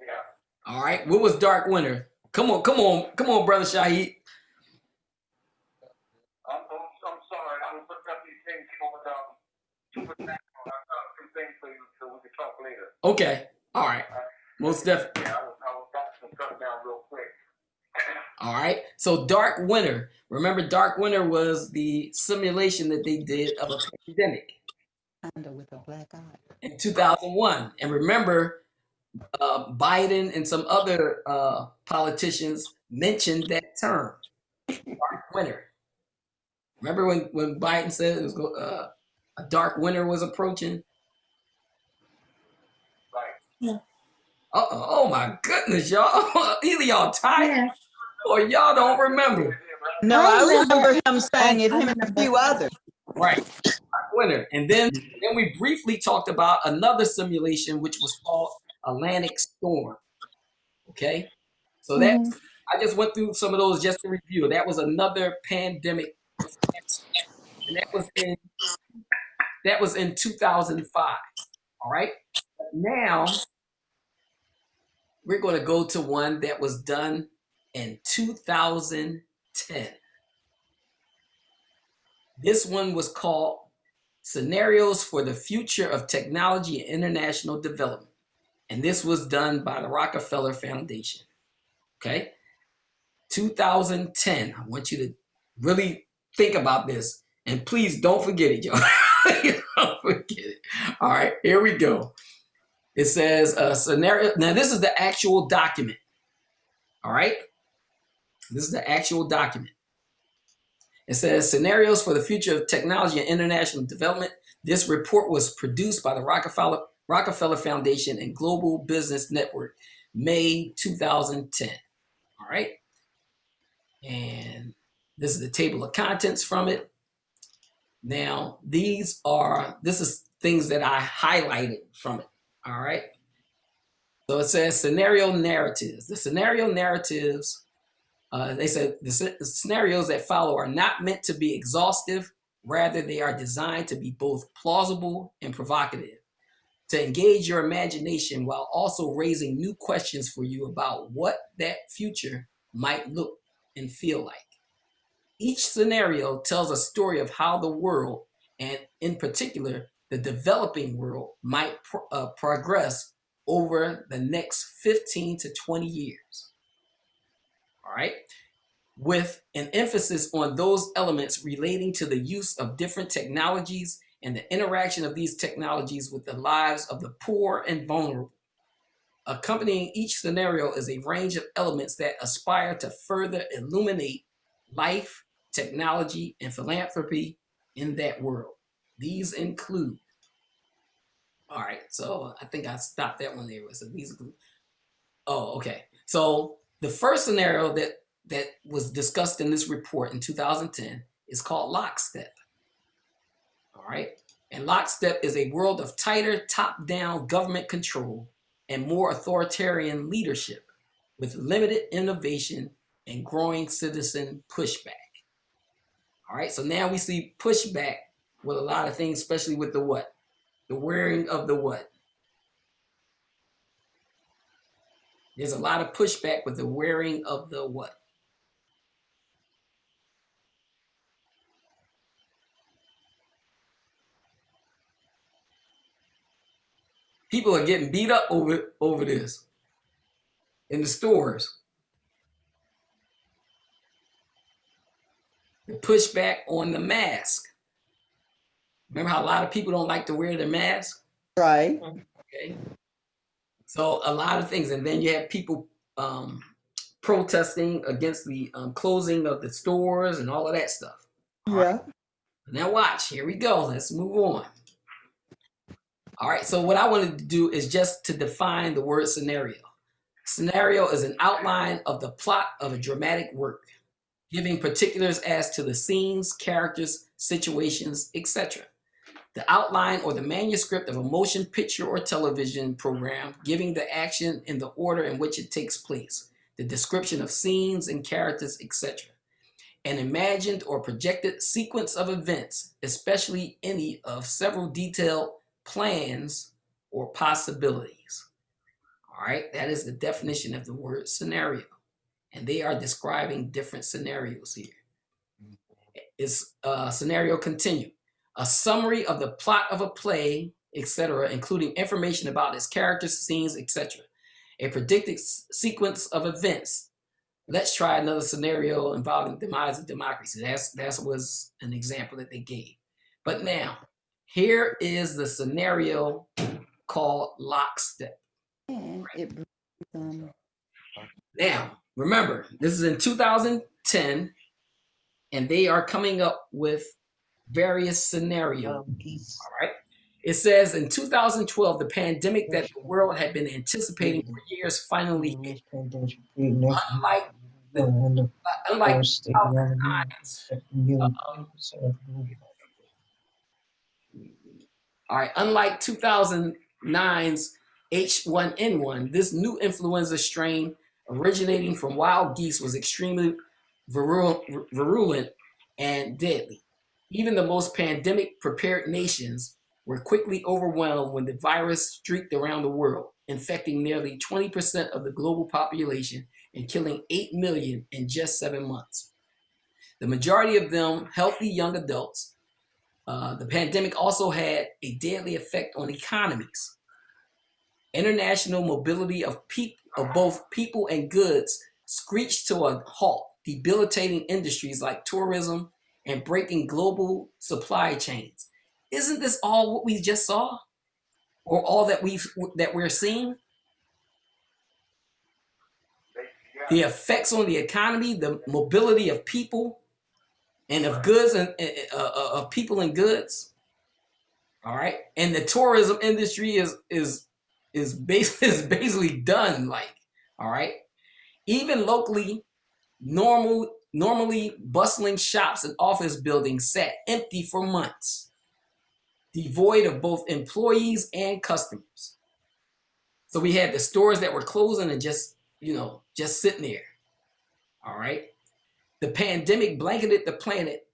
Yeah. All right. What was Dark Winter? Come on, Brother Shahid. I'm sorry. I was looking up these things on Supernatural. I found some things for you so we can talk later. Okay. All right. Most definitely. Yeah, I was got some cut down real quick. All right. So Dark Winter. Remember, Dark Winter was the simulation that they did of a pandemic With a black eye. in 2001. And remember, Biden and some other politicians mentioned that term, Dark Winter. Remember when Biden said it was a dark winter was approaching? Right. Yeah. Oh my goodness, y'all! Either y'all tired or y'all don't remember. No, I remember him saying it, him and a few others. Right, winter. And then we briefly talked about another simulation, which was called Atlantic Storm. Okay, so that I just went through some of those just to review. That was another pandemic, and that was in 2005. All right, but now we're going to go to one that was done in 2010. This one was called Scenarios for the Future of Technology and International Development. And this was done by the Rockefeller Foundation. Okay? 2010. I want you to really think about this. And please don't forget it, y'all. Don't forget it. All right, here we go. It says scenario. Now, this is the actual document. All right? This is the actual document. It says Scenarios for the Future of Technology and International Development. This report was produced by the Rockefeller Foundation and Global Business Network, May 2010. All right. And this is the table of contents from it. Now, this is things that I highlighted from it. All right. So it says scenario narratives. The scenario narratives, they said the scenarios that follow are not meant to be exhaustive. Rather, they are designed to be both plausible and provocative, to engage your imagination while also raising new questions for you about what that future might look and feel like. Each scenario tells a story of how the world, and in particular, the developing world, might progress over the next 15 to 20 years. All right. with an emphasis on those elements relating to the use of different technologies and the interaction of these technologies with the lives of the poor and vulnerable. Accompanying each scenario is a range of elements that aspire to further illuminate life, technology, and philanthropy in that world. These include, all right, so I think I stopped that one there. So these include, oh, okay. So the first scenario that was discussed in this report in 2010 is called lockstep. All right. And lockstep is a world of tighter top-down government control and more authoritarian leadership with limited innovation and growing citizen pushback. All right. So now we see pushback with a lot of things, especially with the what? The wearing of the what? There's a lot of pushback with the wearing of the what? People are getting beat up over this in the stores. The pushback on the mask. Remember how a lot of people don't like to wear their mask? Right. Okay. So a lot of things. And then you have people protesting against the closing of the stores and all of that stuff. All right. Now watch, here we go. Let's move on. All right, so what I wanted to do is just to define the word scenario. Scenario is an outline of the plot of a dramatic work, giving particulars as to the scenes, characters, situations, etc. The outline or the manuscript of a motion picture or television program, giving the action in the order in which it takes place, the description of scenes and characters, etc. An imagined or projected sequence of events, especially any of several detailed plans or possibilities. All right, that is the definition of the word scenario. And they are describing different scenarios here. It's scenario continued. A summary of the plot of a play, etc., including information about its characters, scenes, etc. A predicted sequence of events. Let's try another scenario involving the demise of democracy. That was an example that they gave. But now, here is the scenario called lockstep. Now, remember, this is in 2010, and they are coming up with various scenarios. All right. It says in 2012, the pandemic that the world had been anticipating for years finally hit. Unlike 2009's H1N1, this new influenza strain originating from wild geese was extremely virulent and deadly. Even the most pandemic-prepared nations were quickly overwhelmed when the virus streaked around the world, infecting nearly 20% of the global population and killing 8 million in just 7 months. The majority of them healthy young adults. The pandemic also had a deadly effect on economies. International mobility of both people and goods screeched to a halt, debilitating industries like tourism and breaking global supply chains. Isn't this all what we just saw? Or all that we're seeing? The effects on the economy, the mobility of people and of goods and of people and goods. All right. And the tourism industry is basically done, like, all right. Even locally, normally bustling shops and office buildings sat empty for months, devoid of both employees and customers. So we had the stores that were closing and just sitting there. All right. The pandemic blanketed the planet,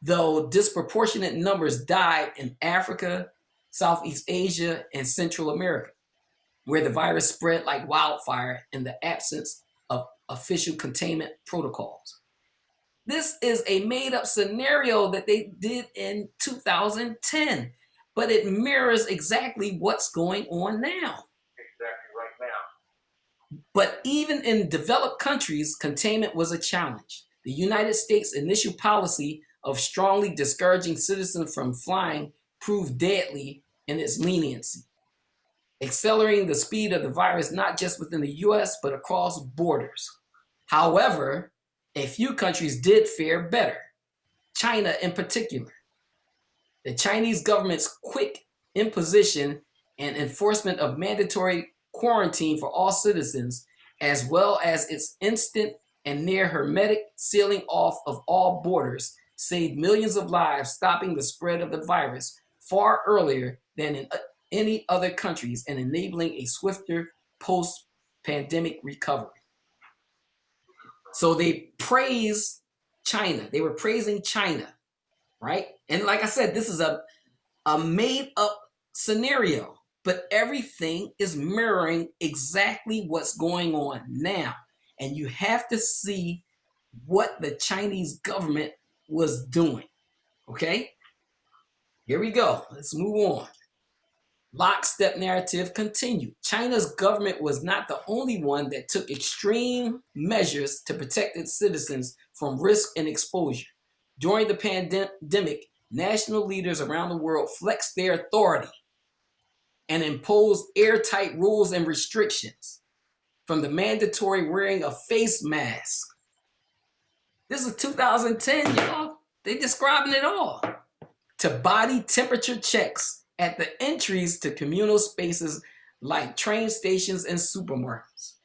though disproportionate numbers died in Africa, Southeast Asia, and Central America, where the virus spread like wildfire in the absence of official containment protocols. This is a made-up scenario that they did in 2010, but it mirrors exactly what's going on now. Exactly right now. But even in developed countries, containment was a challenge. The United States' initial policy of strongly discouraging citizens from flying proved deadly in its leniency, accelerating the speed of the virus not just within the US, but across borders. However, a few countries did fare better, China in particular. The Chinese government's quick imposition and enforcement of mandatory quarantine for all citizens, as well as its instant and near hermetic sealing off of all borders, saved millions of lives, stopping the spread of the virus far earlier than in any other countries and enabling a swifter post-pandemic recovery. So they praised China. They were praising China, right? And like I said, this is a made-up scenario, but everything is mirroring exactly what's going on now. And you have to see what the Chinese government was doing, okay? Here we go. Let's move on. Lockstep narrative continued. China's government was not the only one that took extreme measures to protect its citizens from risk and exposure. During the pandemic, national leaders around the world flexed their authority and imposed airtight rules and restrictions, from the mandatory wearing of face masks. This is 2010, y'all. They describing it all. To body temperature checks at the entries to communal spaces like train stations and supermarkets.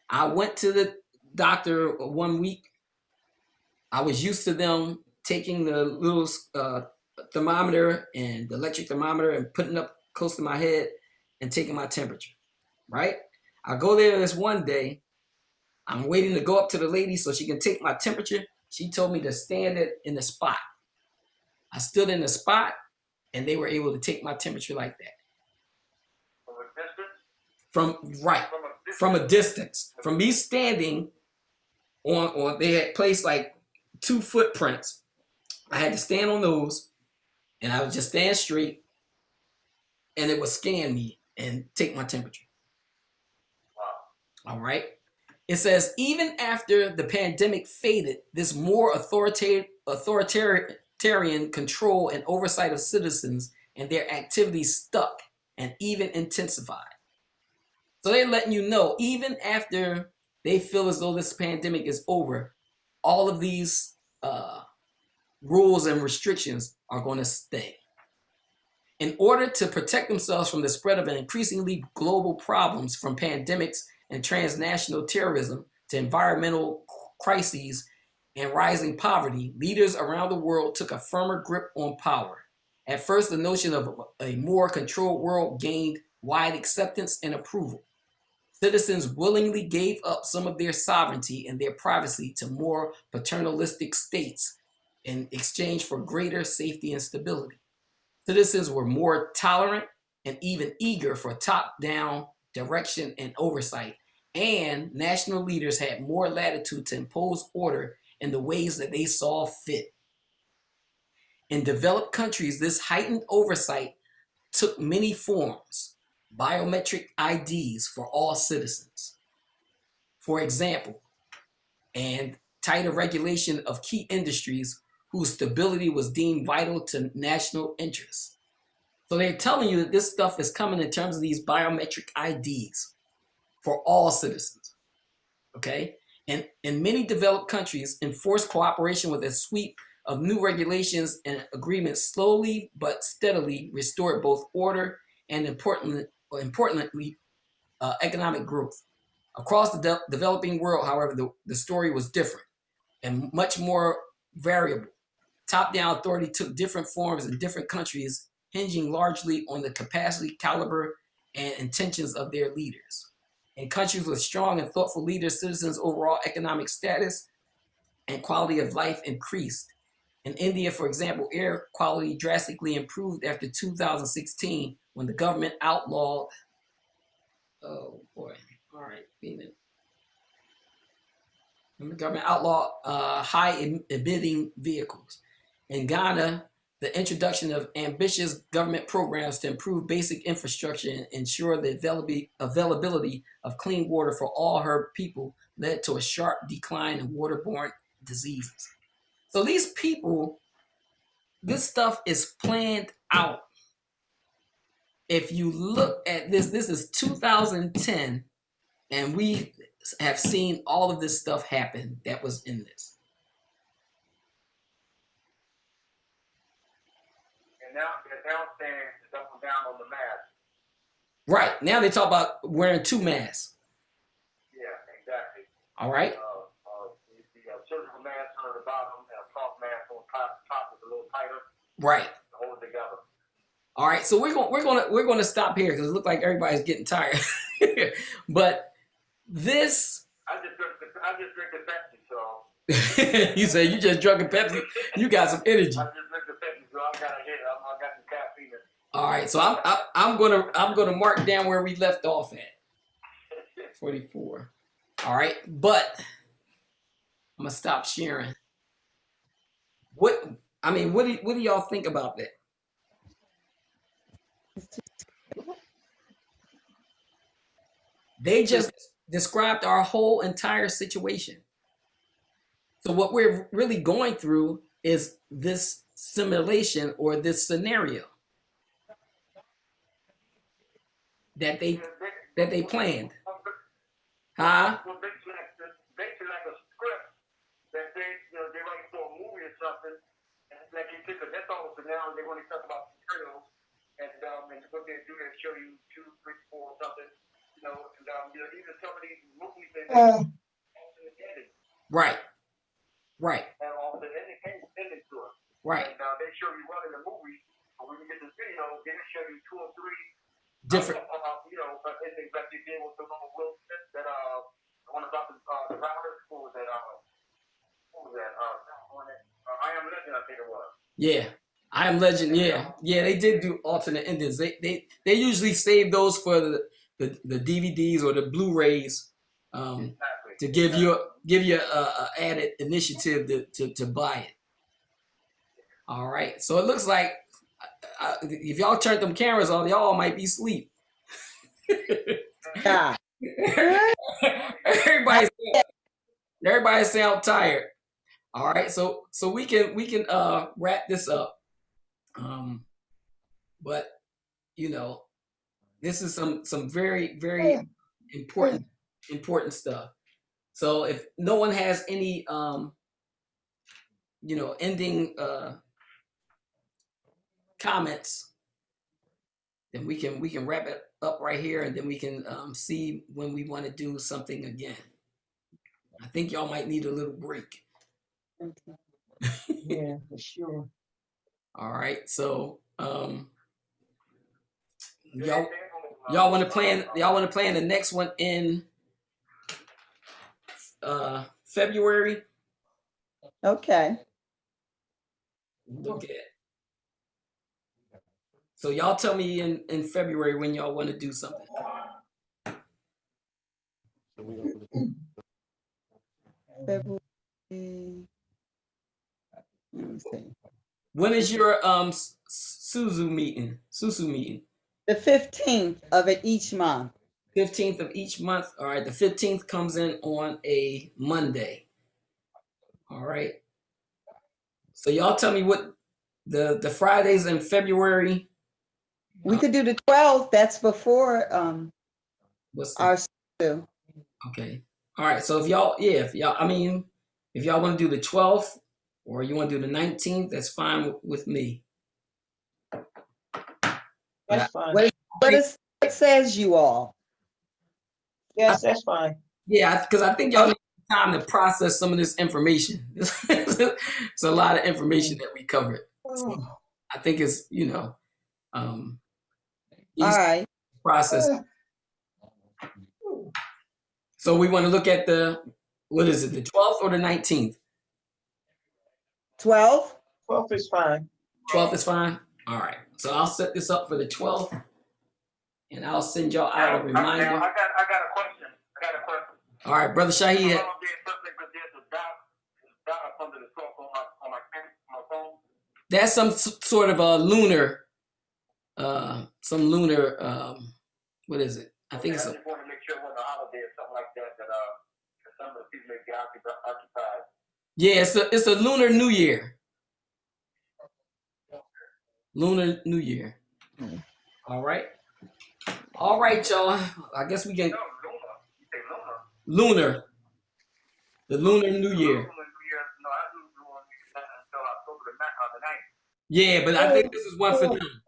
I went to the doctor 1 week. I was used to them taking the little thermometer and the electric thermometer and putting up close to my head and taking my temperature, right? I go there this one day. I'm waiting to go up to the lady so she can take my temperature. She told me to stand in the spot. I stood in the spot and they were able to take my temperature like that. From a distance. From me standing on they had placed like 2 footprints. I had to stand on those and I would just stand straight and it would scan me and take my temperature. Wow. All right. It says, even after the pandemic faded, this more authoritarian control and oversight of citizens and their activities stuck and even intensified. So they're letting you know, even after they feel as though this pandemic is over, all of these rules and restrictions are going to stay. In order to protect themselves from the spread of an increasingly global problems, from pandemics and transnational terrorism to environmental crises and rising poverty, leaders around the world took a firmer grip on power. At first, the notion of a more controlled world gained wide acceptance and approval. Citizens willingly gave up some of their sovereignty and their privacy to more paternalistic states in exchange for greater safety and stability. Citizens were more tolerant and even eager for top-down direction and oversight, and national leaders had more latitude to impose order in the ways that they saw fit. In developed countries, this heightened oversight took many forms. Biometric IDs for all citizens, for example, and tighter regulation of key industries whose stability was deemed vital to national interests. So they're telling you that this stuff is coming in terms of these biometric IDs for all citizens, okay? And in many developed countries, enforced cooperation with a suite of new regulations and agreements slowly but steadily restored both order and importantly, economic growth. Across the developing world, however, the story was different and much more variable. Top-down authority took different forms in different countries, hinging largely on the capacity, caliber, and intentions of their leaders. In countries with strong and thoughtful leaders, citizens' overall economic status and quality of life increased. In India, for example, air quality drastically improved after 2016 when the government outlawed, oh boy, all right, when the government outlawed high emitting vehicles. In Ghana, the introduction of ambitious government programs to improve basic infrastructure and ensure the availability of clean water for all her people led to a sharp decline in waterborne diseases. So these people, this stuff is planned out. If you look at this, this is 2010, and we have seen all of this stuff happen that was in this. And now they're saying to double down on the mask. Right. Now they talk about wearing 2 masks. Yeah, exactly. All right. The surgical mask on the bottom and a cloth mask on top is a little tighter. Right. To hold it together. All right. So we're gonna stop here because it looks like everybody's getting tired. But this. I just drink the Pepsi, so. You say you just drunk a Pepsi. You got some energy. I just drink the Pepsi, so I got some caffeine. All right. So I'm gonna mark down where we left off at. 44. All right. But I'm gonna stop sharing. What do y'all think about that? They just described our whole entire situation. So what we're really going through is this simulation or this scenario that they planned. Huh? Basically like a script that they write for a movie or something, and it's like you take a that's all. So now they want to talk about materials, and what they do is show you 2, 3, 4 something, even some of these movies they make alternate ending. Right. Right. And alternate ending to it. Right. And they show you one in the movie, but when you get this video, they show you 2 or 3 different. Endings like you did with the little Will Smith that one about the router. What was that? I Am Legend, I think it was. Yeah. I Am Legend, yeah. Yeah, they did do alternate endings. They usually save those for the DVDs or the Blu-rays to give you a added initiative to buy it. All right. So it looks like if y'all turn them cameras on, y'all might be asleep. Yeah. Everybody sound tired. All right, so we can wrap this up. But this is some very, very important stuff. So if no one has any ending comments, then we can wrap it up right here, and then we can see when we want to do something again. I think y'all might need a little break. Yeah, for sure. All right, so y'all want to plan the next one in February? Okay. Look at. So y'all tell me in February when y'all want to do something. February. Let me see. When is your Susu meeting? The 15th of each month. 15th of each month. All right. The 15th comes in on a Monday. All right. So y'all tell me what the Fridays in February. We could do the 12th. That's before our Susu. Okay. All right. So if y'all want to do the 12th or you want to do the 19th, that's fine with me. That's fine. What says you all? Yes, that's fine. Yeah, because I think y'all need time to process some of this information. It's a lot of information that we covered. So I think it's, all right. Process. So we want to look at what is it, the 12th or the 19th? 12th? 12th is fine. 12th is fine? All right. So I'll set this up for the 12th, and I'll send y'all out a reminder. I got a question. All right, Brother Shaheed. There's a dot up under the source on my phone. That's some sort of a lunar, what is it? I think it's I just want to make sure it wasn't a holiday or something like that that some of the people may be occupied. Yeah, it's a Lunar New Year. Lunar New Year. All right. All right, y'all. I guess we can. No, lunar. You say Lunar. The Lunar New Year. Lunar New Year. No, I do lunar New Year until October the 9th. Yeah, but I think this is one for them.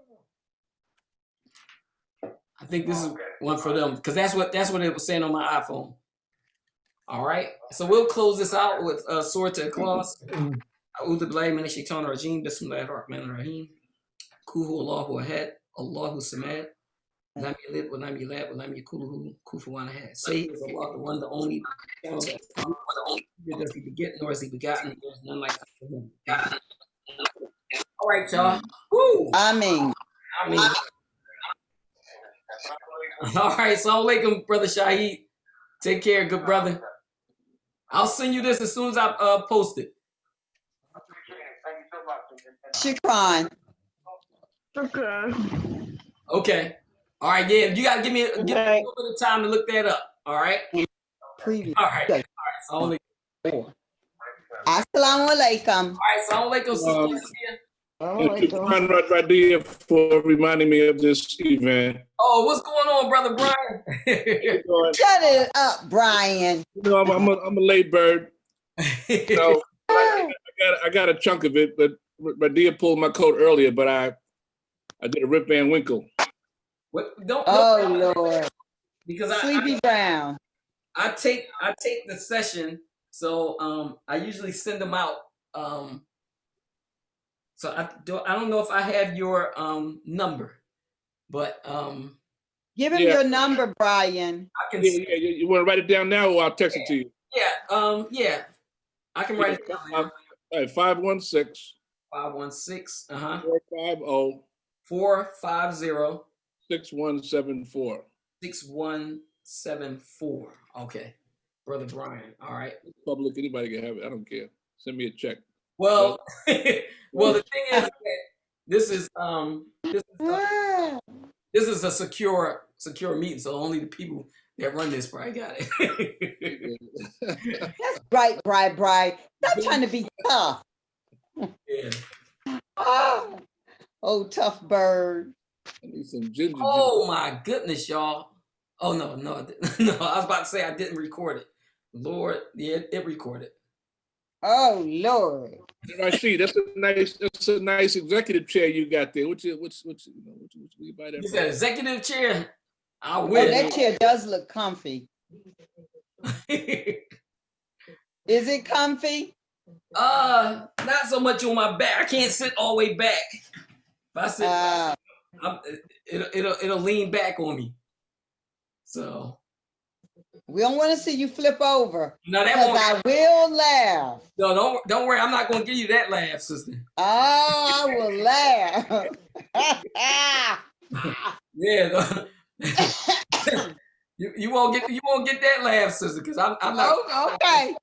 I think this is one for them because that's what it was saying on my iPhone. All right, so we'll close this out with Sword to the Claws. A'udhu billahi minash shaitanir rajim. Bismillahir rahmanir rahim. Kuhu Allahu ahad. Allahu samad. Lam yalid wa lam yulad wa lam yakul lahu kufuwan ahad. Say he is Allah, the one, the only. Neither does he beget nor is he begotten. There is none like him. All right, y'all. Woo. Amen. All right, assalamu alaikum, brother Shaheed. Take care, good brother. I'll send you this as soon as I post it. Shukran. Okay. All right, yeah. You gotta give me a little bit of time to look that up. All right. Please. All right. All right. Assalamu alaikum. All right. Assalamu alaikum, sister. Thank you, Radia, for reminding me of this event. Oh, what's going on, brother Brian? Shut it up, Brian. You know, I'm a late bird. So I got a chunk of it, but Radia pulled my coat earlier, but I did a Rip Van Winkle. What? Oh Lord. Because Sleepy Brown. I take the session, so I usually send them out. So I don't know if I have your number, but give him your number, Brian. I can. Yeah, you want to write it down now, or I'll text it to you? Yeah, I can write it down. All right, 516. 516. 450. 450. 6174. 6174. Okay, brother Brian. All right. Public, anybody can have it. I don't care. Send me a check. Well, well, the thing is that this is a secure meeting, so only the people that run this probably got it. That's right, Bri. Stop trying to be tough. Yeah. Oh, tough bird. I need some ginger. Oh my goodness, y'all. Oh no. I was about to say I didn't record it. Lord, yeah, it recorded. Oh Lord. Rashid, that's a nice executive chair you got there. What you buy that? You said executive chair? I Oh, will. that chair does look comfy. Is it comfy? Not so much on my back. I can't sit all the way back. If I sit, it'll lean back on me. So we don't want to see you flip over. No, that because won't. I will laugh. No, don't worry. I'm not going to give you that laugh, sister. Oh, I will laugh. Yeah. You won't get that laugh, sister, because I'm not. Oh, okay.